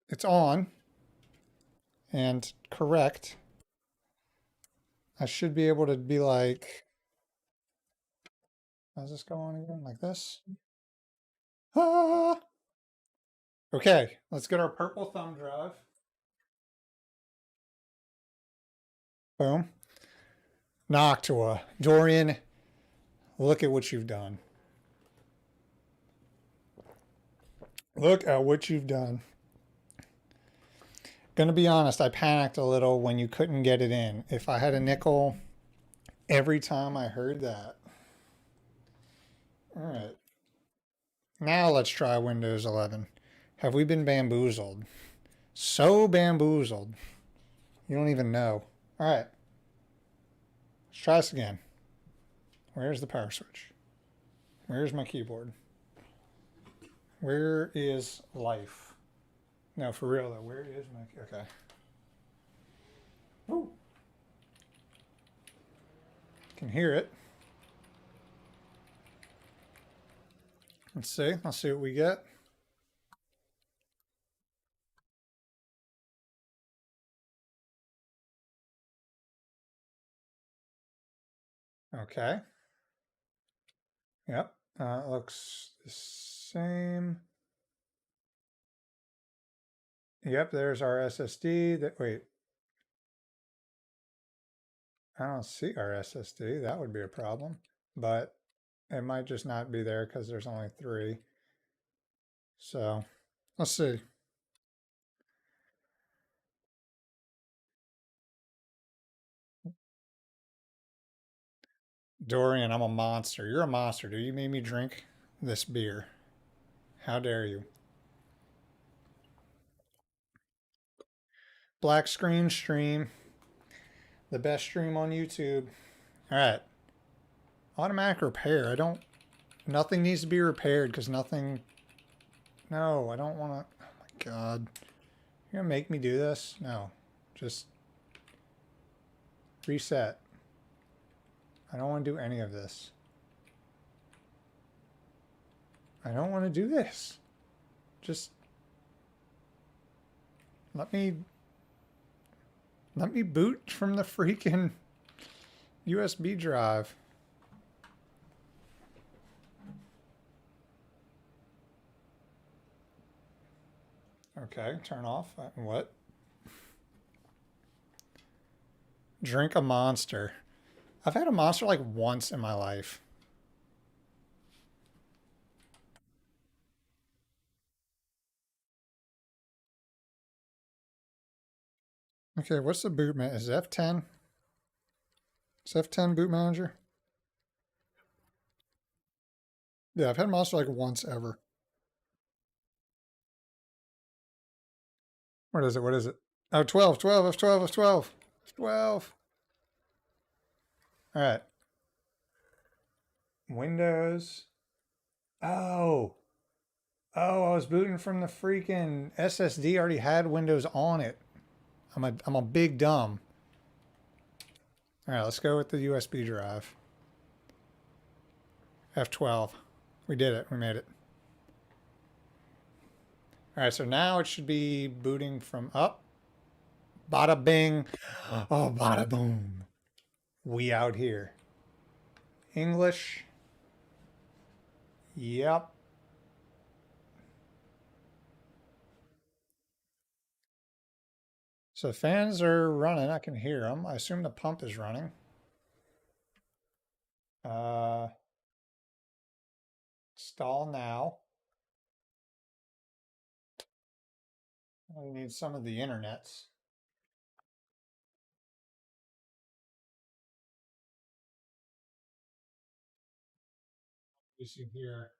it's on and correct. I should be able to be like, how's this go on again? Like this? Ah! Okay, let's get our purple thumb drive. Boom. Noctua. Dorian, look at what you've done. Look at what you've done. Gonna be honest, I panicked a little when you couldn't get it in. If I had a nickel every time I heard that. All right. Now let's try Windows 11. Have we been bamboozled? So bamboozled. You don't even know. All right. Let's try this again. Where's the power switch? Where's my keyboard? Where is life? No, for real though. Where is my... Okay. Ooh. Can hear it. Let's see. Let's see what we get. Okay. Yep. It looks the same. Yep, there's our SSD. Wait. I don't see our SSD. That would be a problem. But it might just not be there because there's only 3. So let's see. Dorian, I'm a monster. You're a monster. Do you made me drink this beer? How dare you? Black screen stream. The best stream on YouTube. All right. Automatic repair. I don't... Nothing needs to be repaired because nothing... No, I don't want to... Oh my god. You're going to make me do this? No. Just... Reset. I don't want to do any of this. I don't want to do this. Just... Let me boot from the freaking USB drive. Okay, turn off. What? Drink a Monster. I've had a Monster like once in my life. Okay, what's the boot man? Is it F10? Is F10 boot manager? Yeah, I've had Monster like once ever. What is it? What is it? Oh, 12, 12, F12, F12, F12. All right. Windows. Oh. Oh, I was booting from the freaking SSD already had Windows on it. I'm a big dumb. All right, let's go with the USB drive. F12. We did it. We made it. All right, so now it should be booting from up. Bada bing. Oh, bada boom. We out here. English. Yep. So fans are running. I can hear them. I assume the pump is running. Uh, Stall now. I need some of the internets. You see here.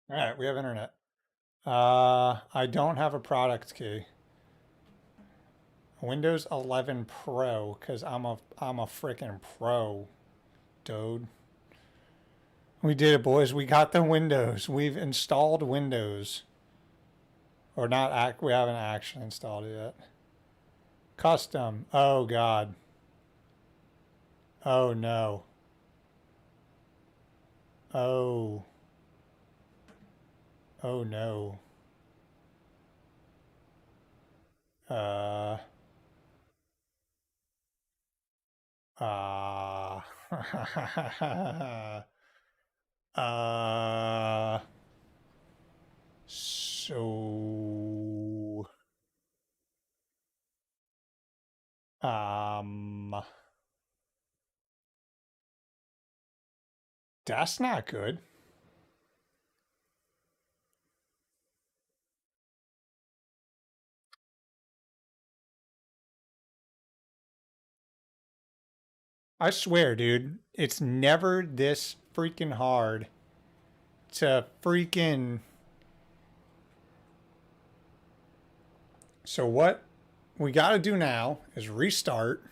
All right, we have internet. I don't have a product key. Windows 11 Pro, because I'm a freaking pro, dude. We did it, boys. We got the Windows. We've installed Windows. Or not act we haven't actually installed it yet. Custom. Oh god. Oh no. Oh. Oh no. Uh uh uh so um that's not good. I swear, dude, it's never this freaking hard to freaking. So what we got to do now is restart.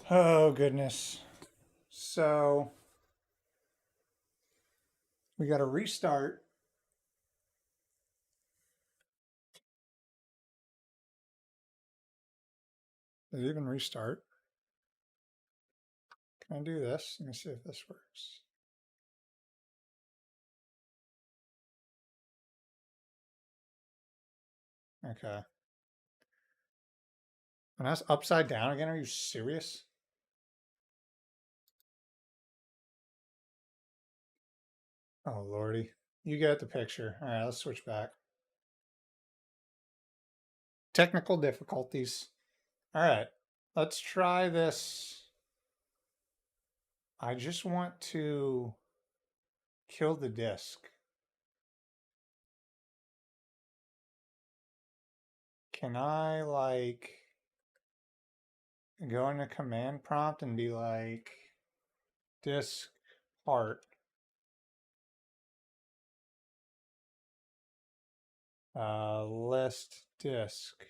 Oh goodness. So we got to restart. Did it even restart? Can I do this? Let me see if this works. Okay. And that's upside down again. Are you serious? Oh lordy. You get the picture. All right, let's switch back. Technical difficulties. All right, let's try this. I just want to kill the disk. Can I like go in a command prompt and be like disk part list disk?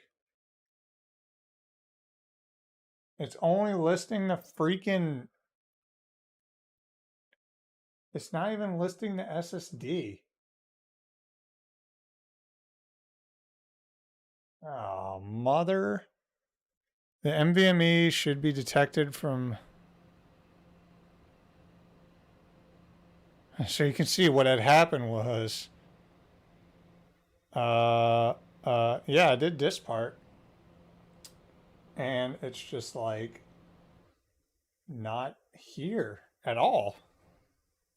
It's only listing the freaking. It's not even listing the SSD. Oh, mother. The NVMe should be detected from. So you can see what had happened was. Yeah, I did this part. And it's just like not here at all.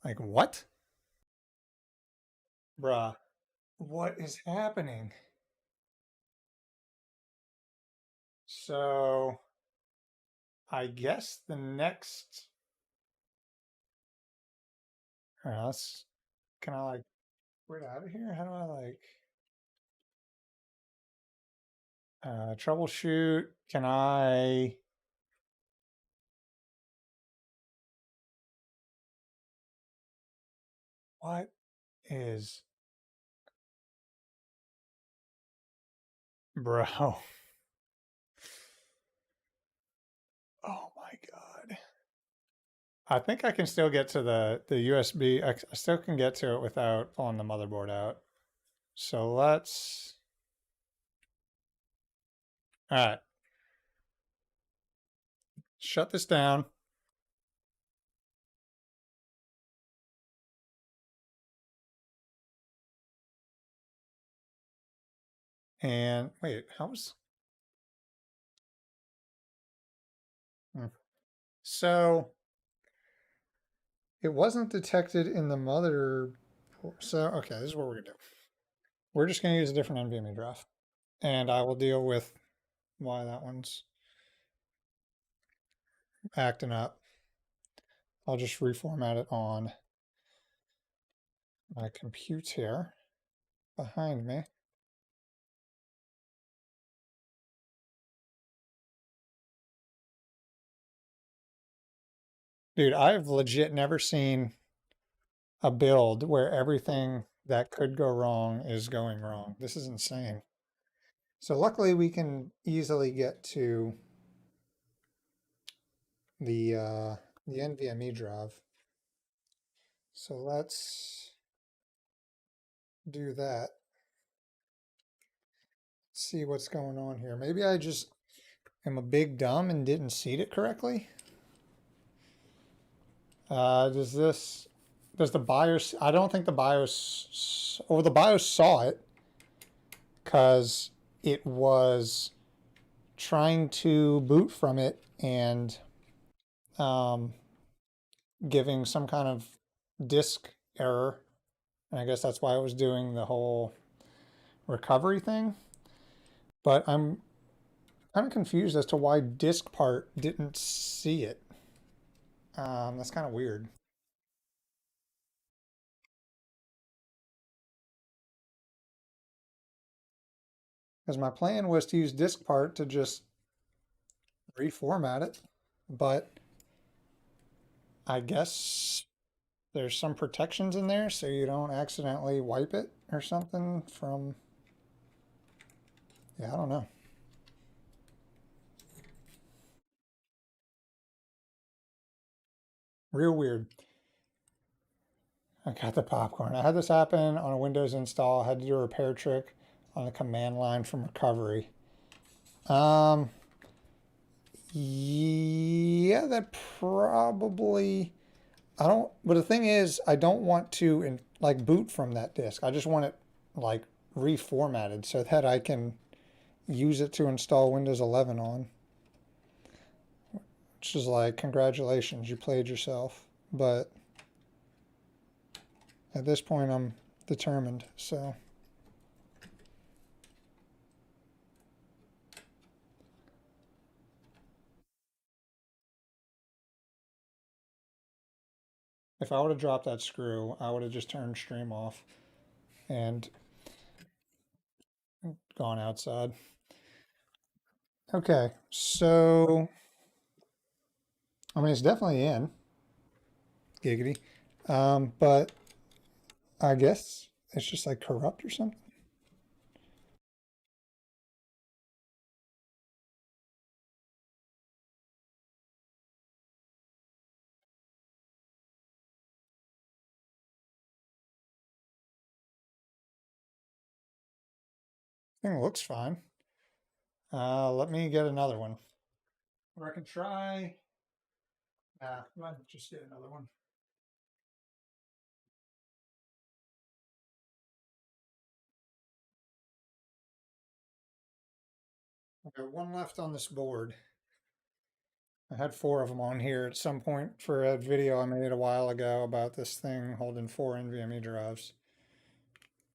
Like, what? Bruh, what is happening? So I guess the next. All right, can I like get out of here? How do I like troubleshoot? Can I What is, bro? Oh my God. I think I can still get to the USB. I still can get to it without pulling the motherboard out. So let's, all right, shut this down. And wait, how's, hmm. So it wasn't detected in the mother. So, okay, this is what we're gonna do. We're just gonna use a different NVMe drive, and I will deal with why that one's acting up. I'll just reformat it on my computer behind me. Dude, I've legit never seen a build where everything that could go wrong is going wrong. This is insane. So luckily we can easily get to the NVMe drive. So let's do that. See what's going on here. Maybe I just am a big dumb and didn't seed it correctly. Does the BIOS, I don't think the BIOS, or the BIOS saw it because it was trying to boot from it and um, giving some kind of disk error. And I guess that's why it was doing the whole recovery thing. But I'm kind of confused as to why disk part didn't see it. That's kind of weird. Because my plan was to use disk part to just reformat it. But I guess there's some protections in there so you don't accidentally wipe it or something from, yeah, I don't know. Real weird. I got the popcorn. I had this happen on a Windows install. I had to do a repair trick on the command line from recovery. Um, yeah, that probably. I don't. But the thing is, I don't want to like boot from that disk. I just want it like reformatted so that I can use it to install Windows 11 on. Which is like, congratulations, you played yourself. But at this point, I'm determined. So. If I would have dropped that screw, I would have just turned stream off and gone outside. Okay, so I mean it's definitely in giggity, but I guess it's just like corrupt or something. Thing looks fine. Let me get another one, or I can try. I might just get another one. I got one left on this board. I had four of them on here at some point for a video I made a while ago about this thing holding four NVMe drives.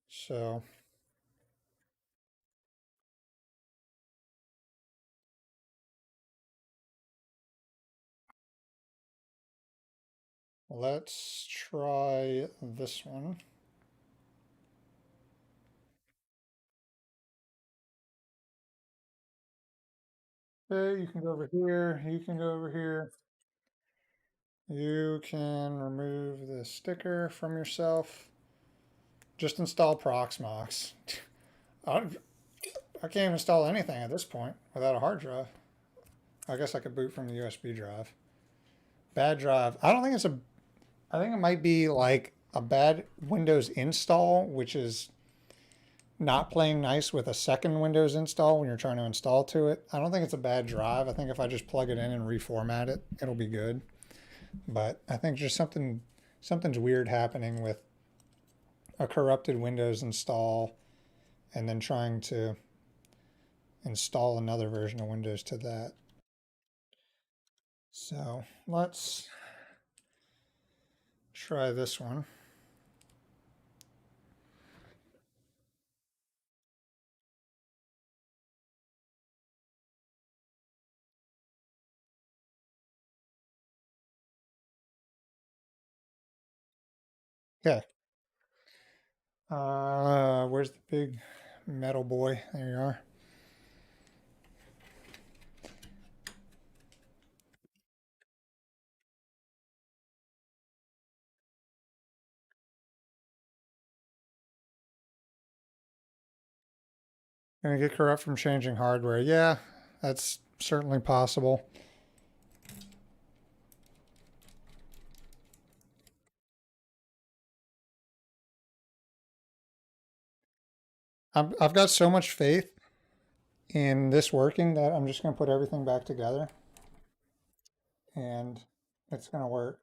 So let's try this one. Okay, you can go over here. You can go over here. You can remove the sticker from yourself. Just install Proxmox. I, I can't install anything at this point without a hard drive. I guess I could boot from the USB drive. Bad drive. I don't think it's a. I think it might be like a bad Windows install, which is not playing nice with a second Windows install when you're trying to install to it. I don't think it's a bad drive. I think if I just plug it in and reformat it, it'll be good. But I think just something's weird happening with a corrupted Windows install and then trying to install another version of Windows to that. So let's try this one. Okay. Where's the big metal boy? There you are. Gonna get corrupt from changing hardware. Yeah, that's certainly possible. I've got so much faith in this working that I'm just gonna put everything back together and it's gonna work.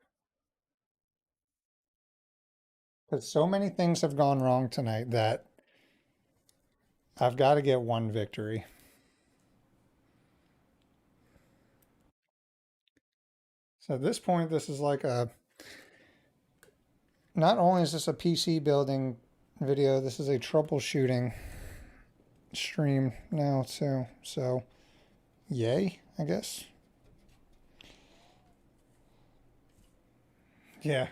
Because so many things have gone wrong tonight that I've got to get one victory. So at this point, this is like a, not only is this a PC building video, this is a troubleshooting stream now too. So yay, I guess. Yeah.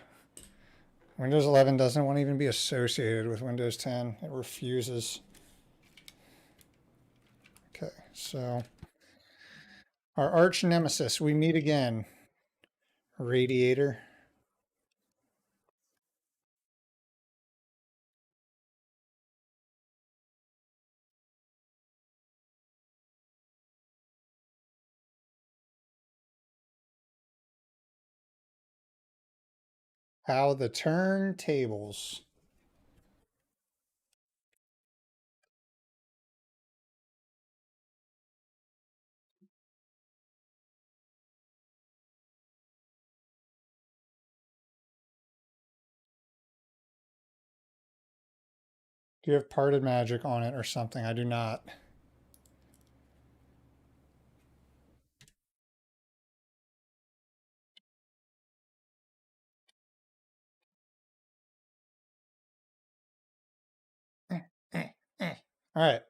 Windows 11 doesn't want to even be associated with Windows 10. It refuses. Okay, so our arch nemesis, we meet again. Radiator. How the turntables. Do you have parted magic on it or something? I do not. All right.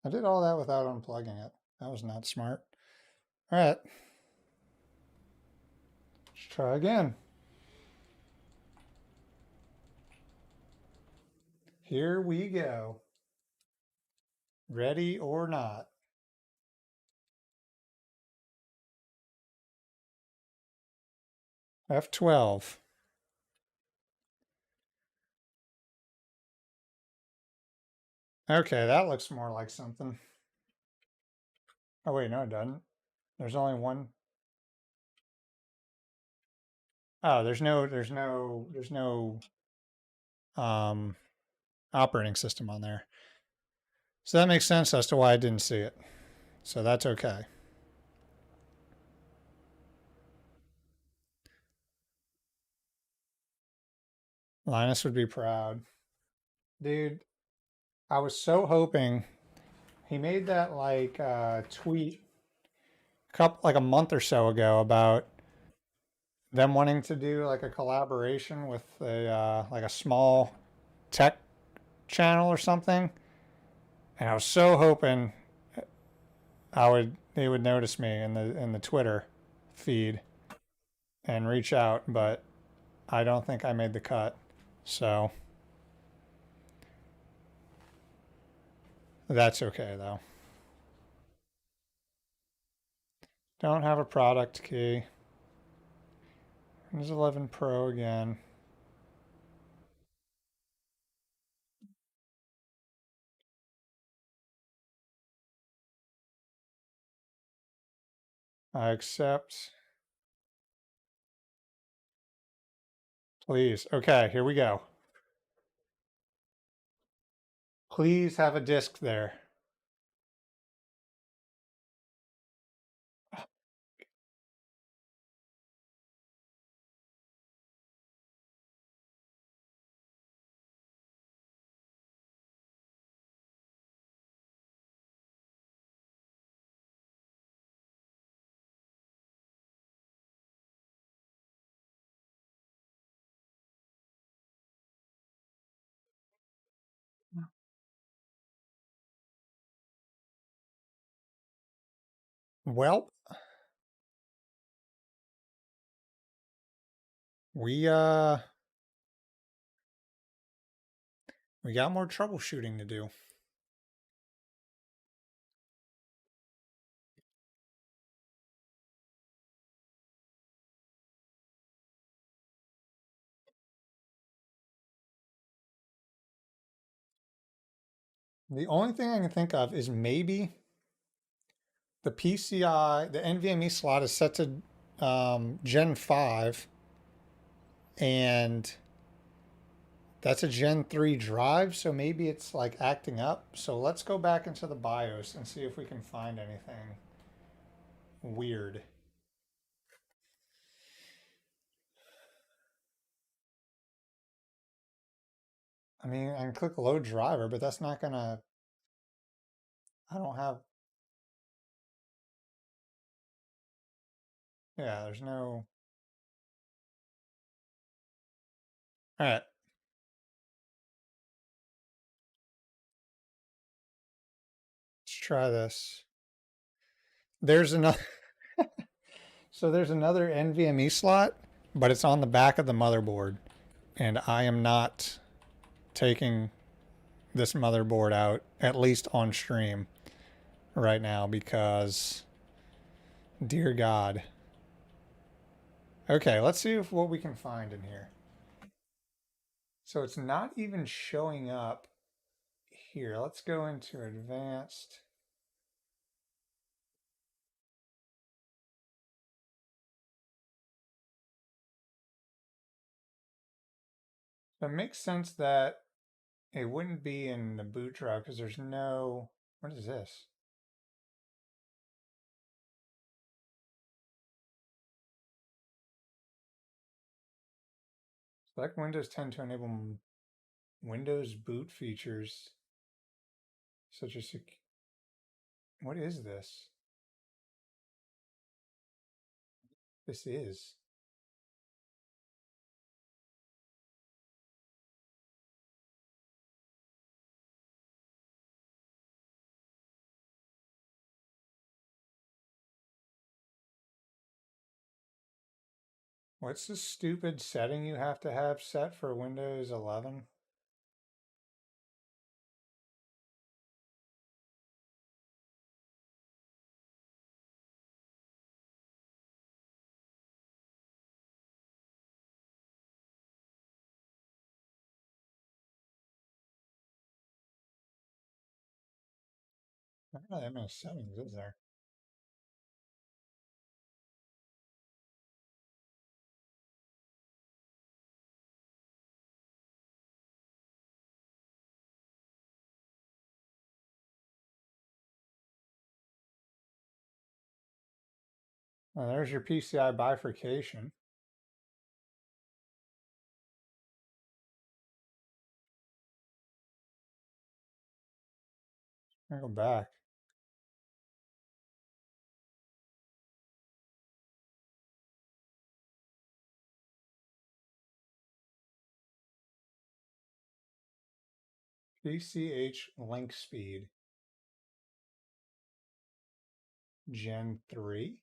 I did all that without unplugging it. That was not smart. All right. Let's try again. Here we go. Ready or not. F12. Okay, that looks more like something. Oh wait, no, it doesn't. There's only one. Oh, there's no um operating system on there. So that makes sense as to why I didn't see it. So that's okay. Linus would be proud. Dude, I was so hoping he made that like tweet like a month or so ago about them wanting to do like a collaboration with a like a small tech channel or something. And I was so hoping they would notice me in the Twitter feed and reach out, but I don't think I made the cut. So that's okay though. Don't have a product key. There's 11 Pro again. I accept. Please. Okay, here we go. Please have a disc there. Well, we uh we got more troubleshooting to do. The only thing I can think of is maybe the PCI, the NVMe slot is set to Gen 5, and that's a Gen 3 drive, so maybe it's like acting up. So let's go back into the BIOS and see if we can find anything weird. I mean, I can click load driver, but that's not gonna, I don't have, yeah, there's no, all right, let's try this. There's another, so there's another NVMe slot, but it's on the back of the motherboard, and I am not taking this motherboard out, at least on stream right now, because dear God. Okay, let's see if what we can find in here. So it's not even showing up here. Let's go into advanced. So it makes sense that it wouldn't be in the boot drive because there's no, what is this? Select Windows 10 to enable Windows boot features such as, what is this? This is. What's the stupid setting you have to have set for Windows 11? Not really that many settings, is there? Well, there's your PCI bifurcation. I'll go back. PCH link speed, Gen 3,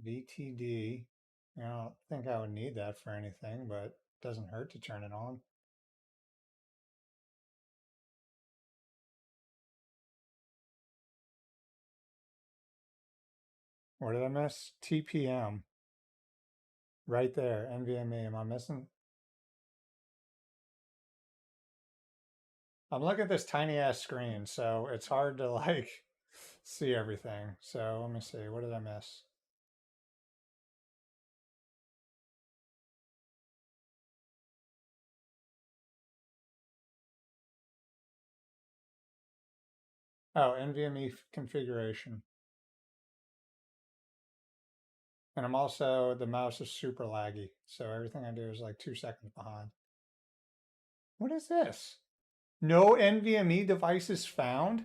VTD. I don't think I would need that for anything, but it doesn't hurt to turn it on. What did I miss? TPM. Right there. NVMe. Am I missing? I'm looking at this tiny ass screen, so it's hard to like see everything. So let me see. What did I miss? Oh, NVMe configuration. And I'm also, the mouse is super laggy. So everything I do is like 2 seconds behind. What is this? No NVMe devices found?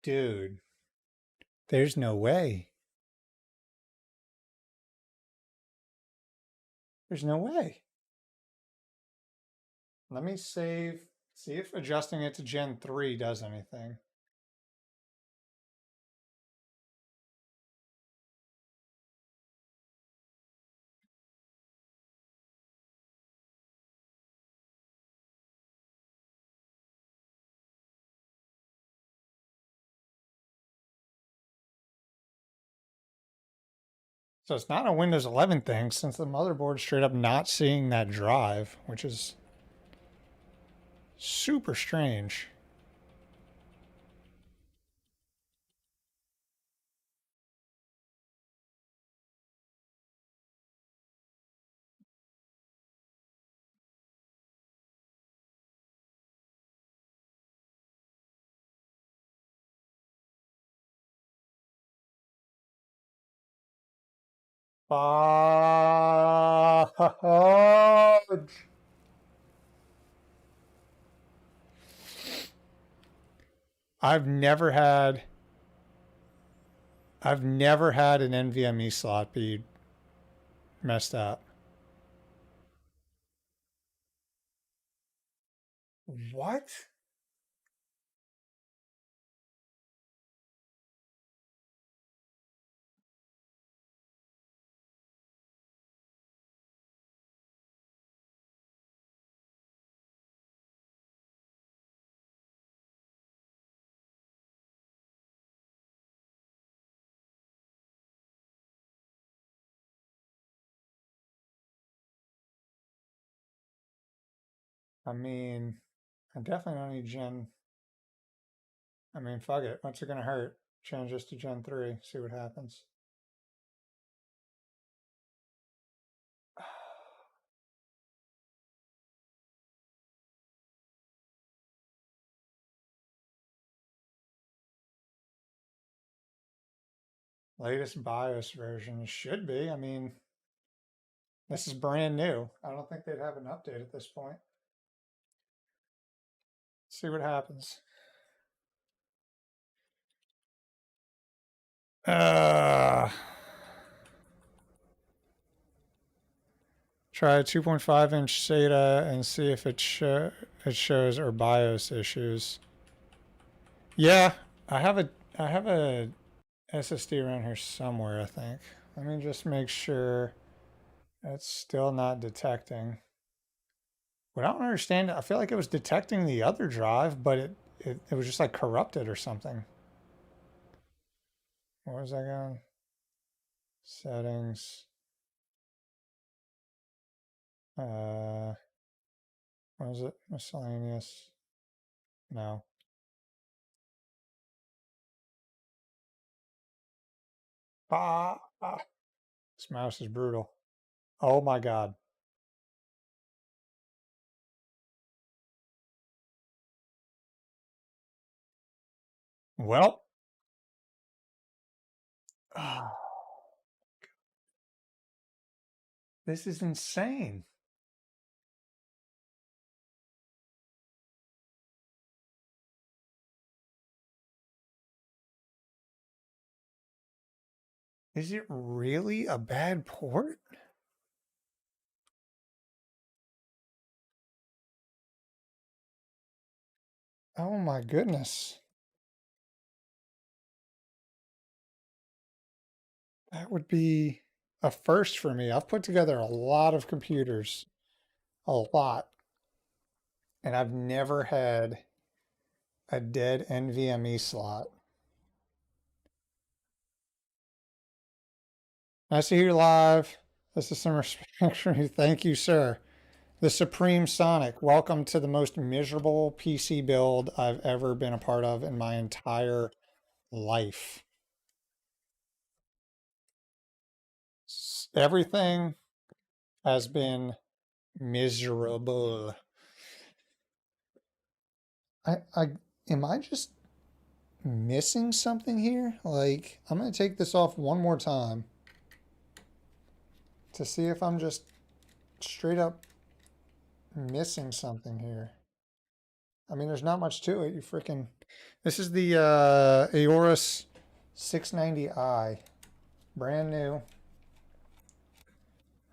Dude, there's no way. There's no way. Let me save, see if adjusting it to Gen 3 does anything. So it's not a Windows 11 thing since the motherboard's straight up not seeing that drive, which is super strange. Fudge. I've never had I've never had an NVMe slot be messed up. What? I mean, I definitely don't need Gen. I mean, fuck it. What's it gonna hurt? Change this to Gen 3, see what happens. Latest BIOS version should be. I mean, this is brand new. I don't think they'd have an update at this point. See what happens. Uh, Try a 2.5-inch SATA and see if it shows or BIOS issues. Yeah, I have a SSD around here somewhere, I think. Let me just make sure it's still not detecting. What I don't understand, I feel like it was detecting the other drive, but it was just like corrupted or something. What was that going? Settings. What was it? Miscellaneous. No. Ah. This mouse is brutal. Oh my God. Well, this is insane. Is it really a bad port? Oh my goodness. That would be a first for me. I've put together a lot of computers, a lot, and I've never had a dead NVMe slot. Nice to hear you live. This is some respect from you. Thank you, sir. The Supreme Sonic, welcome to the most miserable PC build I've ever been a part of in my entire life. Everything has been miserable. I am I just missing something here? Like, I'm gonna take this off one more time to see if I'm just straight up missing something here. I mean, there's not much to it. You freaking. This is the Aorus 690i, brand new,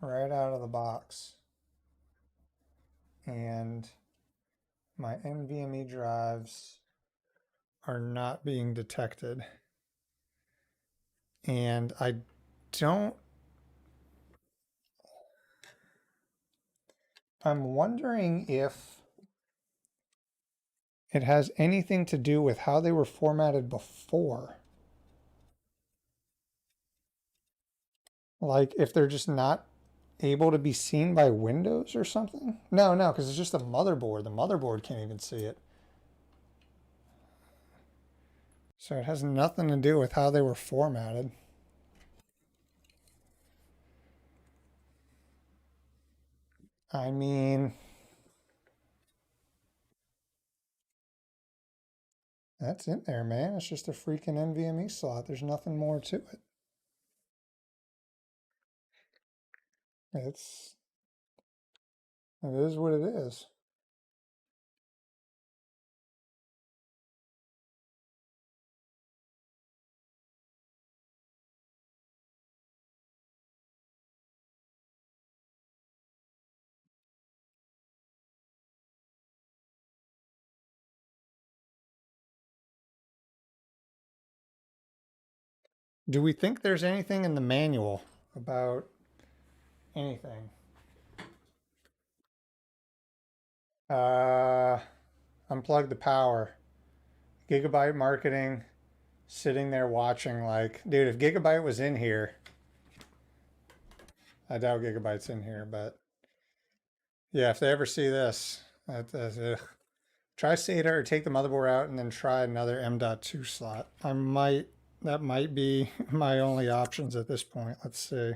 right out of the box. And my NVMe drives are not being detected. And I don't. I'm wondering if it has anything to do with how they were formatted before. Like if they're just not able to be seen by Windows or something? No, because it's just the motherboard. The motherboard can't even see it. So it has nothing to do with how they were formatted. I mean, that's in there, man. It's just a freaking NVMe slot. There's nothing more to it. It is what it is. Do we think there's anything in the manual about anything? Uh, unplug the power. Gigabyte marketing, sitting there watching like, dude, if Gigabyte was in here, I doubt Gigabyte's in here, but yeah, if they ever see this, try SATA or take the motherboard out and then try another M.2 slot. That might be my only options at this point. Let's see.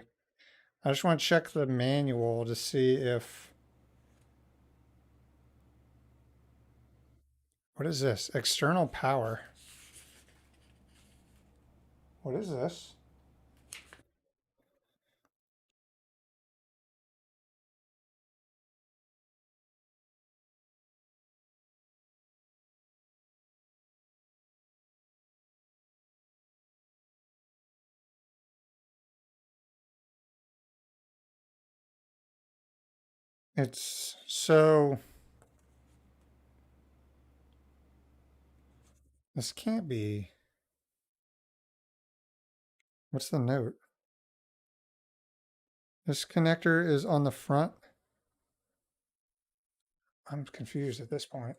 I just want to check the manual to see if, what is this? External power. What is this? It's so, this can't be, what's the note? This connector is on the front. I'm confused at this point.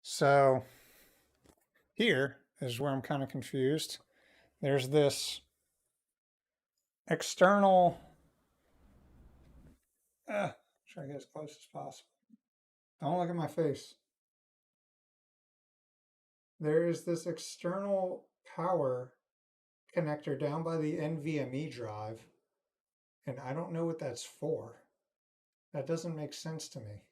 So here is where I'm kind of confused. There's this external, try to get as close as possible. Don't look at my face. There is this external power connector down by the NVMe drive, and I don't know what that's for. That doesn't make sense to me.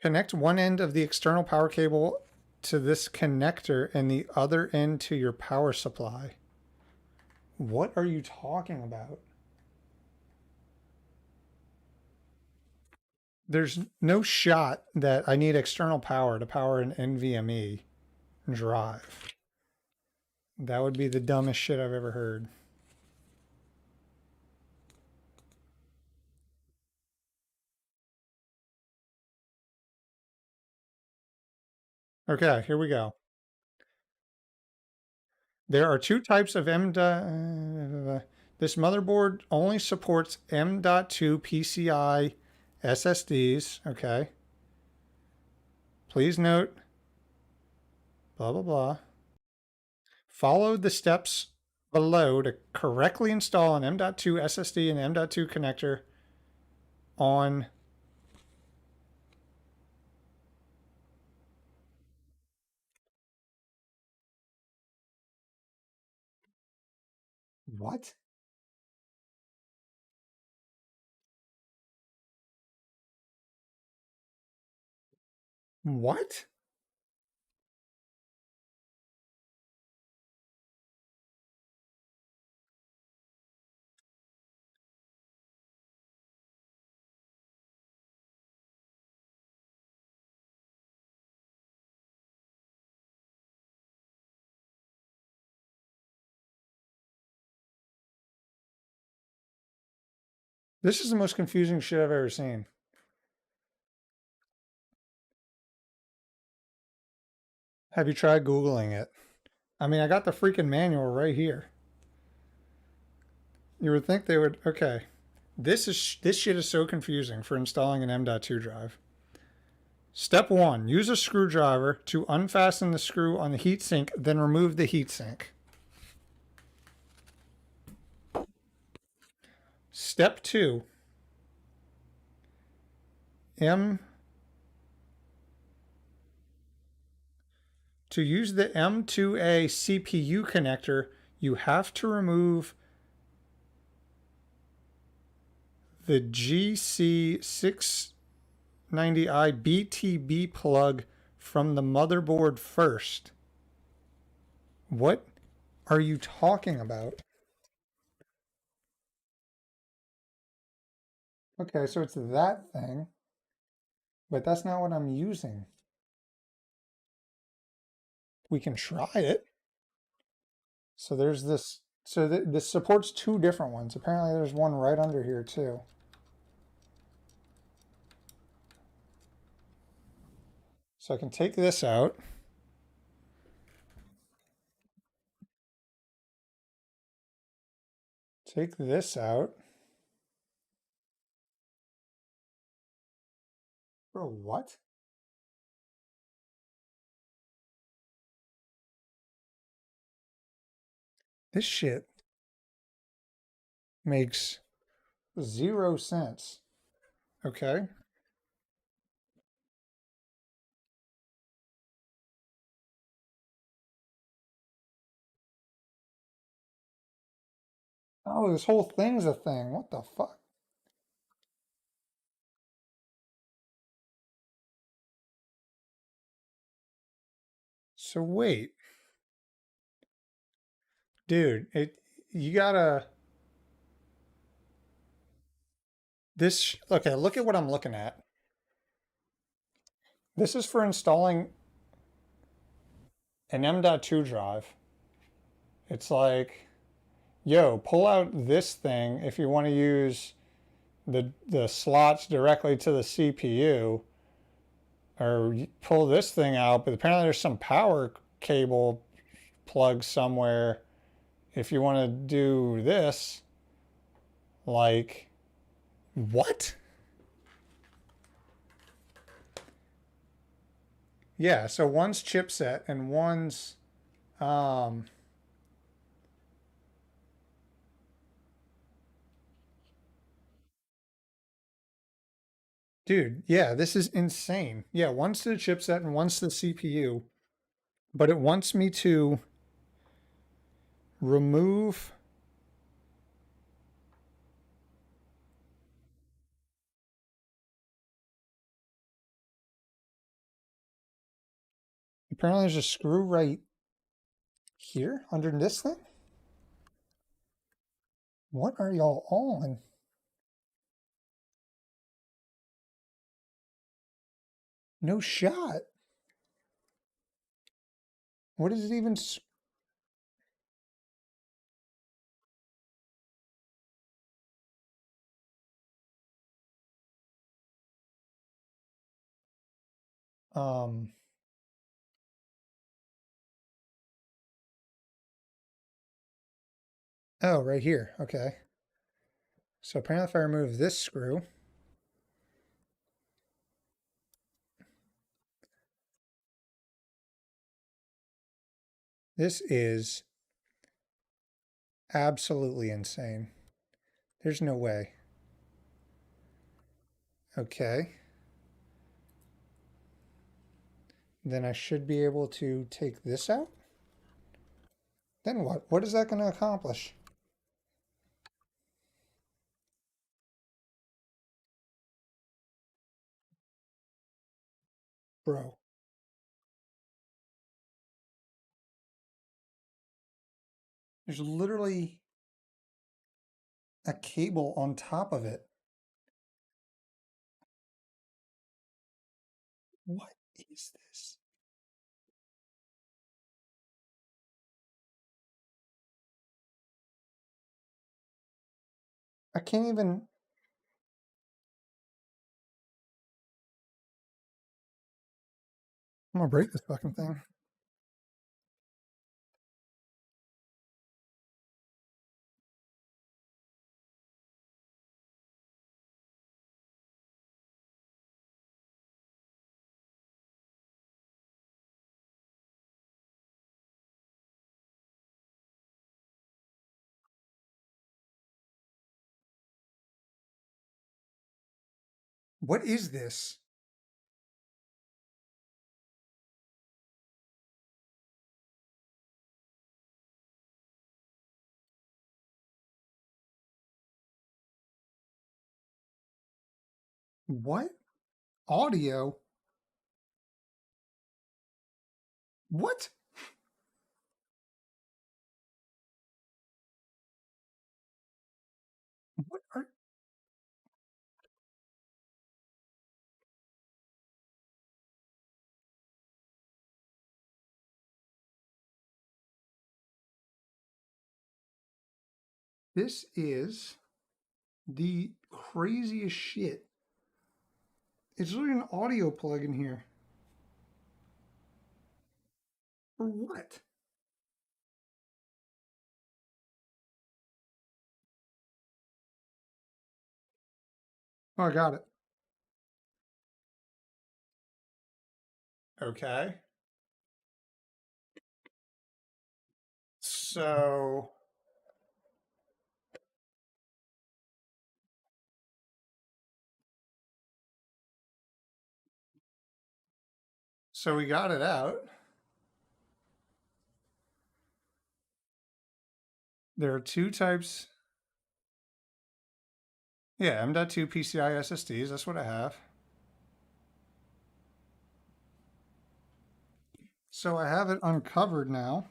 Connect one end of the external power cable to this connector and the other end to your power supply. What are you talking about? There's no shot that I need external power to power an NVMe drive. That would be the dumbest shit I've ever heard. Okay, here we go. There are two types of the This motherboard only supports M.2 PCI SSDs. Okay. Please note, blah, blah, blah. Follow the steps below to correctly install an M.2 SSD and M.2 connector on what? What? This is the most confusing shit I've ever seen. Have you tried Googling it? I mean, I got the freaking manual right here. You would think they would. Okay. This shit is so confusing for installing an M.2 drive. Step 1. Use a screwdriver to unfasten the screw on the heatsink, then remove the heatsink. Step 2. To use the M2A CPU connector, you have to remove the GC690i BTB plug from the motherboard first. What are you talking about? Okay, so it's that thing, but that's not what I'm using. We can try it. So there's this, so this supports two different ones. Apparently there's one right under here too. So I can take this out. Take this out. Bro, what? This shit makes 0 sense. Okay. Oh, this whole thing's a thing. What the fuck? So wait, dude, you gotta okay, look at what I'm looking at. This is for installing an M.2 drive. It's like, yo, pull out this thing if you want to use the slots directly to the CPU, or pull this thing out, but apparently there's some power cable plug somewhere if you want to do this. Like, what? Yeah, so one's chipset and one's dude, yeah, this is insane. Yeah, one's to the chipset and one's to the CPU, but it wants me to remove. Apparently there's a screw right here under this thing. What are y'all on? No shot. What is it even? Um, Oh, right here. Okay. So apparently if I remove this screw, this is absolutely insane. There's no way. Okay. Then I should be able to take this out. Then what? What is that going to accomplish? Bro, there's literally a cable on top of it. What is this? I can't even. I'm gonna break this fucking thing. What is this? What? Audio? What? What are. This is the craziest shit. It's literally an audio plug in here. For what? Oh, I got it. Okay. So, so we got it out. There are two types. Yeah, M.2 PCI SSDs. That's what I have. So I have it uncovered now.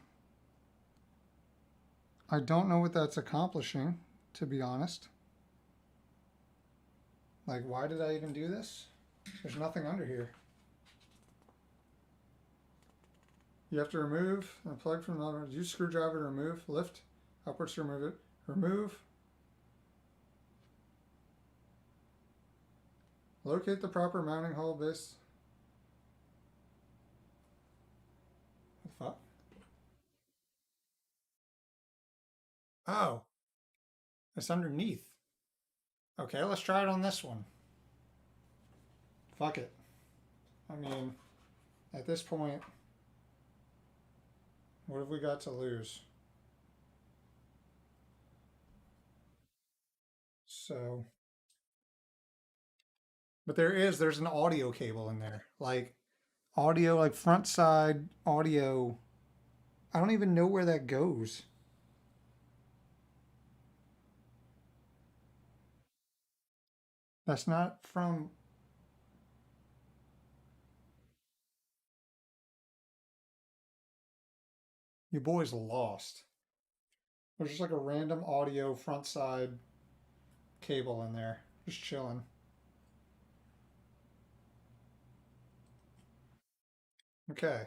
I don't know what that's accomplishing, to be honest. Like, why did I even do this? There's nothing under here. You have to remove and plug from the use screwdriver to remove, lift, upwards to remove it, remove, locate the proper mounting hole base. What the fuck? Oh, it's underneath. Okay, let's try it on this one. Fuck it. I mean, at this point, what have we got to lose? So, but there's an audio cable in there. Like, audio, like front side audio. I don't even know where that goes. That's not from. You boys lost. There's just like a random audio front side cable in there, just chilling. Okay,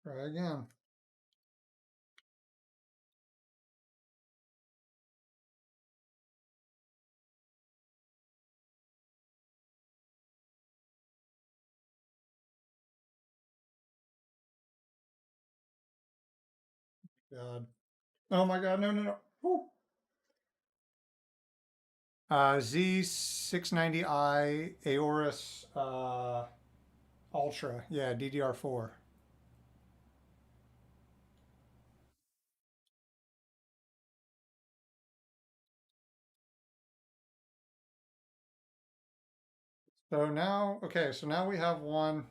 try again. God. Oh my God. No, no, no. Woo. Z690i Aorus Ultra. Yeah, DDR4. So now, okay, so now we have one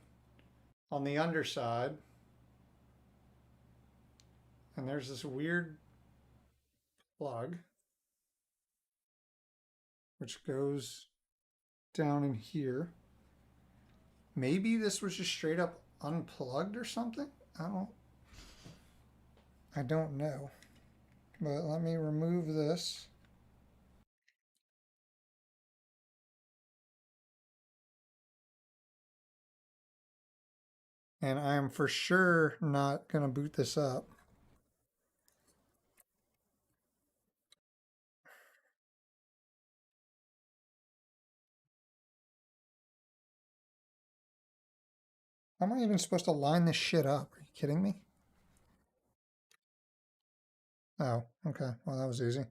on the underside, and there's this weird plug which goes down in here. Maybe this was just straight up unplugged or something. I don't I don't know. But let me remove this. And I am for sure not going to boot this up. How am I even supposed to line this shit up? Are you kidding me? Oh, okay. Well, that was easy.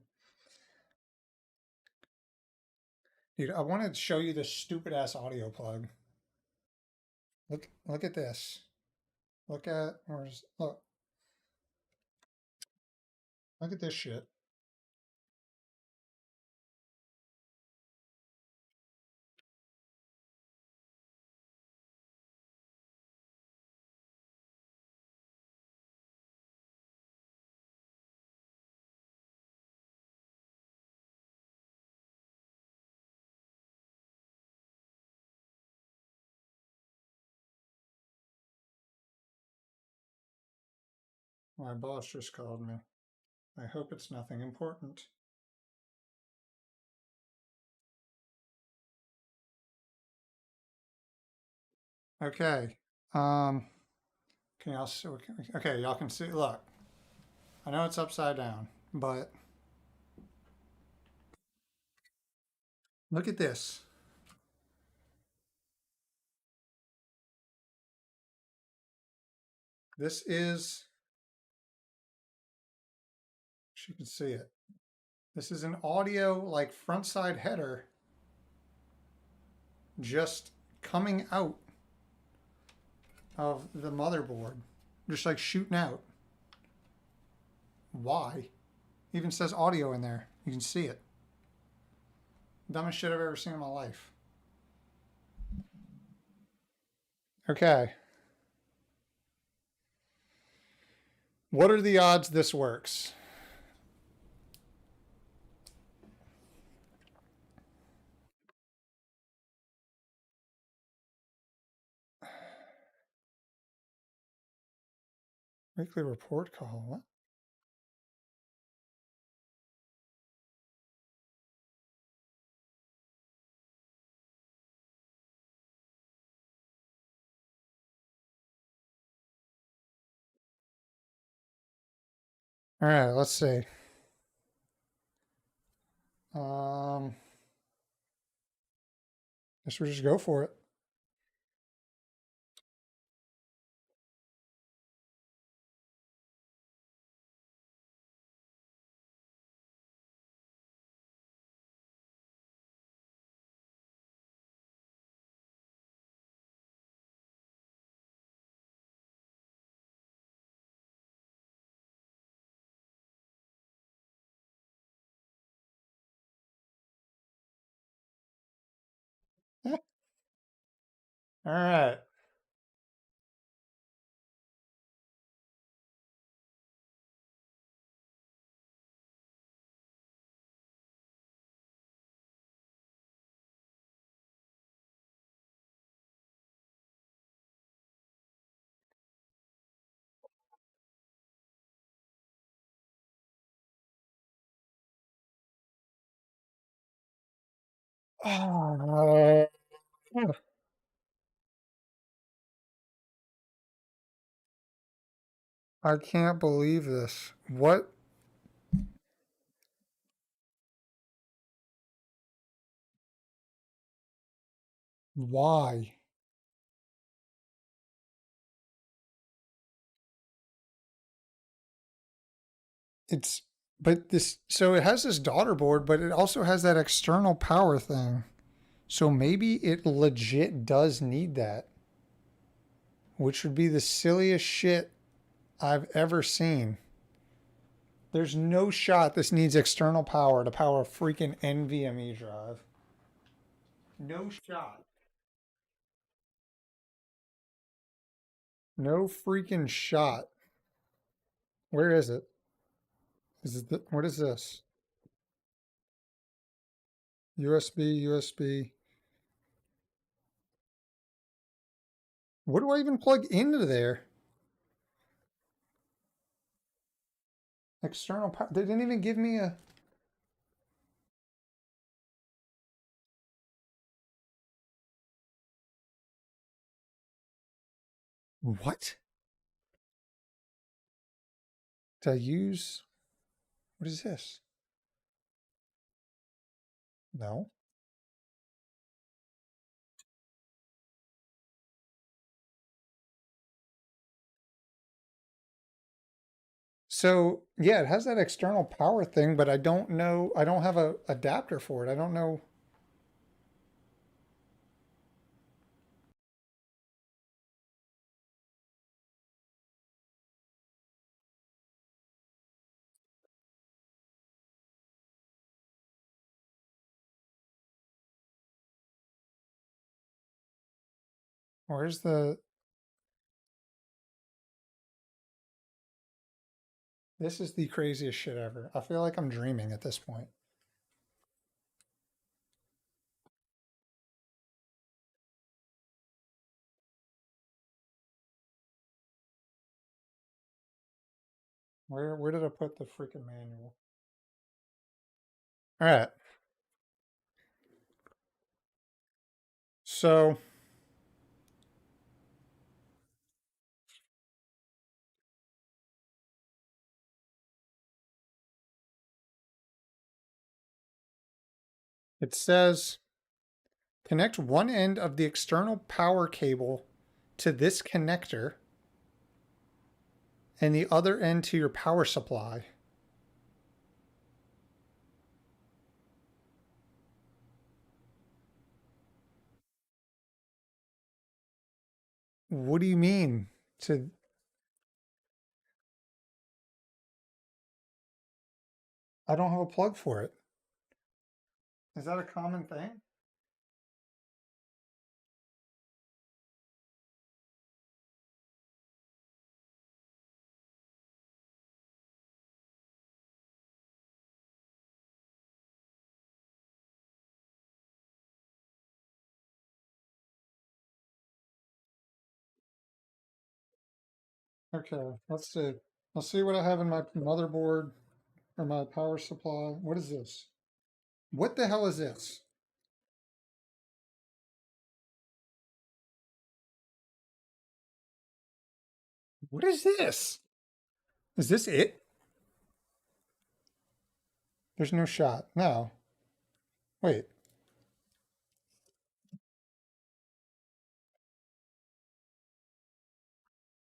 Dude, I wanted to show you this stupid ass audio plug. Look at this. Look at this shit. My boss just called me. I hope it's nothing important. Okay. Can y'all see? Okay, y'all can see. Look, I know it's upside down, but look at this. This is, you can see it. This is an audio like front side header just coming out of the motherboard, just like shooting out. Why? Even says audio in there. You can see it. Dumbest shit I've ever seen in my life. Okay. What are the odds this works? Weekly report call. What? All right, let's see. Guess we just go for it. All right. Oh, I can't believe this. What? Why? It's but this so it has this daughter board, but it also has that external power thing. So maybe it legit does need that, which would be the silliest shit I've ever seen. There's no shot this needs external power to power a freaking NVMe drive. No shot. No freaking shot. Where is it? What is this? USB, USB. What do I even plug into there? External power. They didn't even give me a. What? Did I use. What is this? No. So, yeah, it has that external power thing, but I don't know. I don't have a adapter for it. I don't know. Where's the. This is the craziest shit ever. I feel like I'm dreaming at this point. Where did I put the freaking manual? All right. So it says connect one end of the external power cable to this connector and the other end to your power supply. What do you mean? To I don't have a plug for it. Is that a common thing? Okay, let's see. I'll see what I have in my motherboard or my power supply. What is this? What the hell is this? What is this? Is this it? There's no shot. No. Wait.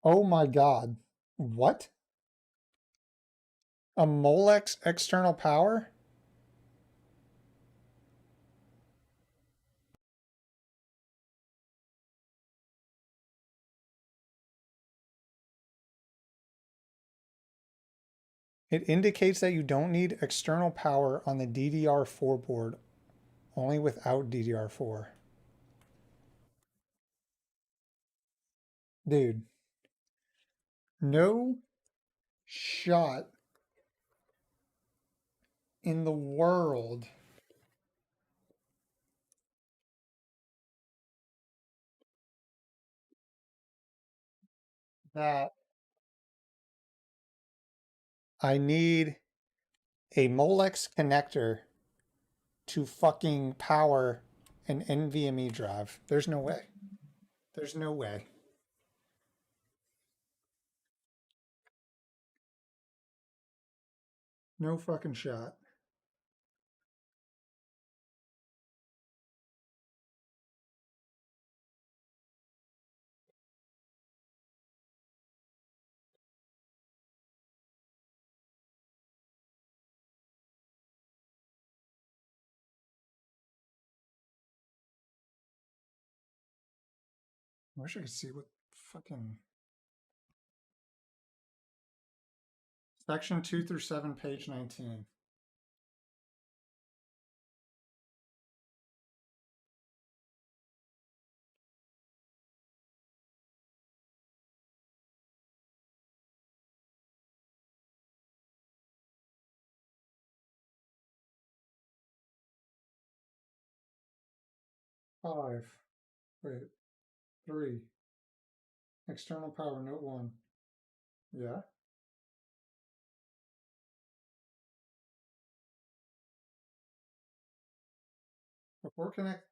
Oh my God. What? A Molex external power? It indicates that you don't need external power on the DDR4 board, only without DDR4. Dude, no shot in the world that I need a Molex connector to fucking power an NVMe drive. There's no way. There's no way. No fucking shot. I wish I could see what fucking section 2 through 7, page 19. Five. Wait. 3. External power, note 1. Yeah. Before connect.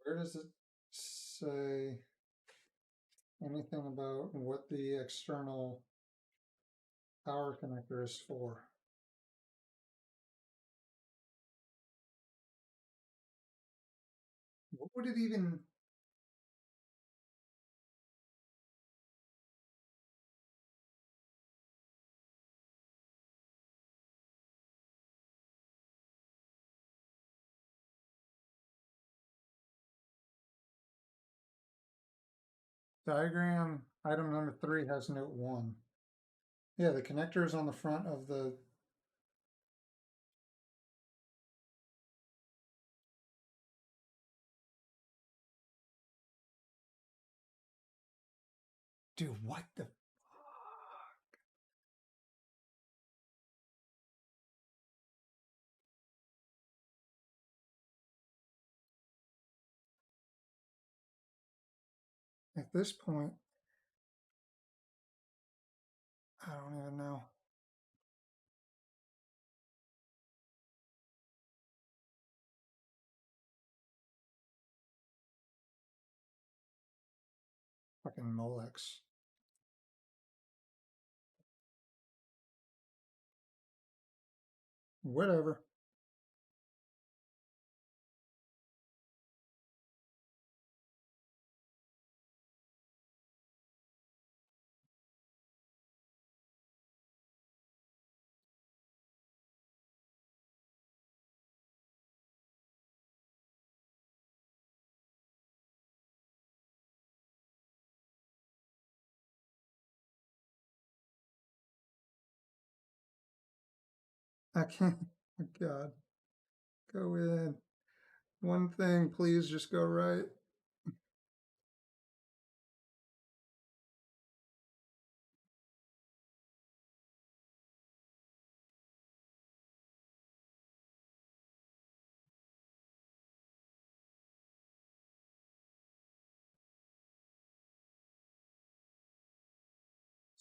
Where does it say anything about what the external power connector is for? What would it even? Diagram item number 3 has note 1. Yeah, the connector is on the front of the. Dude, what the? At this point, I don't even know. Fucking Molex. Whatever. I can't. Oh God, go in. One thing, please, just go right.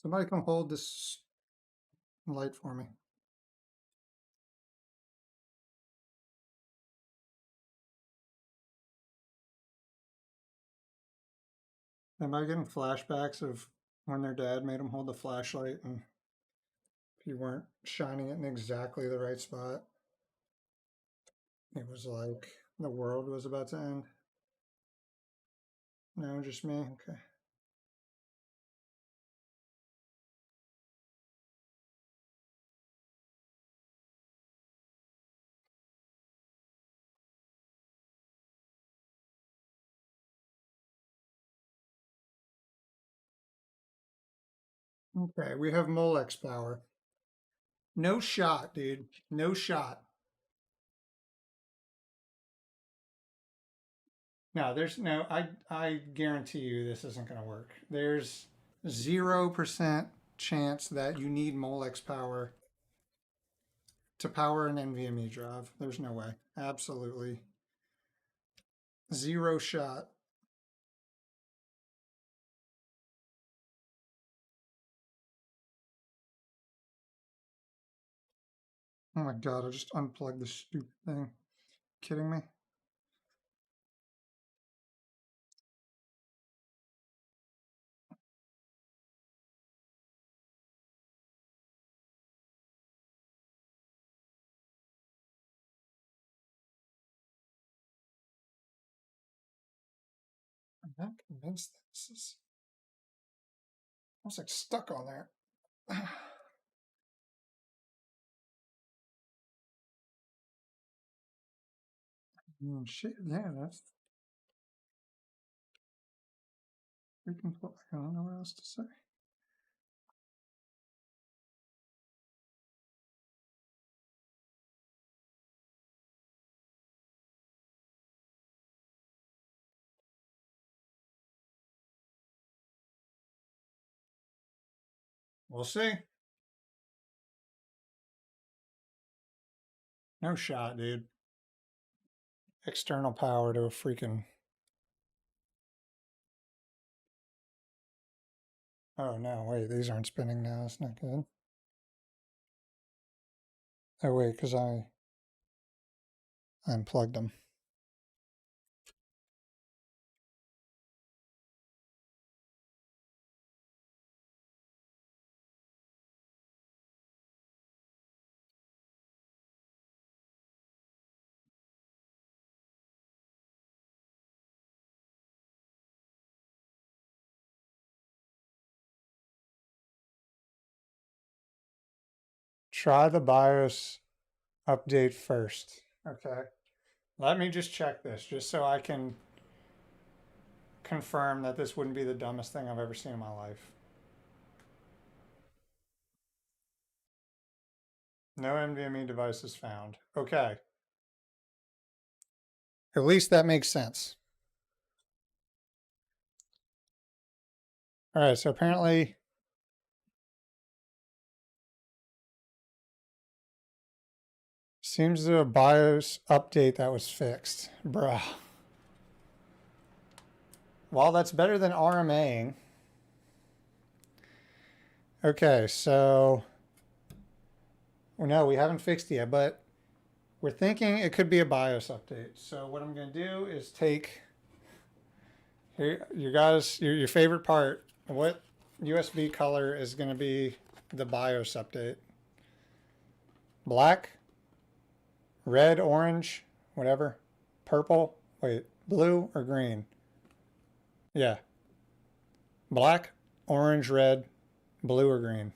Somebody come hold this light for me. Am I getting flashbacks of when their dad made them hold the flashlight and if you weren't shining it in exactly the right spot, it was like the world was about to end? No, just me? Okay. Okay, we have Molex power. No shot, dude. No shot. No, there's no. I guarantee you this isn't going to work. There's 0% chance that you need Molex power to power an NVMe drive. There's no way. Absolutely zero shot. Oh my God! I just unplugged this stupid thing. Kidding me? I'm not convinced that this is. I was like stuck on there. Oh, shit, yeah, that's freaking cool. I don't know what else to say. We'll see. No shot, dude. External power to a freaking. Oh no, wait, these aren't spinning now. It's not good. Oh wait, because I unplugged them. Try the BIOS update first. Okay. Let me just check this, just so I can confirm that this wouldn't be the dumbest thing I've ever seen in my life. No NVMe devices found. Okay. At least that makes sense. All right, so apparently seems to a BIOS update that was fixed. Bruh. Well, that's better than RMAing. Okay, so no, we haven't fixed it yet, but we're thinking it could be a BIOS update. So what I'm going to do is take here, you guys, your favorite part. What USB color is going to be the BIOS update? Black, red, orange, whatever, purple. Wait, blue or green? Yeah, black, orange, red, blue or green.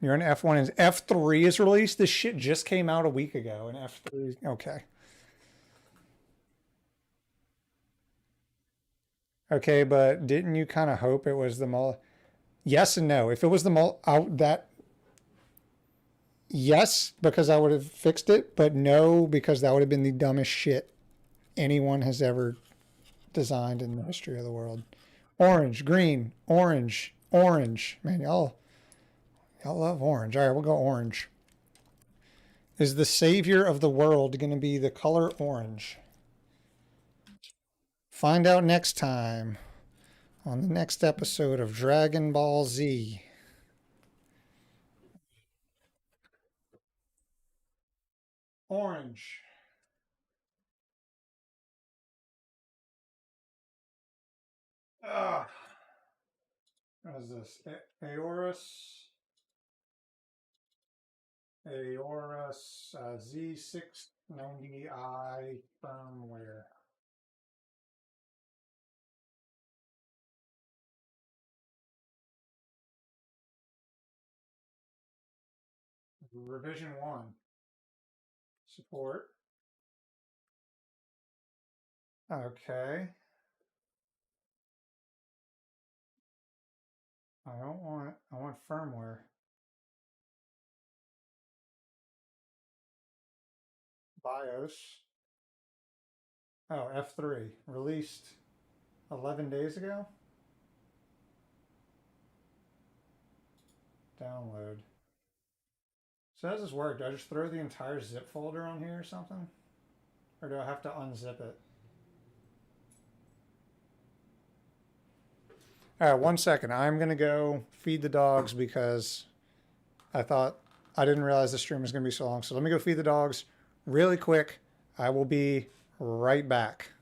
You're in F1 and F3 is released. This shit just came out a week ago and F3. Okay. Okay, but didn't you kind of hope it was the mul? Yes and no. If it was the mul, that yes, because I would have fixed it, but no, because that would have been the dumbest shit anyone has ever designed in the history of the world. Orange, green, orange, orange. Man, y'all love orange. All right, we'll go orange. Is the savior of the world going to be the color orange? Find out next time on the next episode of Dragon Ball Z. Orange. Ugh. What is this? Aorus Z690i firmware. Revision 1. Support. Okay. I want firmware. BIOS. Oh, F3. Released 11 days ago. Download. So how does this work? Do I just throw the entire zip folder on here or something? Or do I have to unzip it? All right, 1 second. I'm going to go feed the dogs because I didn't realize the stream was going to be so long. So let me go feed the dogs really quick. I will be right back.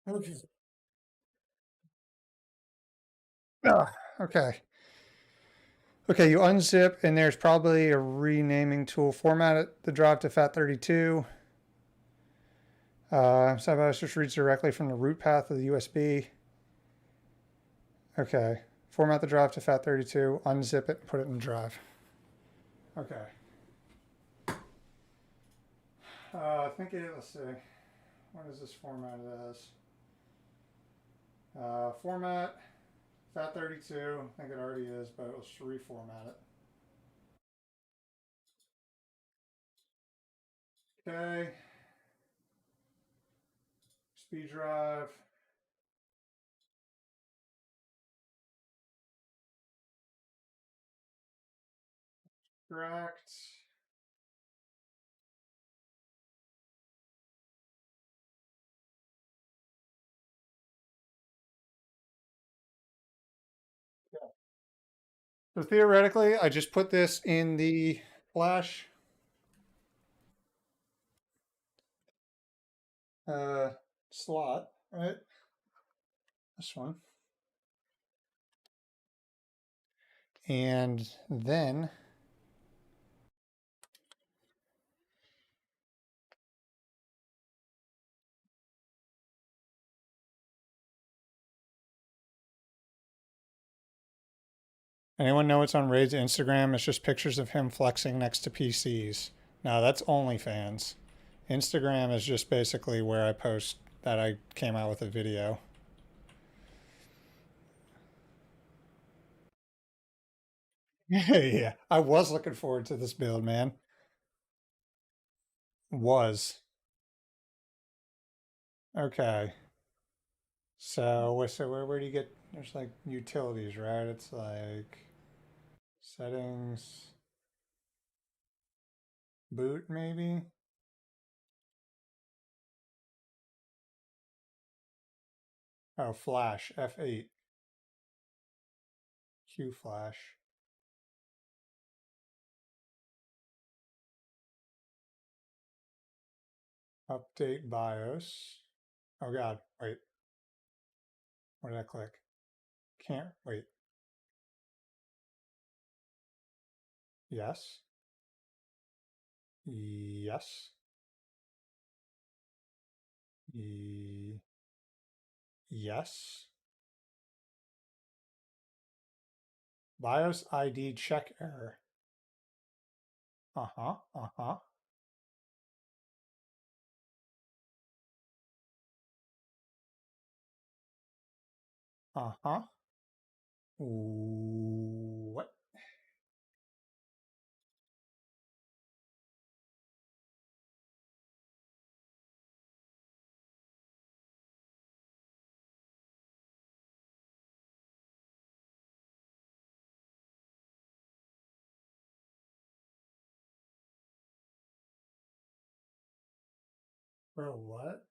Okay. Ah, okay. Okay, you unzip, and there's probably a renaming tool. Format the drive to FAT32. Sometimes just reads directly from the root path of the USB. Okay. Format the drive to FAT32, unzip it, and put it in the drive. Okay. I think let's see. What is this formatted as? Format FAT32. I think it already is, but let's reformat it. Okay. Speed drive. Correct. So theoretically, I just put this in the flash uh, slot, right? This one. And then anyone know what's on Raid's Instagram? It's just pictures of him flexing next to PCs. Now that's OnlyFans. Instagram is just basically where I post that I came out with a video. Yeah, I was looking forward to this build, man. Was. Okay. So where do you get, there's like utilities, right? It's like settings, boot maybe? Oh, flash, F8, Q flash, update BIOS. Oh God, wait, what did I click? Can't, wait, yes, yes, yes. BIOS ID check error. Uh-huh, uh-huh, uh-huh. What? Bro, what?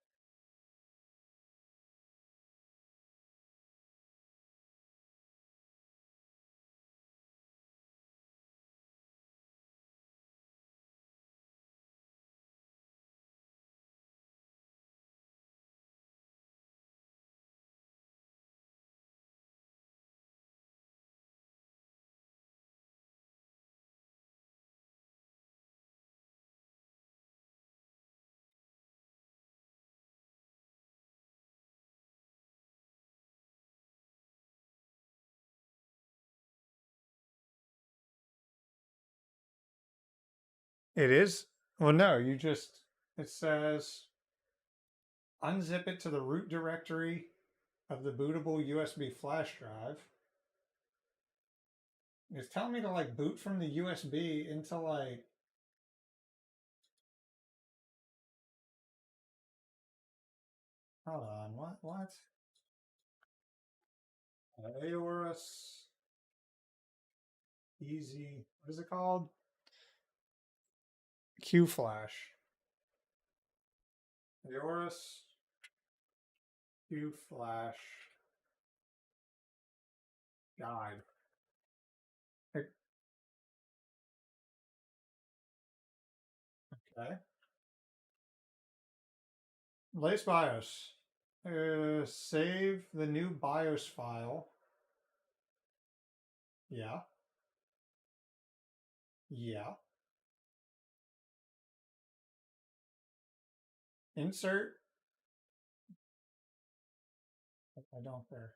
It is? Well, no, you just, it says unzip it to the root directory of the bootable USB flash drive. It's telling me to like boot from the USB into like, hold on, what? Aorus Easy, what is it called? Q flash. Aorus Q flash guide. Okay. Lace BIOS. Save the new BIOS file. Yeah. Yeah. Insert. I don't care.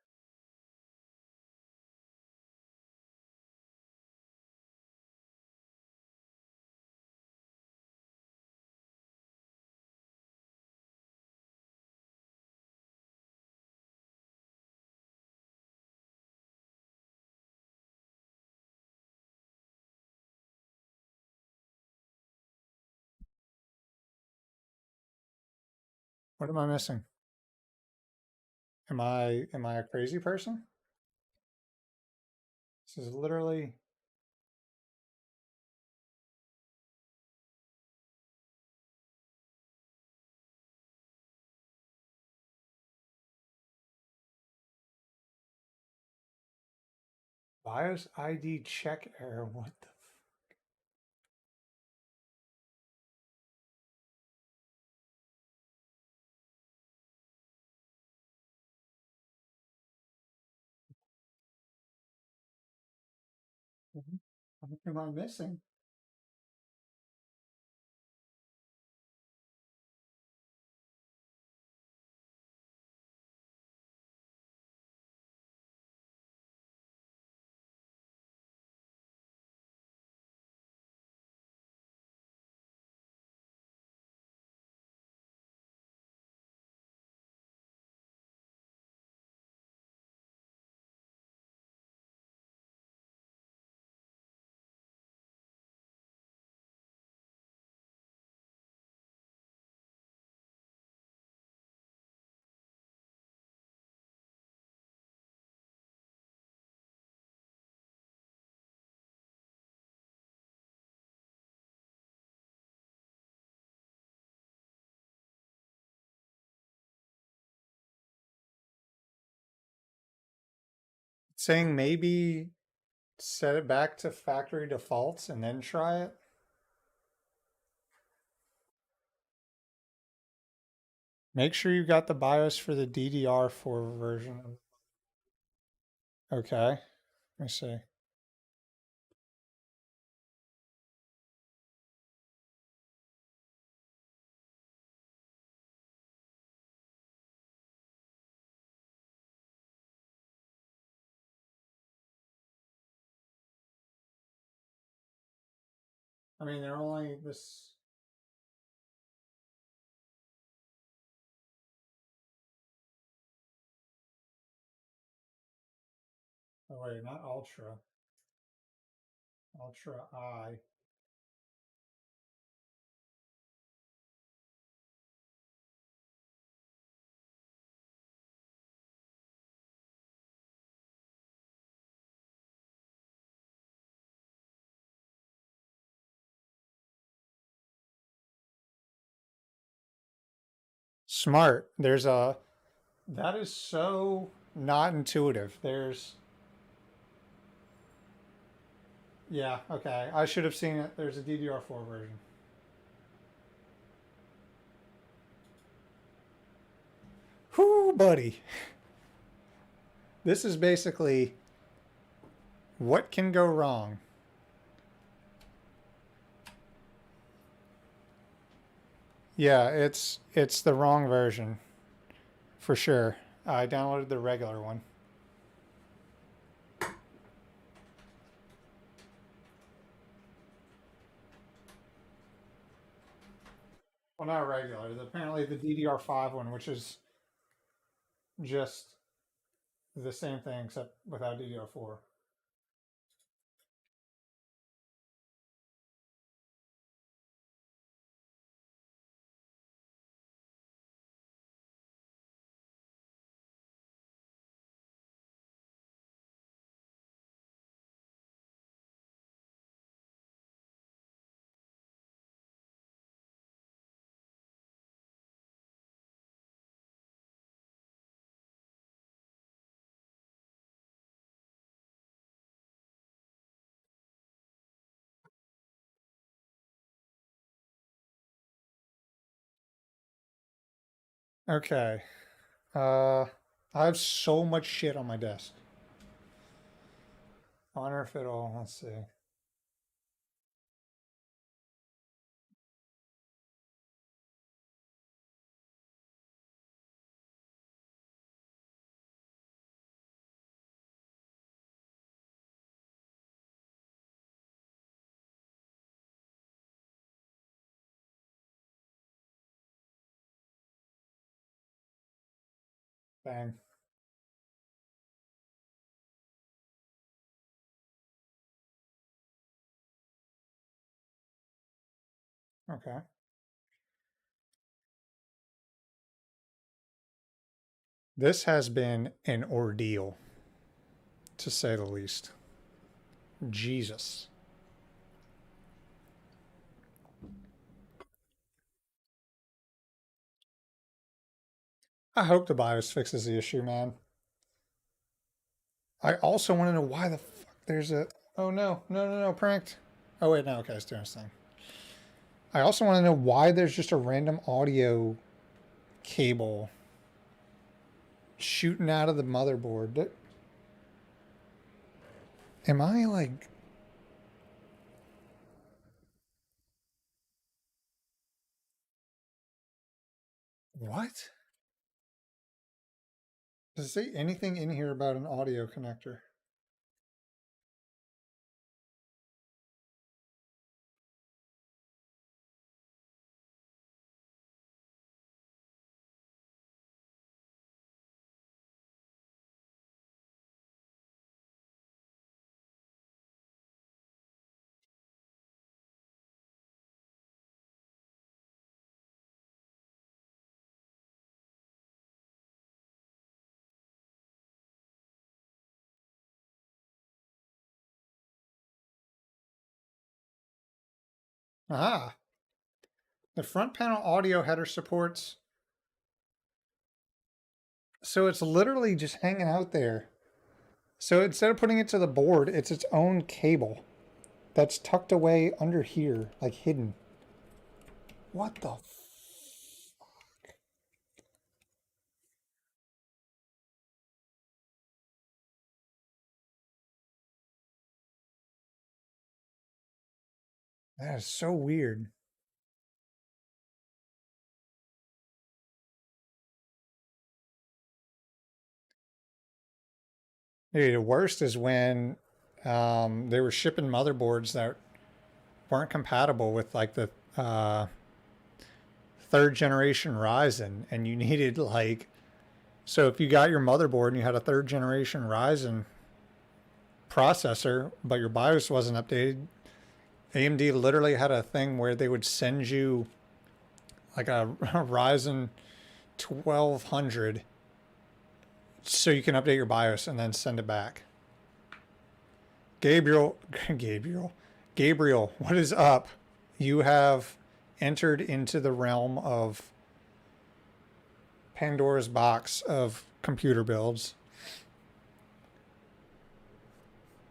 What am I missing? Am I a crazy person? This is literally BIOS ID check error. What the what am I missing? It's saying maybe set it back to factory defaults and then try it. Make sure you got the BIOS for the DDR4 version. Okay. Let me see. I mean, they're only this. Oh wait, not Ultra. Ultra I. Smart. That is so not intuitive. Yeah, okay. I should have seen it. There's a DDR4 version. Whoo, buddy. This is basically what can go wrong. Yeah, it's the wrong version for sure. I downloaded the regular one. Well, not regular. Apparently the DDR5 one, which is just the same thing except without DDR4. Okay. Uh, I have so much shit on my desk. Honor fiddle. Let's see. Bang. Okay. This has been an ordeal, to say the least. Jesus. I hope the BIOS fixes the issue, man. I also want to know why the fuck there's a. Oh no, no, no, no, pranked. Oh wait, no, okay, it's doing its thing. I also want to know why there's just a random audio cable shooting out of the motherboard. Am I like. What? Does it say anything in here about an audio connector? Ah, the front panel audio header supports. So it's literally just hanging out there. So instead of putting it to the board, it's its own cable that's tucked away under here, like hidden. What the? That is so weird. Dude, the worst is when they were shipping motherboards that weren't compatible with like the third generation Ryzen, and you needed like. So if you got your motherboard and you had a third generation Ryzen processor, but your BIOS wasn't updated, AMD literally had a thing where they would send you like a Ryzen 1200 so you can update your BIOS and then send it back. Gabriel, Gabriel, what is up? You have entered into the realm of Pandora's box of computer builds.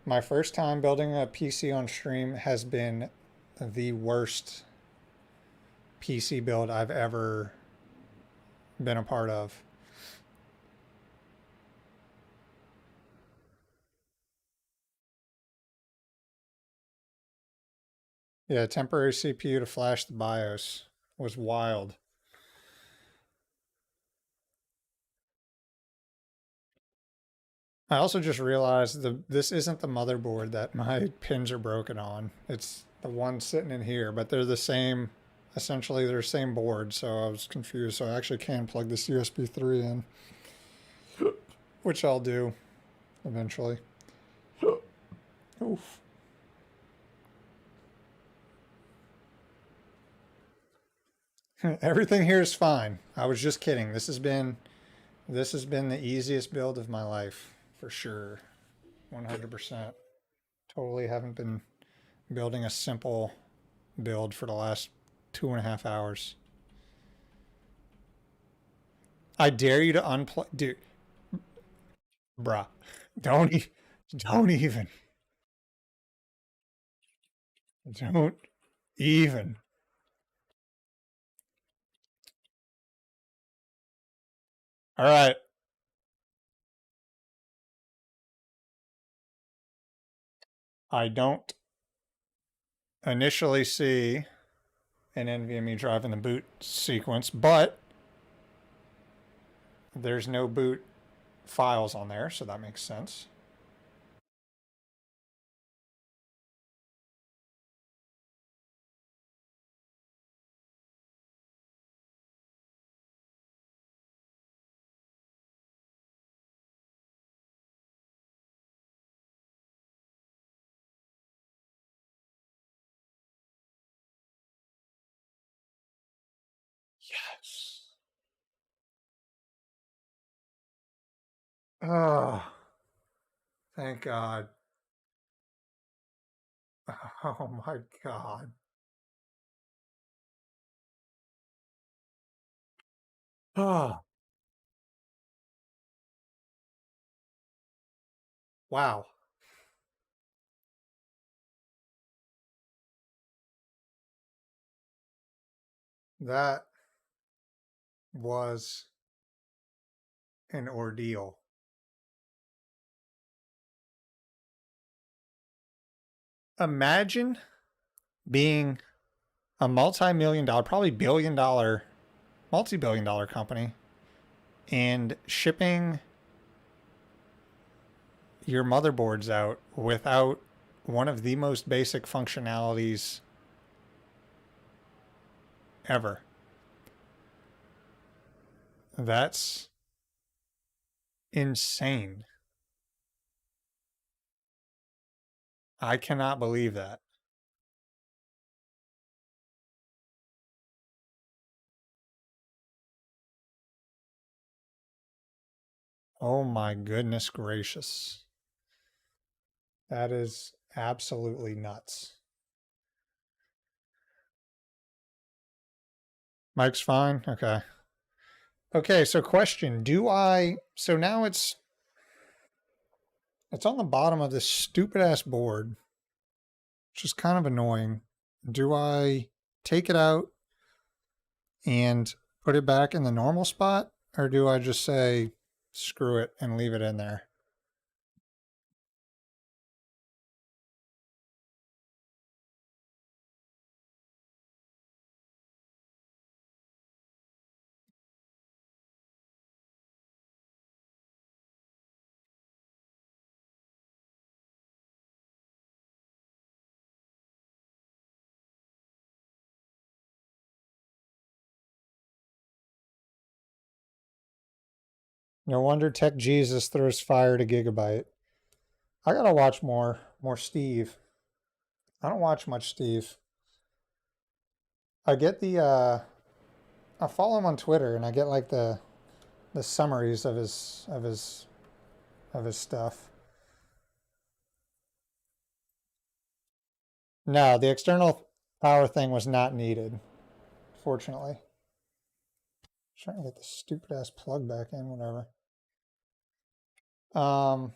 My first time building a PC on stream has been the worst PC build I've ever been a part of. Yeah, temporary CPU to flash the BIOS was wild. I also just realized this isn't the motherboard that my pins are broken on. It's the one sitting in here, but they're the same. Essentially, they're the same board, so I was confused. So I actually can plug this USB 3 in, which I'll do eventually. Oof. Everything here is fine. I was just kidding. This has been the easiest build of my life for sure. 100%. Totally haven't been building a simple build for the last 2.5 hours. I dare you to unplug, dude. Bruh, don't e- don't even, don't even. All right. I don't initially see an NVMe drive in the boot sequence, but there's no boot files on there, so that makes sense. Yes. Oh, thank God. Oh my God. Oh, wow. That was an ordeal. Imagine being a multi-million dollar, probably billion dollar, multi-billion dollar company and shipping your motherboards out without one of the most basic functionalities ever. That's insane. I cannot believe that. Oh my goodness gracious. That is absolutely nuts. Mike's fine. Okay. Okay, so question, so now it's on the bottom of this stupid ass board, which is kind of annoying. Do I take it out and put it back in the normal spot, or do I just say screw it and leave it in there? No wonder Tech Jesus throws fire to Gigabyte. I gotta watch more Steve. I don't watch much Steve. I get I follow him on Twitter and I get like the summaries of his stuff. No, the external power thing was not needed, fortunately. Trying to get the stupid ass plug back in, whatever. Um,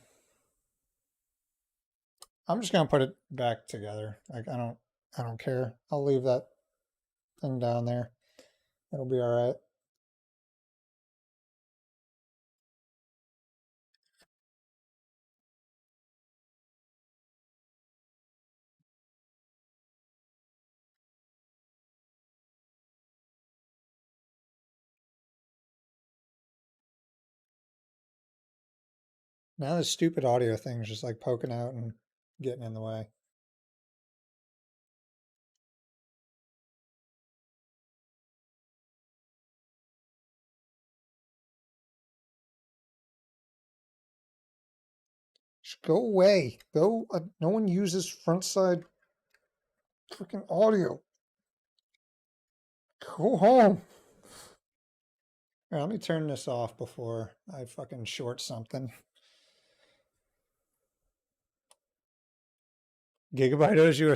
I'm just gonna put it back together. Like I don't care. I'll leave that thing down there. It'll be all right. Now this stupid audio thing is just like poking out and getting in the way. Just go away. Go. No one uses front side freaking audio. Go home. Here, let me turn this off before I fucking short something. Gigabyte owes you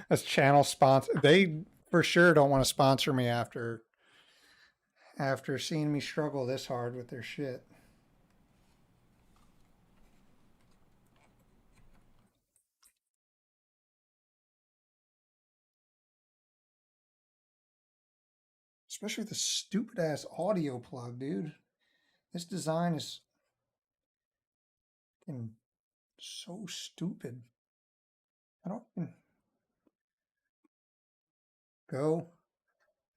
a channel sponsor. They for sure don't want to sponsor me after seeing me struggle this hard with their shit. Especially with the stupid ass audio plug, dude. This design is fucking so stupid. I don't even go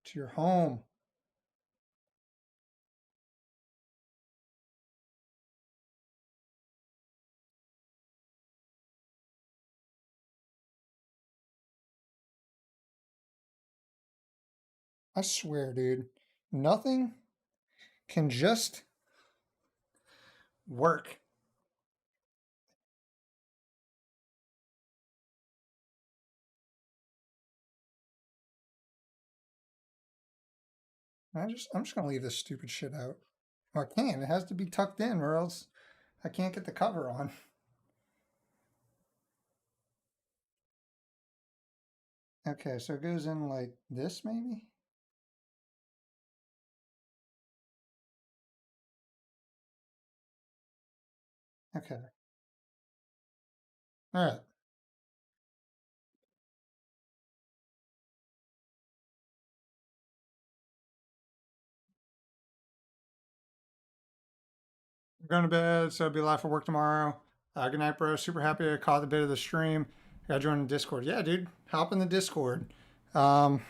to your home. I swear, dude, nothing can just work. I'm just gonna leave this stupid shit out. Well, I can't. It has to be tucked in, or else I can't get the cover on. Okay, so it goes in like this, maybe. Okay. All right. I'm going to bed, so I'll be live for work tomorrow. Good night, bro. Super happy I caught a bit of the stream. I got to join the Discord. Yeah, dude, hop in the Discord. Um,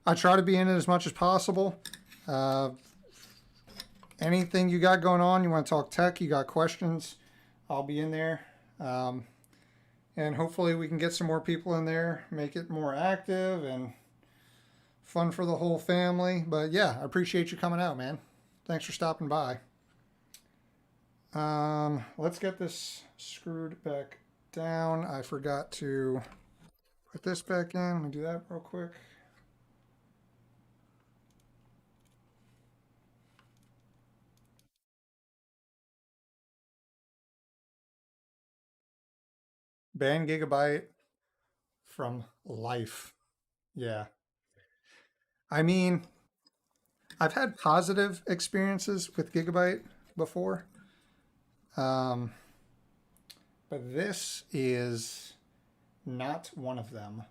I try to be in it as much as possible. Uh, anything you got going on, you want to talk tech, you got questions, I'll be in there. Um, and hopefully we can get some more people in there, make it more active and fun for the whole family. But yeah, I appreciate you coming out, man. Thanks for stopping by. Let's get this screwed back down. I forgot to put this back in. Let me do that real quick. Ban Gigabyte from life. Yeah. I mean, I've had positive experiences with Gigabyte before. Um, but this is not one of them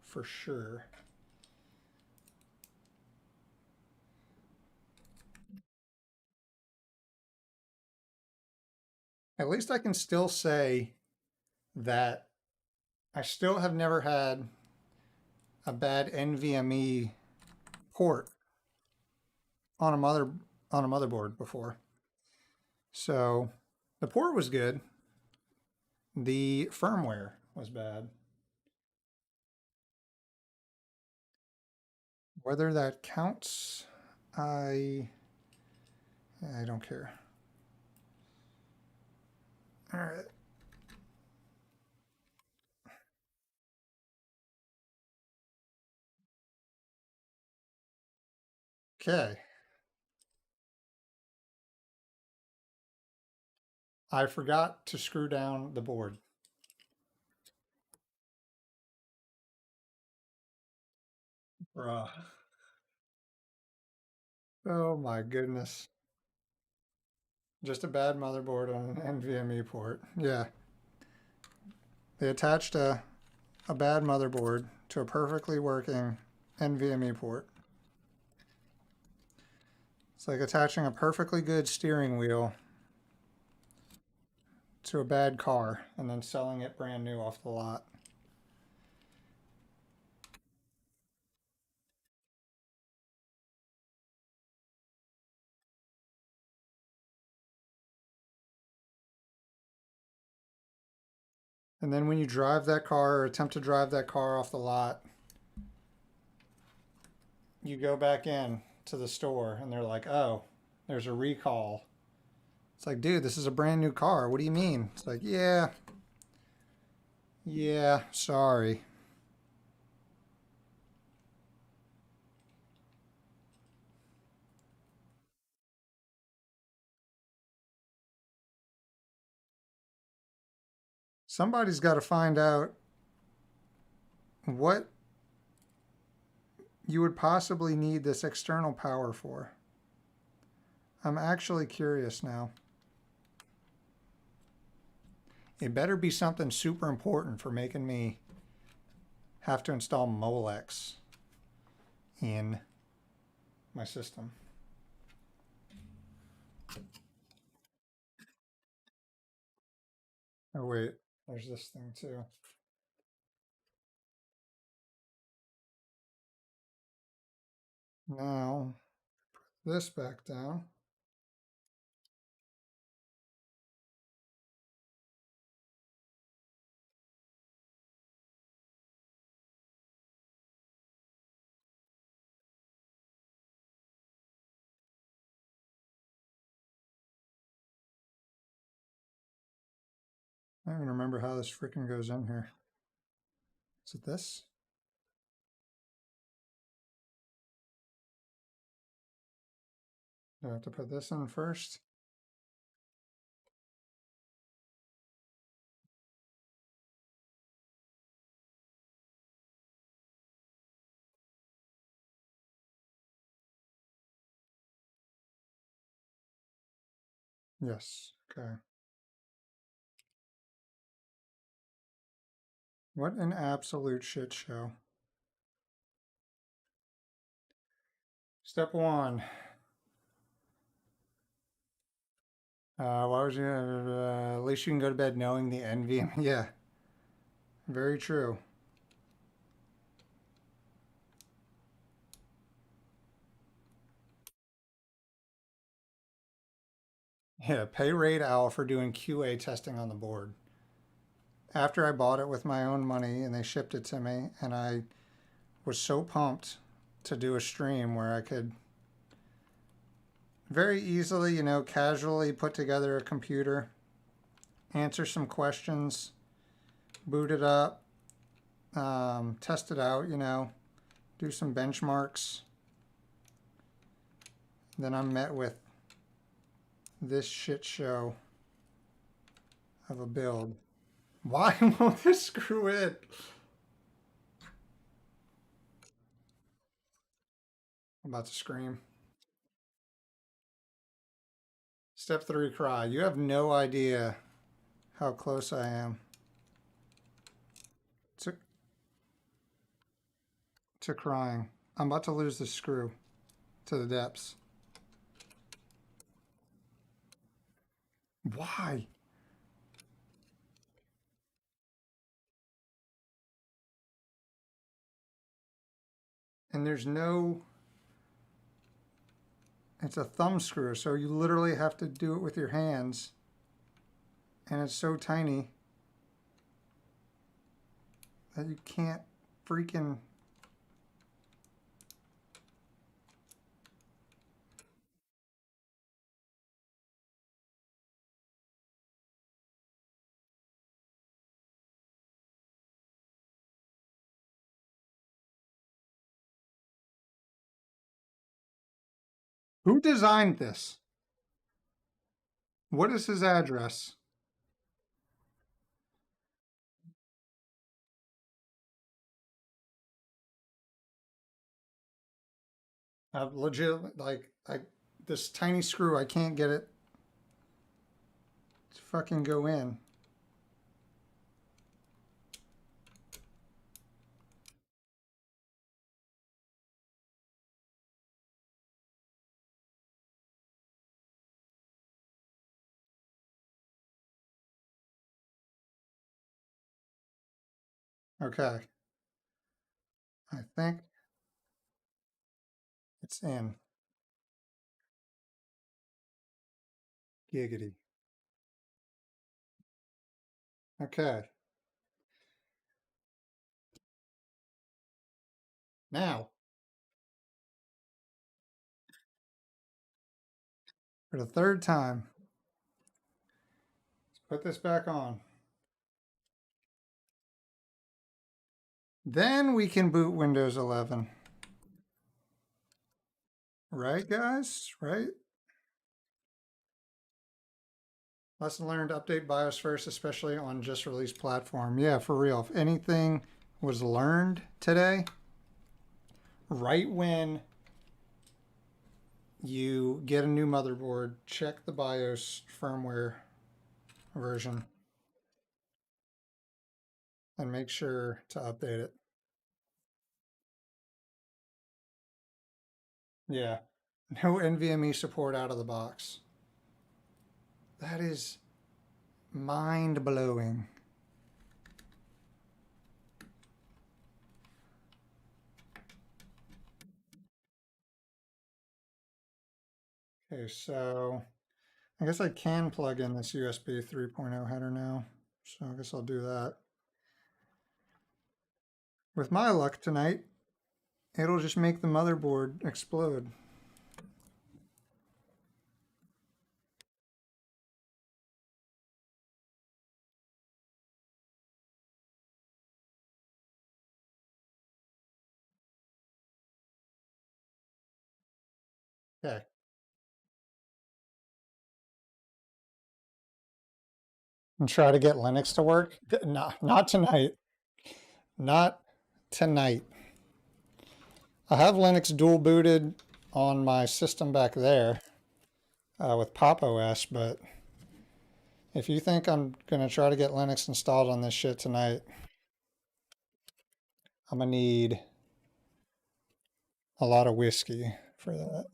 for sure. At least I can still say that I still have never had a bad NVMe port on a motherboard before. So the port was good. The firmware was bad. Whether that counts, I I don't care. All right. Okay. I forgot to screw down the board. Bruh. Oh my goodness. Just a bad motherboard on an NVMe port. Yeah. They attached a bad motherboard to a perfectly working NVMe port. It's like attaching a perfectly good steering wheel to a bad car and then selling it brand new off the lot. And then when you drive that car or attempt to drive that car off the lot, you go back in to the store and they're like, oh, there's a recall. It's like, dude, this is a brand new car. What do you mean? It's like, yeah, sorry. Somebody's got to find out what you would possibly need this external power for. I'm actually curious now. It better be something super important for making me have to install Molex in my system. Oh wait, there's this thing too. Now, put this back down. I don't even remember how this freaking goes in here. Is it this? Do I have to put this in first? Yes. Okay. What an absolute shit show. Step one. Why would you? At least you can go to bed knowing the NVMe. Yeah, very true. Yeah, pay Raid Owl for doing QA testing on the board. After I bought it with my own money and they shipped it to me, and I was so pumped to do a stream where I could very easily, casually put together a computer, answer some questions, boot it up, test it out, do some benchmarks. Then I'm met with this shit show of a build. Why won't this screw in? I'm about to scream. Step 3, cry. You have no idea how close I am to, to crying. I'm about to lose the screw to the depths. Why? And there's no, it's a thumb screw, so you literally have to do it with your hands. And it's so tiny that you can't freaking. Who designed this? What is his address? Legit, like, this tiny screw, I can't get it to fucking go in. Okay, I think it's in. Giggity. Okay, now for the third time, let's put this back on. Then we can boot Windows 11. Right, guys? Right? Lesson learned, update BIOS first, especially on just released platform. Yeah, for real. If anything was learned today, right when you get a new motherboard, check the BIOS firmware version and make sure to update it. Yeah. No NVMe support out of the box. That is Mind-blowing. Okay, so I guess I can plug in this USB 3.0 header now. So I guess I'll do that. With my luck tonight, it'll just make the motherboard explode. Okay. And try to get Linux to work. Not tonight. Not tonight. I have Linux dual booted on my system back there with Pop OS, but if you think I'm going to try to get Linux installed on this shit tonight, I'm going to need a lot of whiskey for that.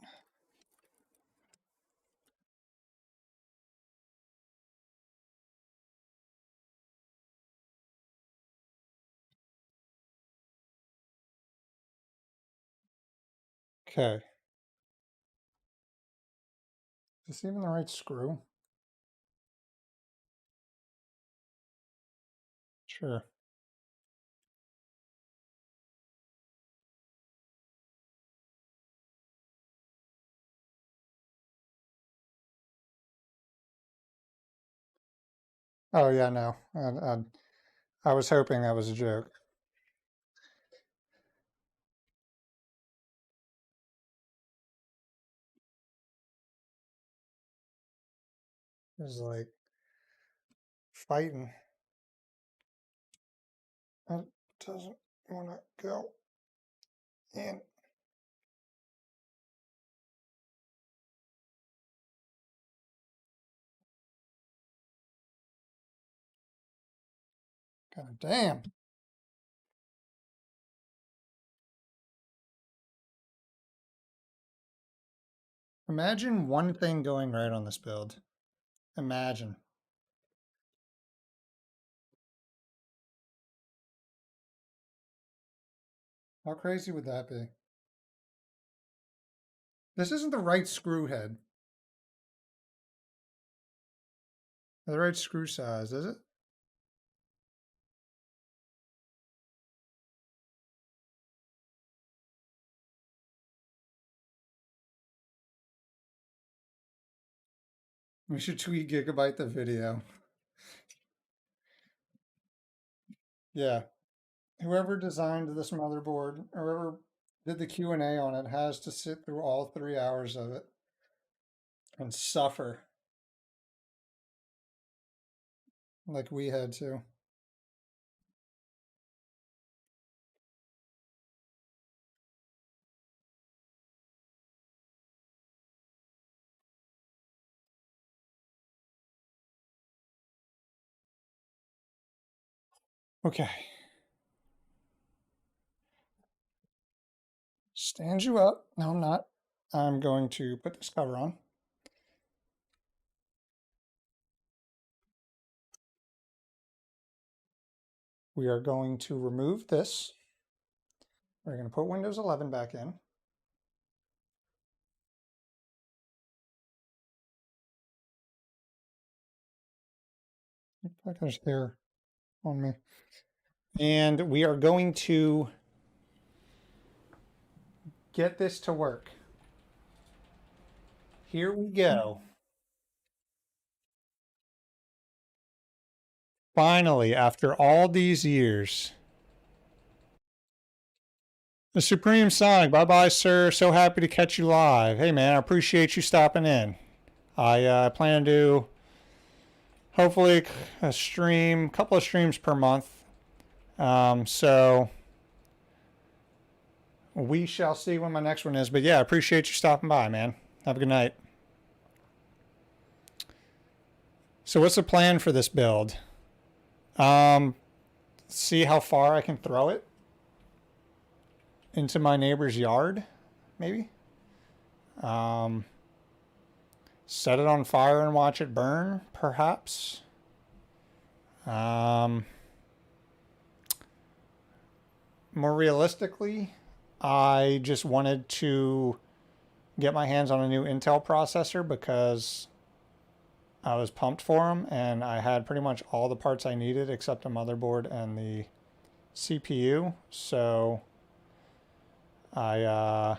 Okay. Is this even the right screw? Sure. Oh, yeah, no. I was hoping that was a joke. It was like fighting. It doesn't want to go in. God damn. Imagine one thing going right on this build. Imagine. How crazy would that be? This isn't the right screw head. The right screw size, is it? We should tweet Gigabyte the video. Yeah. Whoever designed this motherboard, or whoever did the Q&A on it, has to sit through all 3 hours of it and suffer like we had to. Okay. Stand you up. No, I'm not. I'm going to put this cover on. We are going to remove this. We're going to put Windows 11 back in. Looks like there's hair on me. And we are going to get this to work. Here we go. Finally, after all these years. The Supreme Sonic, bye-bye, sir. So happy to catch you live. Hey, man, I appreciate you stopping in. I plan to do, hopefully, a couple of streams per month. So we shall see when my next one is. But yeah, I appreciate you stopping by, man. Have a good night. So what's the plan for this build? See how far I can throw it into my neighbor's yard, maybe. Set it on fire and watch it burn, perhaps. More realistically, I just wanted to get my hands on a new Intel processor because I was pumped for them and I had pretty much all the parts I needed except a motherboard and the CPU. So I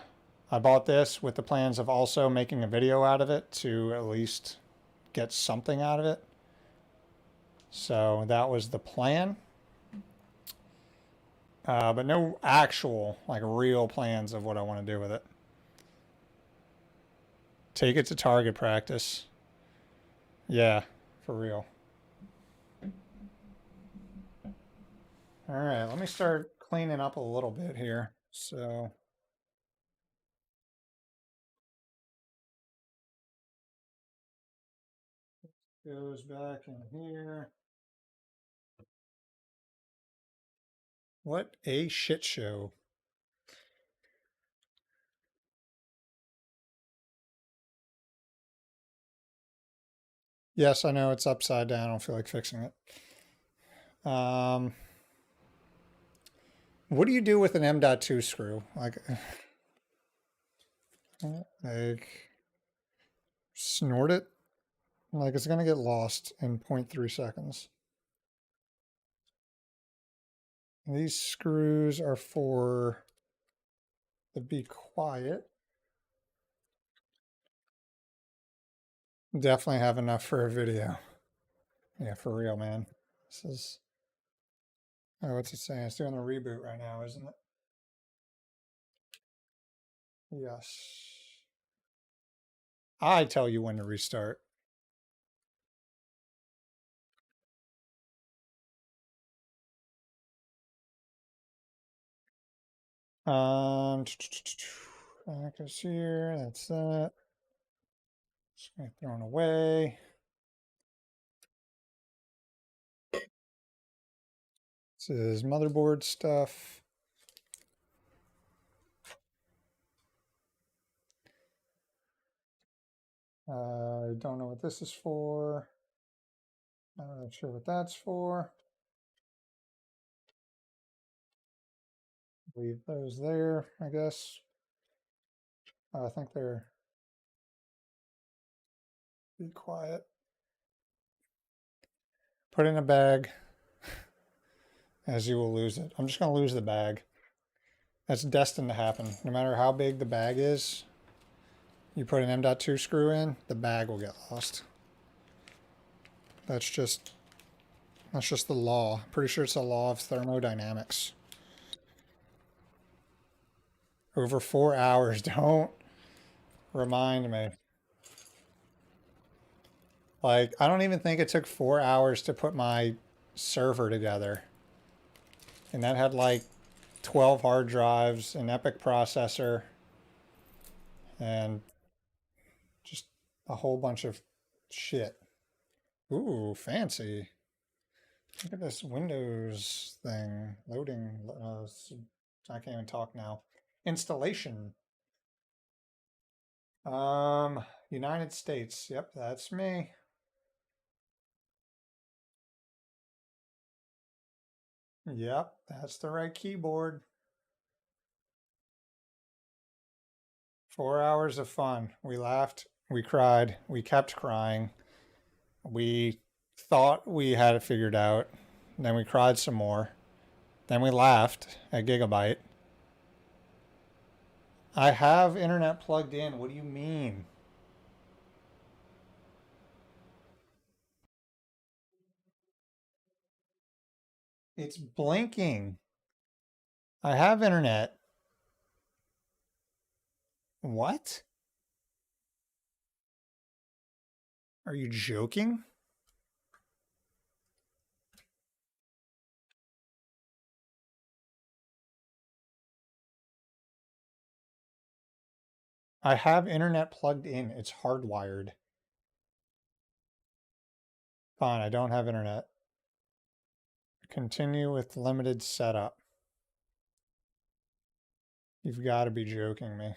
bought this with the plans of also making a video out of it to at least get something out of it. So that was the plan. But no actual, like, real plans of what I want to do with it. Take it to target practice. Yeah, for real. All right, let me start cleaning up a little bit here. So goes back in here. What a shit show. Yes, I know it's upside down. I don't feel like fixing it. What do you do with an M.2 screw? Like snort it? Like it's gonna get lost in 0.3 seconds. These screws are for the be quiet. Definitely have enough for a video. Yeah, for real, man. This is, oh, what's it saying? It's doing a reboot right now, isn't it? Yes. I tell you when to restart. Back is here. That's that. Just gonna throw it away. This is motherboard stuff. I don't know what this is for. Not really sure what that's for. Leave those there, I guess. I think they're, be quiet. Put in a bag, as you will lose it. I'm just going to lose the bag. That's destined to happen. No matter how big the bag is, you put an M.2 screw in, the bag will get lost. That's just the law. Pretty sure it's a law of thermodynamics. Over 4 hours. Don't remind me. Like, I don't even think it took 4 hours to put my server together. And that had like 12 hard drives, an EPIC processor, and just a whole bunch of shit. Ooh, fancy. Look at this Windows thing. Loading. I can't even talk now. Installation. United States. Yep, that's me. Yep, that's the right keyboard. 4 hours of fun. We laughed, we cried, we kept crying. We thought we had it figured out. Then we cried some more. Then we laughed at Gigabyte. I have internet plugged in. What do you mean? It's blinking. I have internet. What? Are you joking? I have internet plugged in. It's hardwired. Fine, I don't have internet. Continue with limited setup. You've got to be joking me.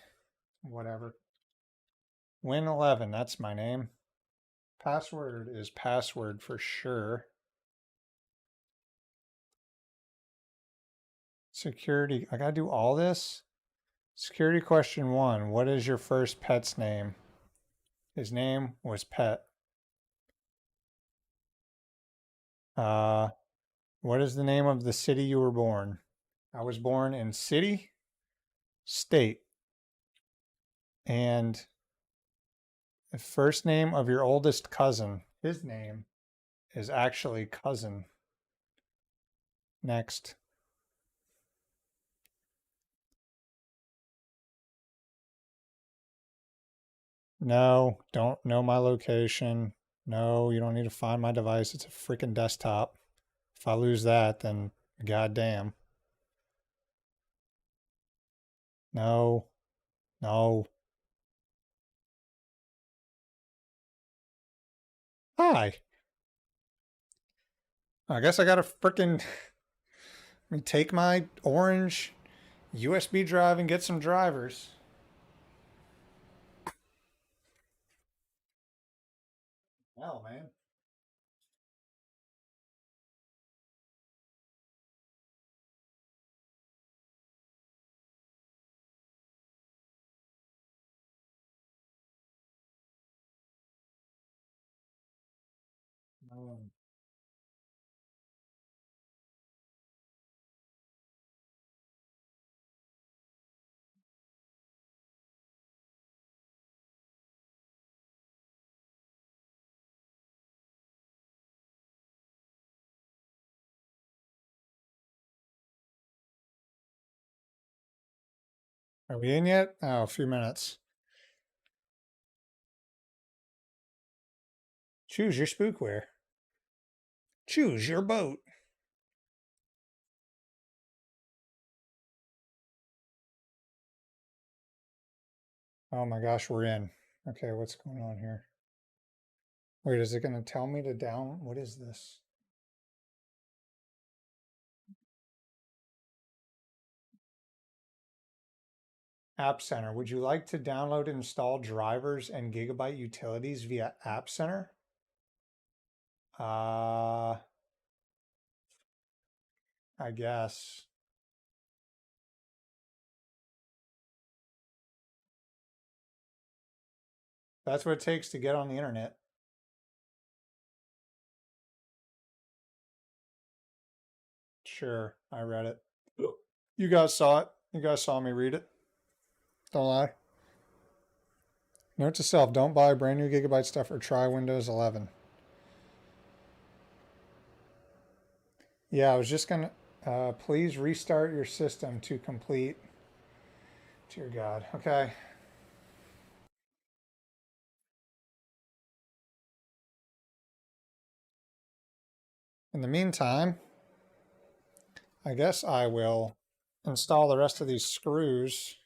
Whatever. Win11, that's my name. Password is password for sure. Security. I gotta do all this? Security question 1. What is your first pet's name? His name was Pet. What is the name of the city you were born? I was born in city, state, and the first name of your oldest cousin. His name is actually cousin. Next. No, don't know my location. No, you don't need to find my device. It's a freaking desktop. If I lose that, then goddamn. No, no. Hi. I guess I gotta freaking take my orange USB drive and get some drivers. Hell, man. Are we in yet? Oh, a few minutes. Choose your spookware. Choose your boat. Oh my gosh, we're in. Okay, what's going on here? Wait, is it going to tell me to down? What is this? App Center. Would you like to download and install drivers and Gigabyte utilities via App Center? I guess. That's what it takes to get on the internet. Sure, I read it. You guys saw it. You guys saw me read it. Don't lie. Note to self, don't buy brand new Gigabyte stuff or try Windows 11. Yeah, I was just going to, please restart your system to complete. Dear God. Okay. In the meantime, I guess I will install the rest of these screws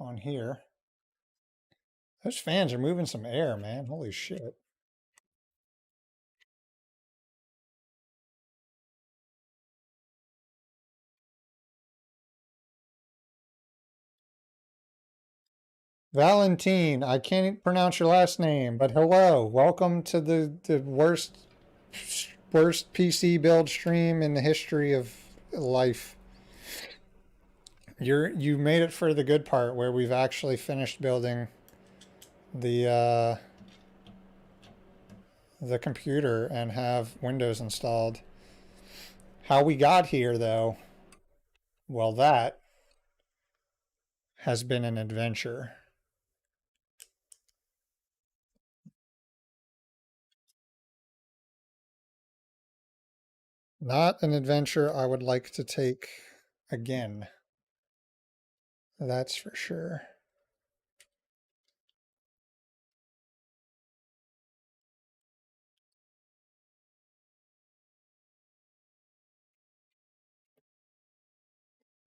on here. Those fans are moving some air, man. Holy shit. Valentine, I can't pronounce your last name, but hello. Welcome to the worst PC build stream in the history of life. You made it for the good part where we've actually finished building the computer and have Windows installed. How we got here though, well, that has been an adventure. Not an adventure I would like to take again. That's for sure.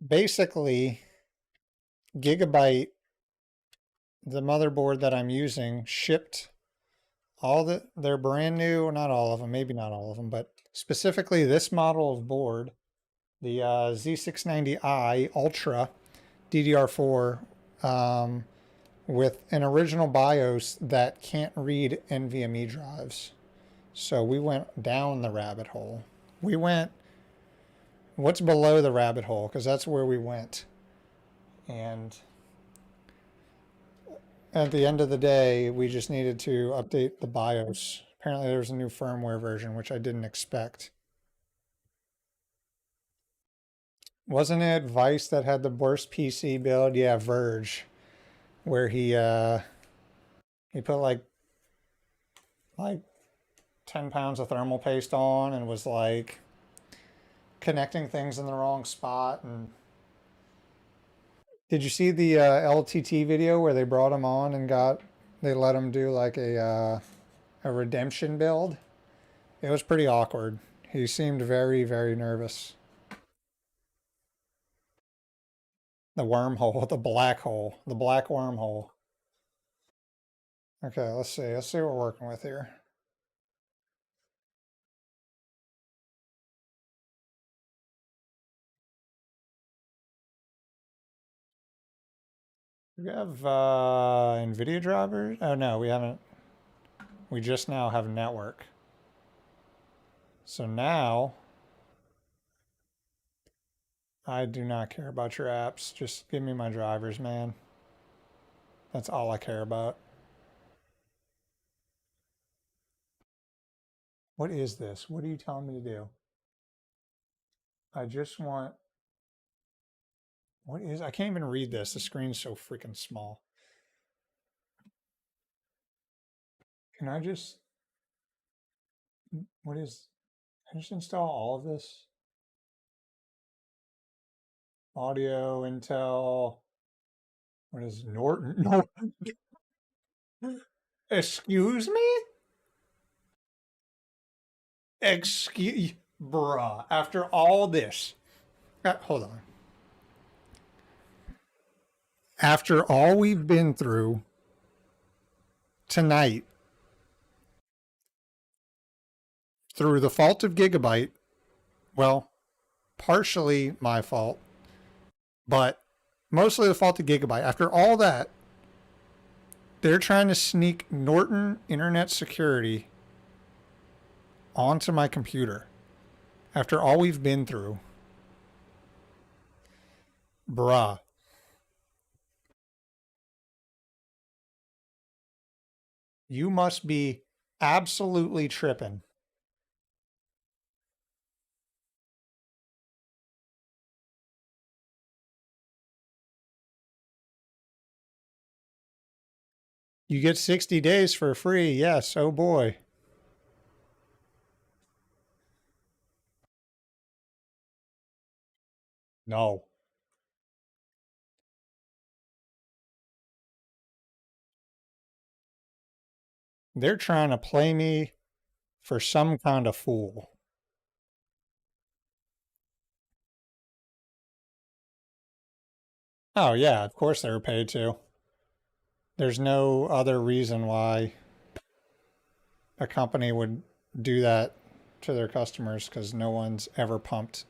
Basically, Gigabyte, the motherboard that I'm using, shipped they're brand new, not all of them, maybe not all of them, but specifically this model of board, the Z690i Ultra DDR4 with an original BIOS that can't read NVMe drives. So we went down the rabbit hole. We went what's below the rabbit hole, because that's where we went. And at the end of the day, we just needed to update the BIOS. Apparently, there was a new firmware version, which I didn't expect. Wasn't it Vice that had the worst PC build? Yeah, Verge, where he put like 10 pounds of thermal paste on and was like connecting things in the wrong spot. And did you see the LTT video where they brought him on and they let him do like a redemption build? It was pretty awkward. He seemed very, very nervous. The wormhole, the black hole, the black wormhole. Okay, let's see. Let's see what we're working with here. We have NVIDIA drivers. Oh no, we haven't. We just now have network. So now I do not care about your apps. Just give me my drivers, man. That's all I care about. What is this? What are you telling me to do? I just want. What is. I can't even read this. The screen's so freaking small. Can I just. What is. Can I just install all of this? Audio, Intel. What is Norton? No. Excuse me? Excuse. Bruh. After all this. Hold on. After all we've been through tonight, through the fault of Gigabyte, well, partially my fault, but mostly the fault of Gigabyte. After all that, they're trying to sneak Norton Internet Security onto my computer. After all we've been through. Bruh. You must be absolutely tripping. You get 60 days for free. Yes. Oh boy. No. They're trying to play me for some kind of fool. Oh, yeah. Of course they were paid to. There's no other reason why a company would do that to their customers, because no one's ever pumped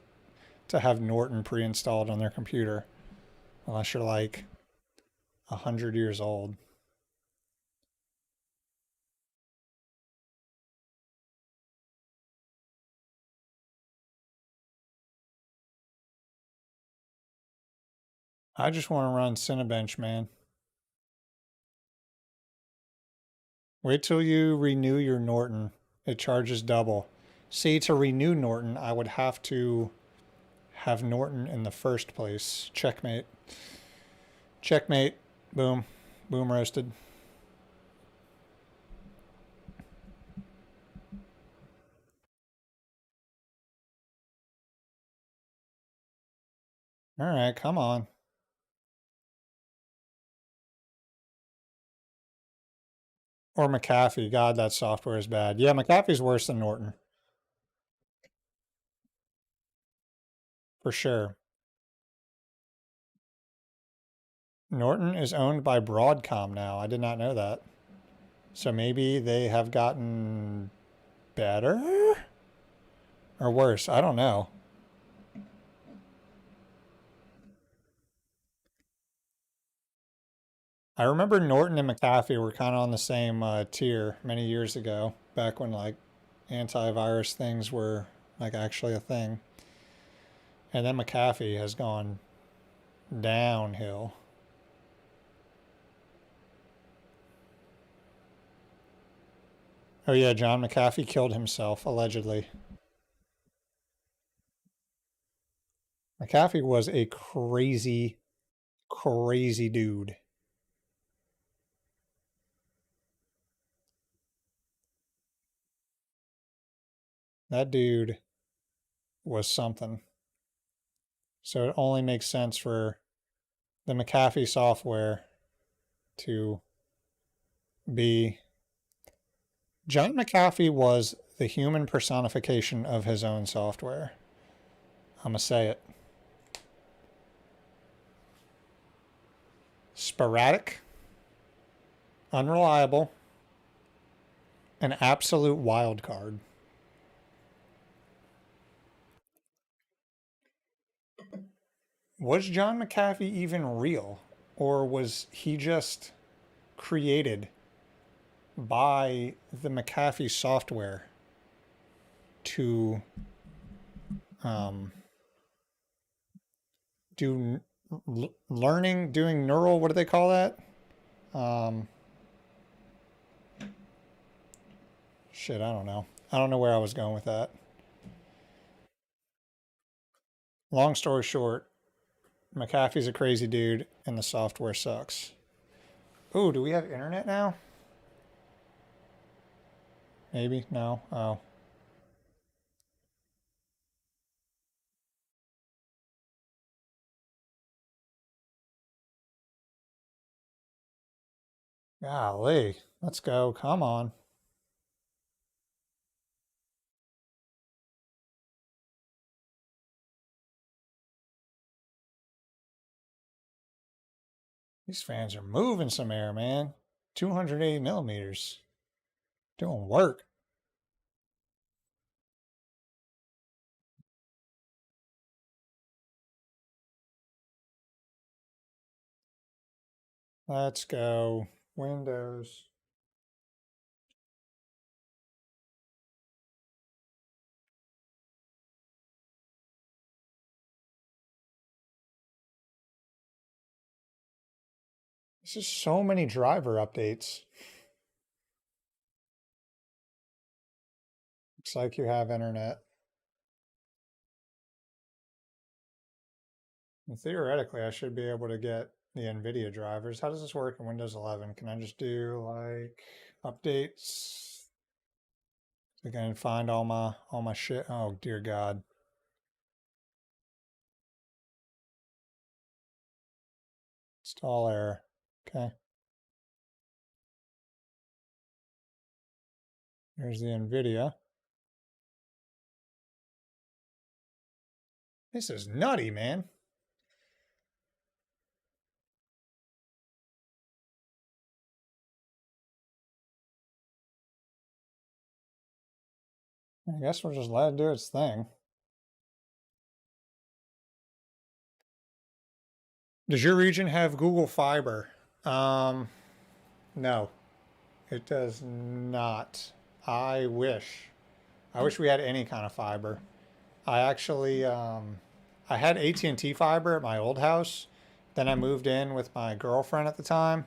to have Norton pre-installed on their computer unless you're like 100 years old. I just want to run Cinebench, man. Wait till you renew your Norton. It charges double. See, to renew Norton, I would have to have Norton in the first place. Checkmate. Checkmate. Boom. Boom roasted. All right, come on. Or McAfee. God, that software is bad. Yeah, McAfee's worse than Norton. For sure. Norton is owned by Broadcom now. I did not know that. So maybe they have gotten better? Or worse? I don't know. I remember Norton and McAfee were kind of on the same tier many years ago, back when like antivirus things were like actually a thing. And then McAfee has gone downhill. Oh yeah, John McAfee killed himself, allegedly. McAfee was a crazy, crazy dude. That dude was something. So it only makes sense for the McAfee software to be. John McAfee was the human personification of his own software. I'm going to say it. Sporadic, unreliable, an absolute wild card. Was John McAfee even real? Or was he just created by the McAfee software to um, do learning, doing neural, what do they call that? Um, shit, I don't know. I don't know where I was going with that. Long story short, McAfee's a crazy dude and the software sucks. Oh, do we have internet now? Maybe? No? Oh. Golly. Let's go. Come on. These fans are moving some air, man. 280 millimeters. Doing work. Let's go. Windows. This is so many driver updates. Looks like you have internet. And theoretically, I should be able to get the NVIDIA drivers. How does this work in Windows 11? Can I just do like updates? I can find all my shit. Oh dear God. Install error. Okay. Here's the NVIDIA. This is nutty, man. I guess we'll just let it do its thing. Does your region have Google Fiber? No, it does not. I wish. I wish we had any kind of fiber. I actually, I had AT&T fiber at my old house. Then I moved in with my girlfriend at the time,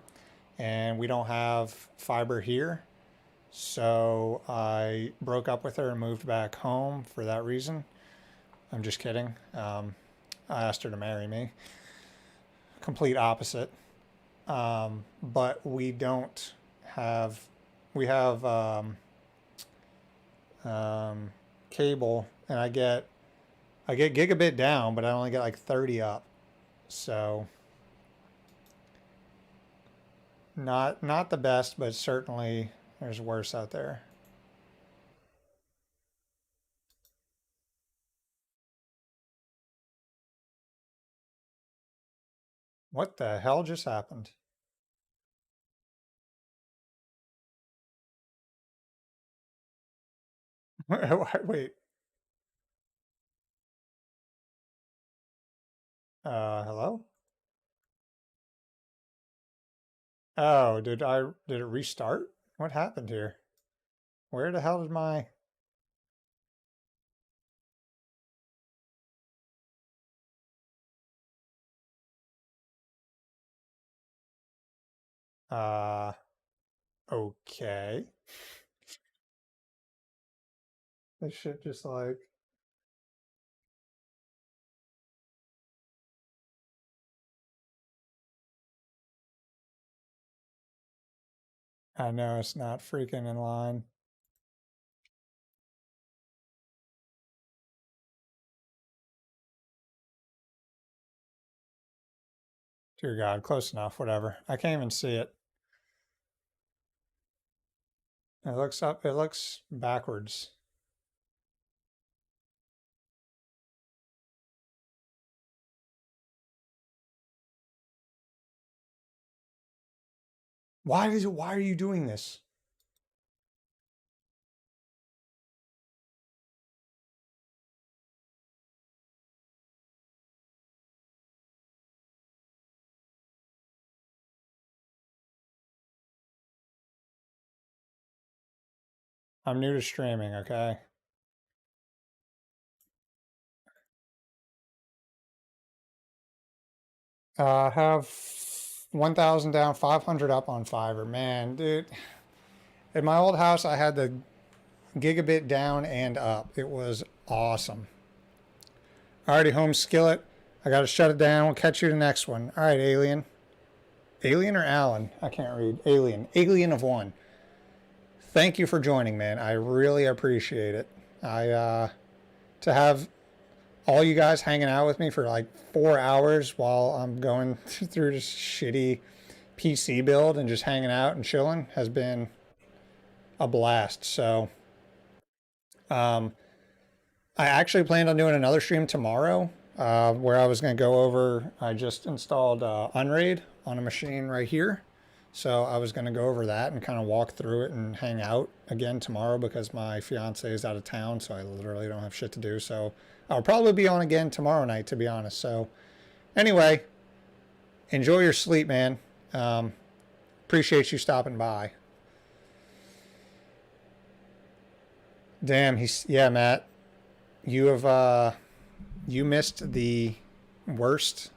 and we don't have fiber here. So I broke up with her and moved back home for that reason. I'm just kidding. I asked her to marry me. Complete opposite. But we don't have, we have cable, and I get gigabit down, but I only get like 30 up. So not the best, but certainly there's worse out there. What the hell just happened? Wait. Hello? Oh, did it restart? What happened here? Where the hell did my Okay. This shit just like, I know it's not freaking in line. Dear God, close enough, whatever. I can't even see it. It looks up, it looks backwards. Why are you doing this? I'm new to streaming, okay? I have 1,000 down, 500 up on Fiverr. Man, dude, in my old house, I had the gigabit down and up. It was awesome. Alrighty, home skillet. I gotta shut it down. We'll catch you the next one. All right, alien. Alien or Alan? I can't read. Alien. Alien of one. Thank you for joining, man. I really appreciate it. To have all you guys hanging out with me for like 4 hours while I'm going through this shitty PC build and just hanging out and chilling has been a blast. So, I actually planned on doing another stream tomorrow, where I was going to go over. I just installed Unraid on a machine right here. So I was going to go over that and kind of walk through it and hang out again tomorrow because my fiance is out of town. So I literally don't have shit to do. So I'll probably be on again tomorrow night, to be honest. So anyway, enjoy your sleep, man. Appreciate you stopping by. Damn, yeah, Matt. You have you missed the worst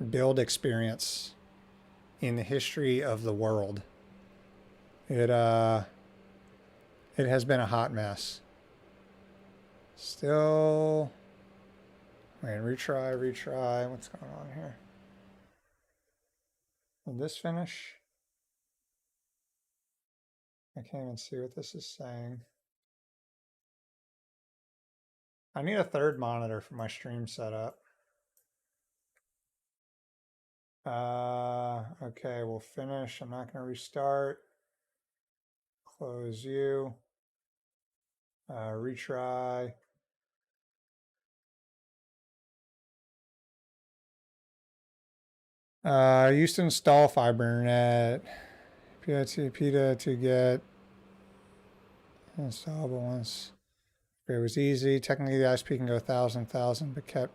build experience in the history of the world. It has been a hot mess. Still, wait, retry. What's going on here? Did this finish? I can't even see what this is saying. I need a third monitor for my stream setup. Okay, we'll finish. I'm not going to restart. Close you. Retry. I used to install FiberNet. PITA to get installable once. It was easy. Technically, the ISP can go 1,000, but kept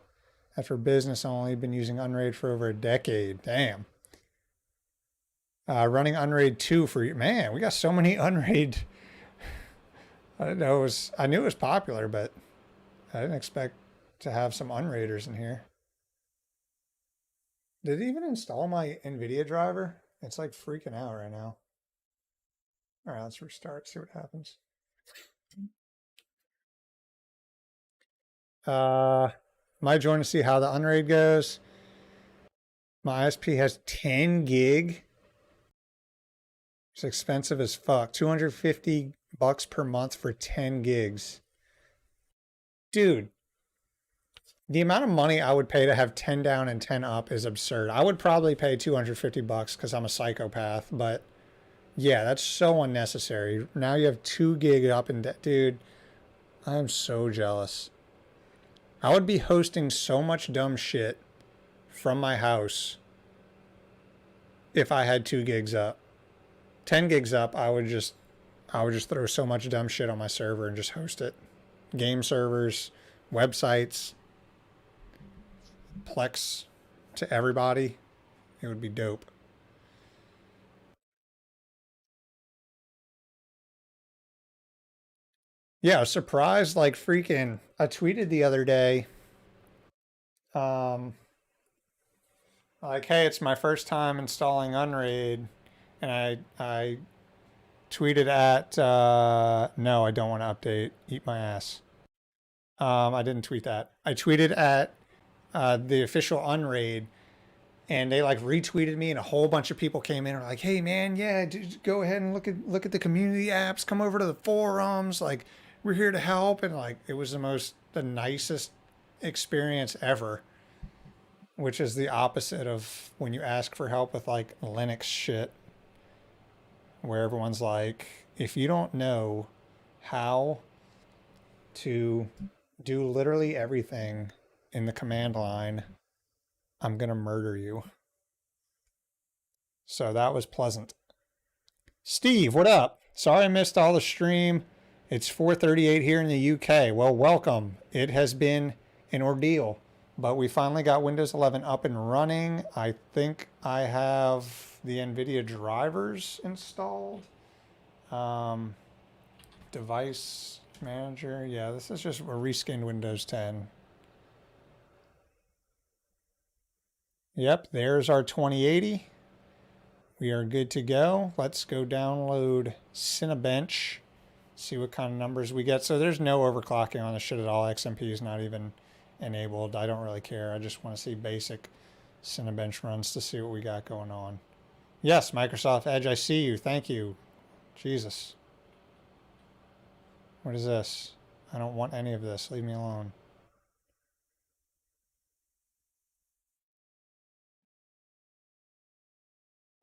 that for business only. Been using Unraid for over a decade. Damn. Running Unraid 2 for you. Man, we got so many Unraid. I didn't know it was, I knew it was popular, but I didn't expect to have some Unraiders in here. Did it even install my NVIDIA driver? It's like freaking out right now. All right, let's restart, see what happens. Might join to see how the Unraid goes. My ISP has 10 gig. It's expensive as fuck. $250 per month for 10 gigs. Dude, the amount of money I would pay to have 10 down and 10 up is absurd. I would probably pay $250 because I'm a psychopath, but yeah, that's so unnecessary. Now you have 2 gig up and dude, I'm so jealous. I would be hosting so much dumb shit from my house if I had 2 gigs up. 10 gigs up, I would just throw so much dumb shit on my server and just host it. Game servers, websites, Plex to everybody. It would be dope. Yeah, I was surprised like freaking I tweeted the other day like hey, it's my first time installing Unraid And I tweeted at no, I don't want to update. Eat my ass. I didn't tweet that. I tweeted at the official Unraid, and they like retweeted me, and a whole bunch of people came in and were like, "Hey man, yeah, dude, go ahead and look at the community apps. Come over to the forums. Like, we're here to help." And like, it was the nicest experience ever, which is the opposite of when you ask for help with like Linux shit, where everyone's like, if you don't know how to do literally everything in the command line, I'm gonna murder you. So that was pleasant. Steve, what up? Sorry I missed all the stream. It's 4:38 here in the UK. Well, welcome. It has been an ordeal, but we finally got Windows 11 up and running. I think I have the NVIDIA drivers installed. Device manager. Yeah, this is just a reskinned Windows 10. Yep, there's our 2080. We are good to go. Let's go download Cinebench, see what kind of numbers we get. So there's no overclocking on this shit at all. XMP is not even enabled. I don't really care. I just want to see basic Cinebench runs to see what we got going on. Yes, Microsoft Edge, I see you. Thank you. Jesus. What is this? I don't want any of this. Leave me alone.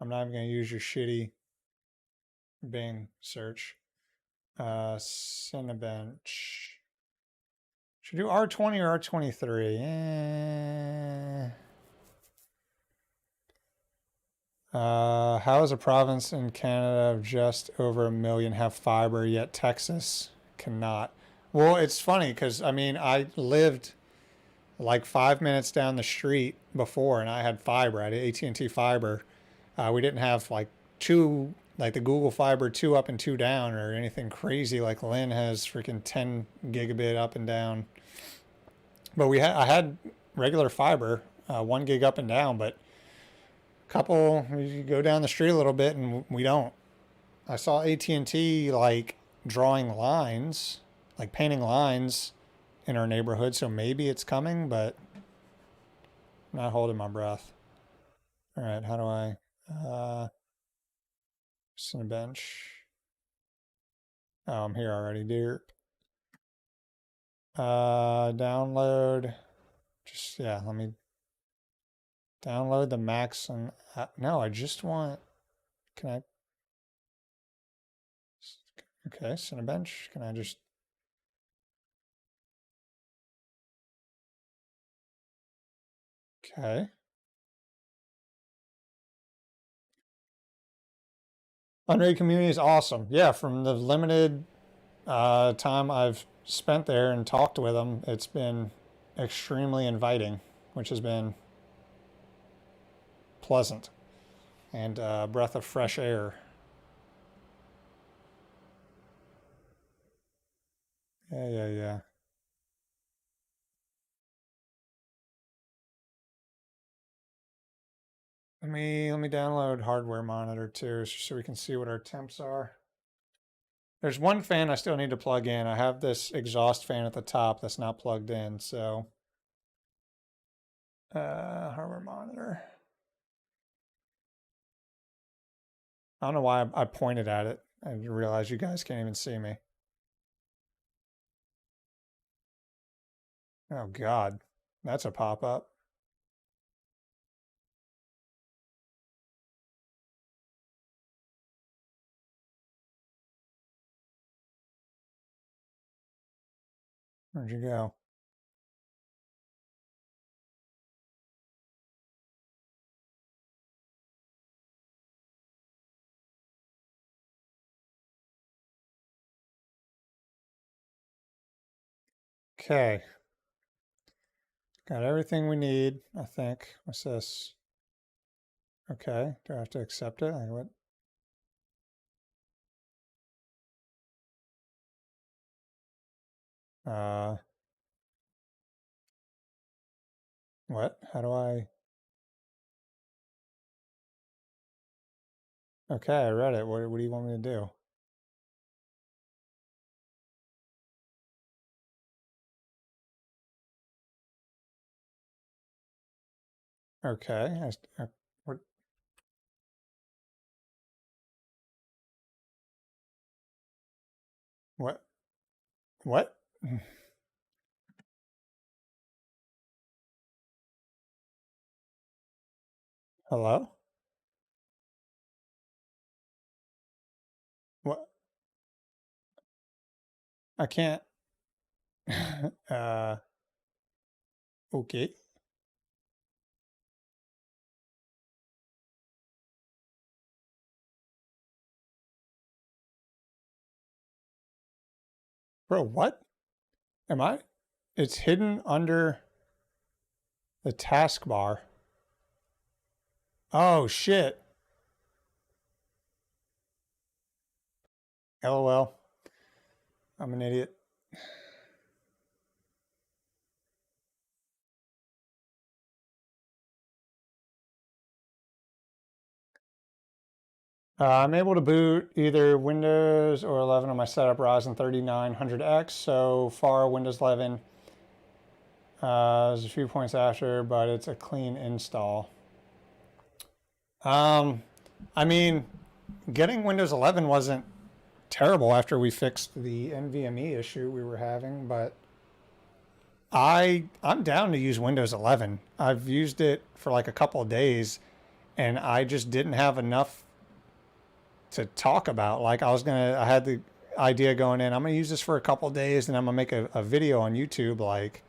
I'm not even going to use your shitty Bing search. Cinebench. Should do R20 or R23? How is a province in Canada of just over 1 million have fiber, yet Texas cannot? Well, it's funny because, I mean, I lived like 5 minutes down the street before, and I had fiber. I had AT&T fiber. We didn't have like the Google Fiber 2 up and 2 down or anything crazy like Lynn has freaking 10 gigabit up and down. But I had regular fiber, 1 gig up and down, but you go down the street a little bit and we don't. I saw AT&T like drawing lines, like painting lines in our neighborhood, so maybe it's coming, but I'm not holding my breath. All right, how do I Cinebench? Oh, I'm here already, dear. Download. Just yeah, let me download the max and no, I just want. Can I? Okay, Cinebench. Can I just? Okay. Unraid community is awesome. Yeah, from the limited time I've spent there and talked with them, it's been extremely inviting, which has been pleasant and a breath of fresh air. Yeah, yeah, yeah. Let me download hardware monitor too, so we can see what our temps are. There's one fan I still need to plug in. I have this exhaust fan at the top that's not plugged in, so hardware monitor. I don't know why I pointed at it. I realize you guys can't even see me. Oh God, that's a pop-up. Where'd you go? Okay. Got everything we need, I think. What's this? Okay. Do I have to accept it? Like what? Uh, what? How do I? Okay, I read it. What do you want me to do? Okay. What? What? What? Hello? What? I can't. uh, okay. Bro, what? Am I? It's hidden under the taskbar. Oh, shit. LOL. I'm an idiot. I'm able to boot either Windows or 11 on my setup Ryzen 3900X. So far, Windows 11 is a few points after, but it's a clean install. Um, I mean, getting Windows 11 wasn't terrible after we fixed the NVMe issue we were having, but I'm down to use Windows 11. I've used it for like a couple of days, and I just didn't have enough to talk about. Like I had the idea going in. I'm gonna use this for a couple of days, and I'm gonna make a video on YouTube. Like,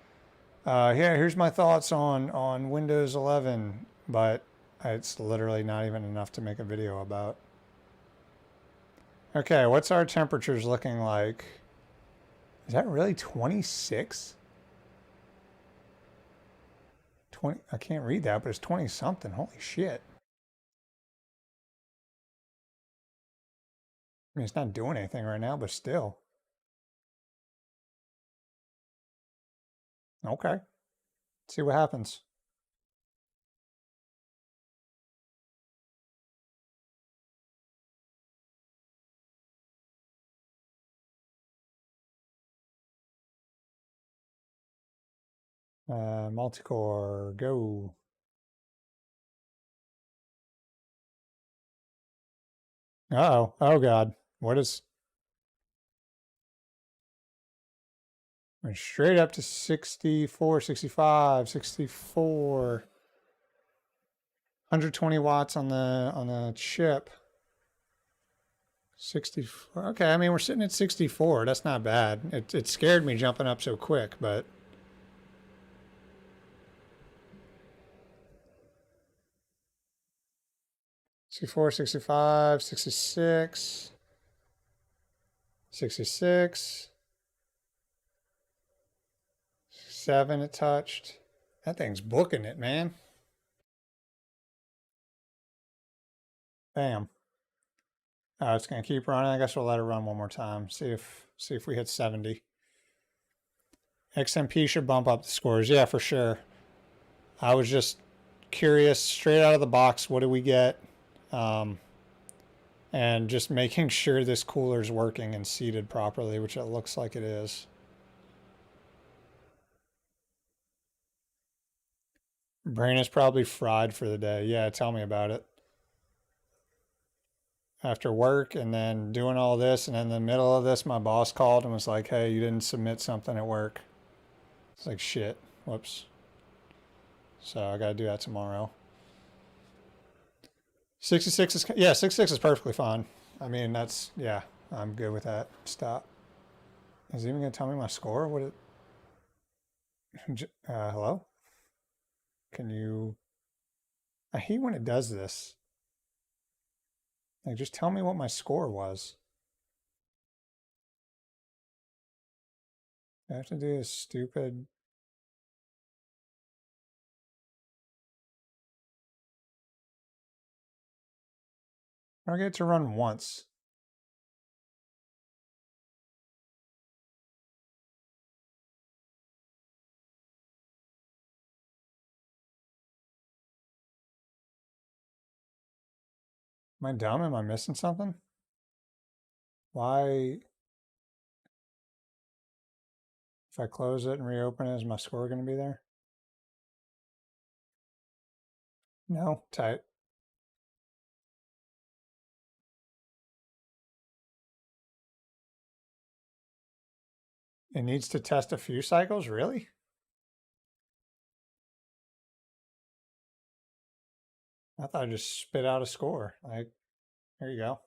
yeah, here's my thoughts on Windows 11, but it's literally not even enough to make a video about. Okay, what's our temperatures looking like? Is that really 26? 20, I can't read that, but it's 20 something. Holy shit. I mean, it's not doing anything right now, but still. Okay. See what happens. Multicore, go. Uh-oh. Oh, God. What is... Went straight up to 64, 65, 64. 120 watts on the chip. 64. Okay, I mean, we're sitting at 64. That's not bad. It scared me jumping up so quick, but... 64, 65, 66, 66, 7 it touched. That thing's booking it, man. Bam. It's gonna keep running. I guess we'll let it run one more time. See if we hit 70. XMP should bump up the scores. Yeah, for sure. I was just curious, straight out of the box, what do we get? And just making sure this cooler is working and seated properly, which it looks like it is. Brain is probably fried for the day. Yeah, tell me about it. After work and then doing all this, and in the middle of this, my boss called and was like, hey, you didn't submit something at work. It's like, shit. Whoops. So I got to do that tomorrow. 66 is, yeah, 66 is perfectly fine. I mean, that's, yeah, I'm good with that. Stop. Is it even going to tell me my score? What it, hello? Can you, I hate when it does this. Like, just tell me what my score was. I have to do this stupid. I get to run once. Am I dumb? Am I missing something? Why? If I close it and reopen it, is my score going to be there? No? Tight. It needs to test a few cycles? Really? I thought I just spit out a score. Like, here you go.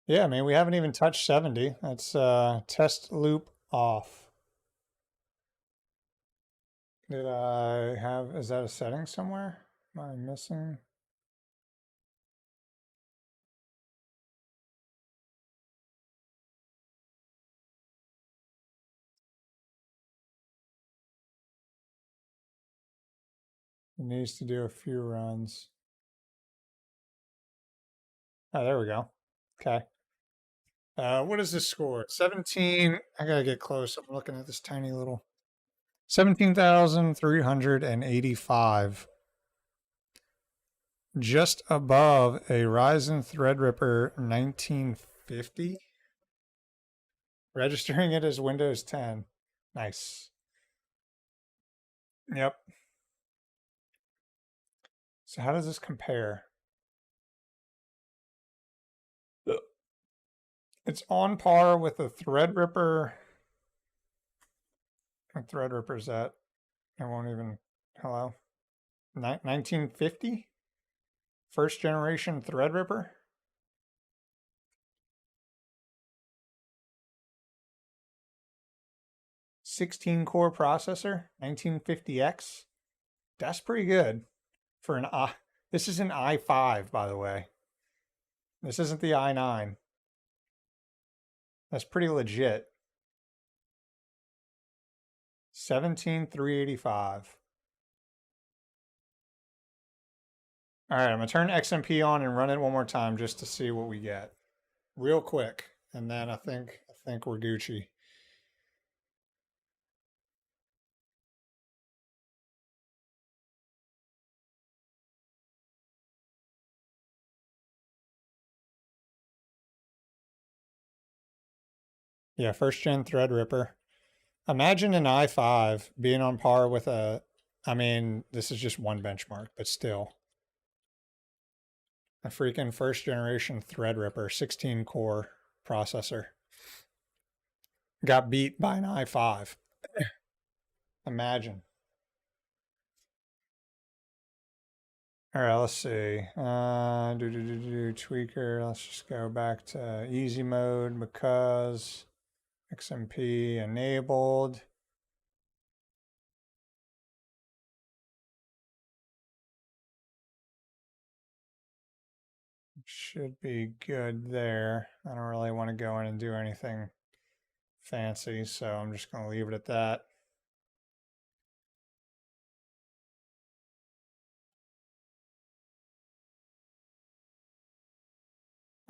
Yeah, I mean, we haven't even touched 70. That's test loop off. Did I have, is that a setting somewhere? Am I missing? It needs to do a few runs. Oh, there we go. Okay. What is this score? 17. I gotta get close. I'm looking at this tiny little 17,385. Just above a Ryzen Threadripper 1950. Registering it as Windows 10. Nice. Yep. So how does this compare? It's on par with the Threadripper. What Threadripper is that? I won't even. Hello? 1950? First generation Threadripper? 16-core processor, 1950X. That's pretty good for an I. This is an i5, by the way. This isn't the i9. That's pretty legit. 17,385. All right, I'm gonna turn XMP on and run it one more time just to see what we get, real quick, and then I think we're Gucci. Yeah, first gen Threadripper. Imagine an i5 being on par with a. I mean, this is just one benchmark, but still. A freaking first generation Threadripper 16 core processor got beat by an i5. Imagine. All right, let's see. Tweaker. Let's just go back to easy mode because XMP enabled. Should be good there. I don't really want to go in and do anything fancy, so I'm just going to leave it at that.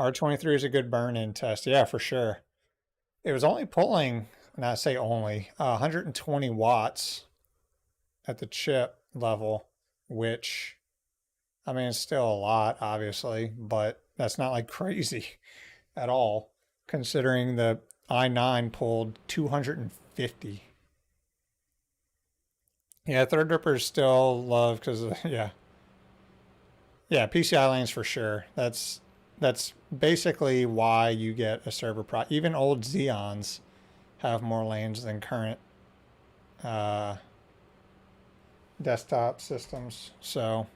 R23 is a good burn-in test. Yeah, for sure. It was only pulling, and I say only, 120 watts at the chip level, which, I mean, it's still a lot, obviously, but that's not like crazy at all, considering the i9 pulled 250. Yeah, Threadrippers still love because, yeah. Yeah, PCI lanes for sure. That's basically why you get a server pro. Even old Xeons have more lanes than current desktop systems. So,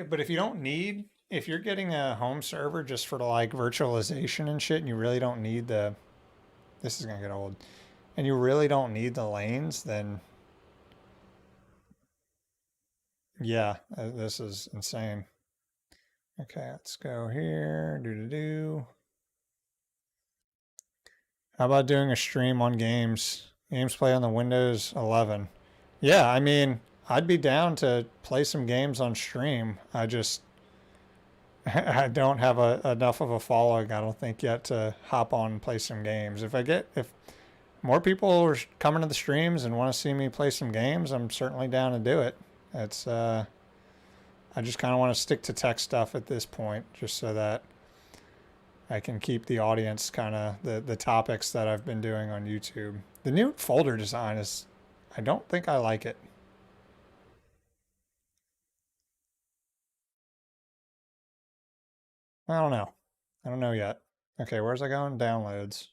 but if you don't need, if you're getting a home server just for like virtualization and shit, and you really don't need the, this is gonna get old, and you really don't need the lanes, then yeah, this is insane. Okay, let's go here. How about doing a stream on games? Games play on the Windows 11. Yeah, I mean, I'd be down to play some games on stream. I don't have enough of a following, I don't think, yet to hop on and play some games. If more people are coming to the streams and want to see me play some games, I'm certainly down to do it. It's I just kind of want to stick to tech stuff at this point, just so that I can keep the audience kind of the topics that I've been doing on YouTube. The new folder design is, I don't think I like it. I don't know. I don't know yet. Okay, where's I going? Downloads.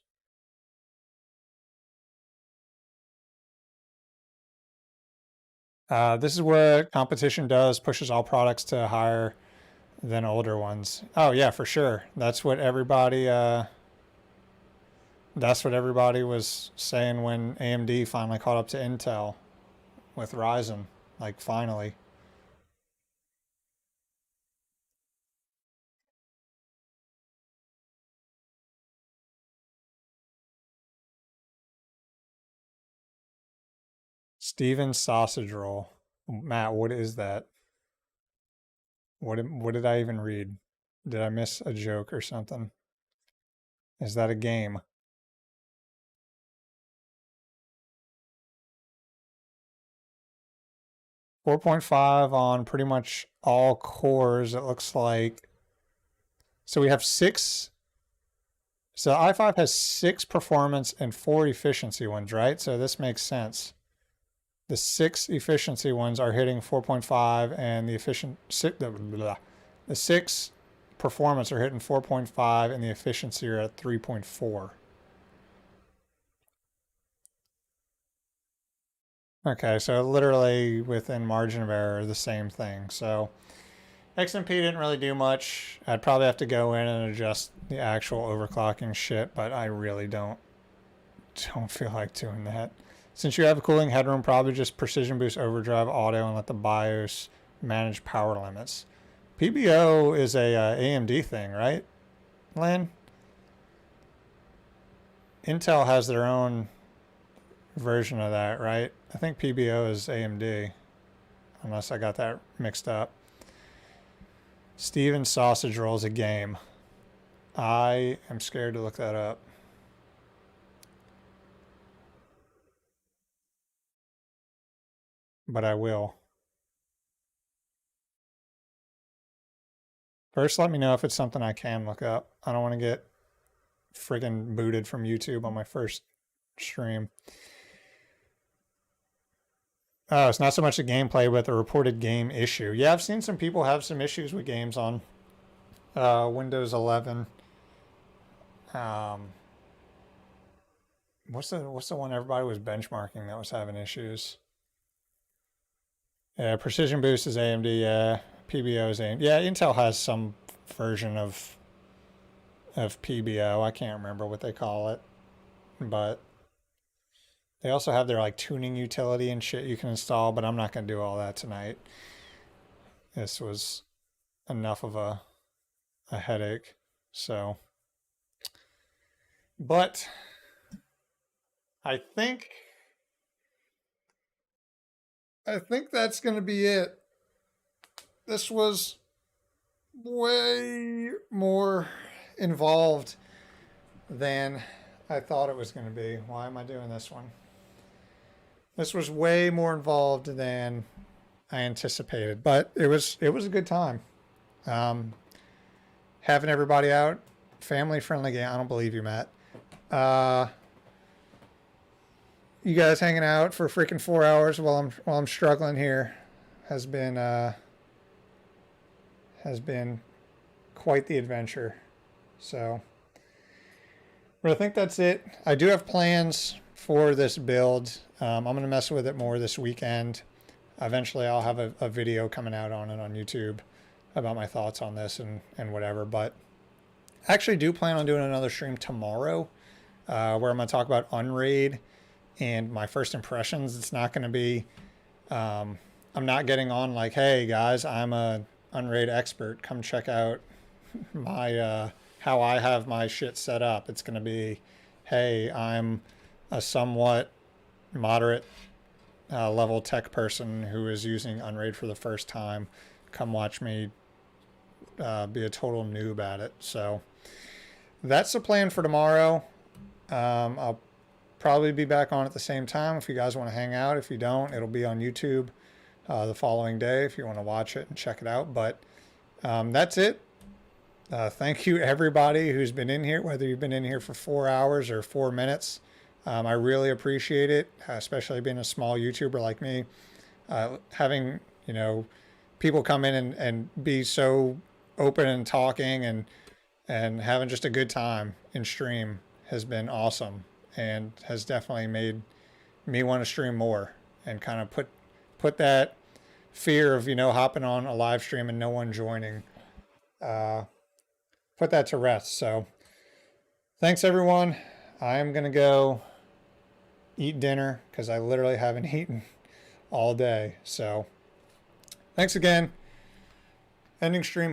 This is what competition does, pushes all products to higher than older ones. Oh yeah, for sure. That's what everybody was saying when AMD finally caught up to Intel with Ryzen. Like finally. Steven sausage roll. Matt, what is that? What did I even read? Did I miss a joke or something? Is that a game? 4.5 on pretty much all cores, it looks like. So we have six. So i5 has 6 performance and 4 efficiency ones, right? So this makes sense. The 6 efficiency ones are hitting 4.5, and the 6 performance are hitting 4.5, and the efficiency are at 3.4. Okay, so literally within margin of error, the same thing. So XMP didn't really do much. I'd probably have to go in and adjust the actual overclocking shit, but I really don't feel like doing that. Since you have a cooling headroom, probably just precision boost overdrive auto and let the BIOS manage power limits. PBO is a AMD thing, right, Lynn? Intel has their own version of that, right? I think PBO is AMD, unless I got that mixed up. Steven sausage rolls a game. I am scared to look that up. But I will. First, let me know if it's something I can look up. I don't want to get friggin' booted from YouTube on my first stream. Oh, it's not so much a gameplay, but the reported game issue. Yeah, I've seen some people have some issues with games on Windows 11. What's the one everybody was benchmarking that was having issues? Yeah, Precision Boost is AMD. Yeah, PBO is AMD. Yeah, Intel has some version of PBO. I can't remember what they call it, but they also have their like tuning utility and shit you can install. But I'm not gonna do all that tonight. This was enough of a headache. So, but I think that's gonna be it. This was way more involved than I thought it was going to be. Why am I doing this one? This was way more involved than I anticipated, but it was a good time. Having everybody out, family friendly game. I don't believe you, Matt. You guys hanging out for freaking 4 hours while I'm struggling here has been quite the adventure. So, but I think that's it. I do have plans for this build. I'm going to mess with it more this weekend. Eventually, I'll have a video coming out on it on YouTube about my thoughts on this and whatever. But I actually do plan on doing another stream tomorrow where I'm going to talk about Unraid and my first impressions. It's not going to be, I'm not getting on like, hey guys, I'm a Unraid expert. Come check out my how I have my shit set up. It's going to be, hey, I'm a somewhat moderate level tech person who is using Unraid for the first time. Come watch me be a total noob at it. So that's the plan for tomorrow. I'll probably be back on at the same time if you guys want to hang out. If you don't, it'll be on YouTube the following day if you want to watch it and check it out. But that's it. Thank you everybody who's been in here, whether you've been in here for 4 hours or 4 minutes. I really appreciate it, especially being a small YouTuber like me. Having, people come in and be so open and talking and having just a good time in stream has been awesome, and has definitely made me want to stream more and kind of put that fear of, hopping on a live stream and no one joining, put that to rest. So thanks everyone. I'm going to go eat dinner because I literally haven't eaten all day. So thanks again. Ending stream here.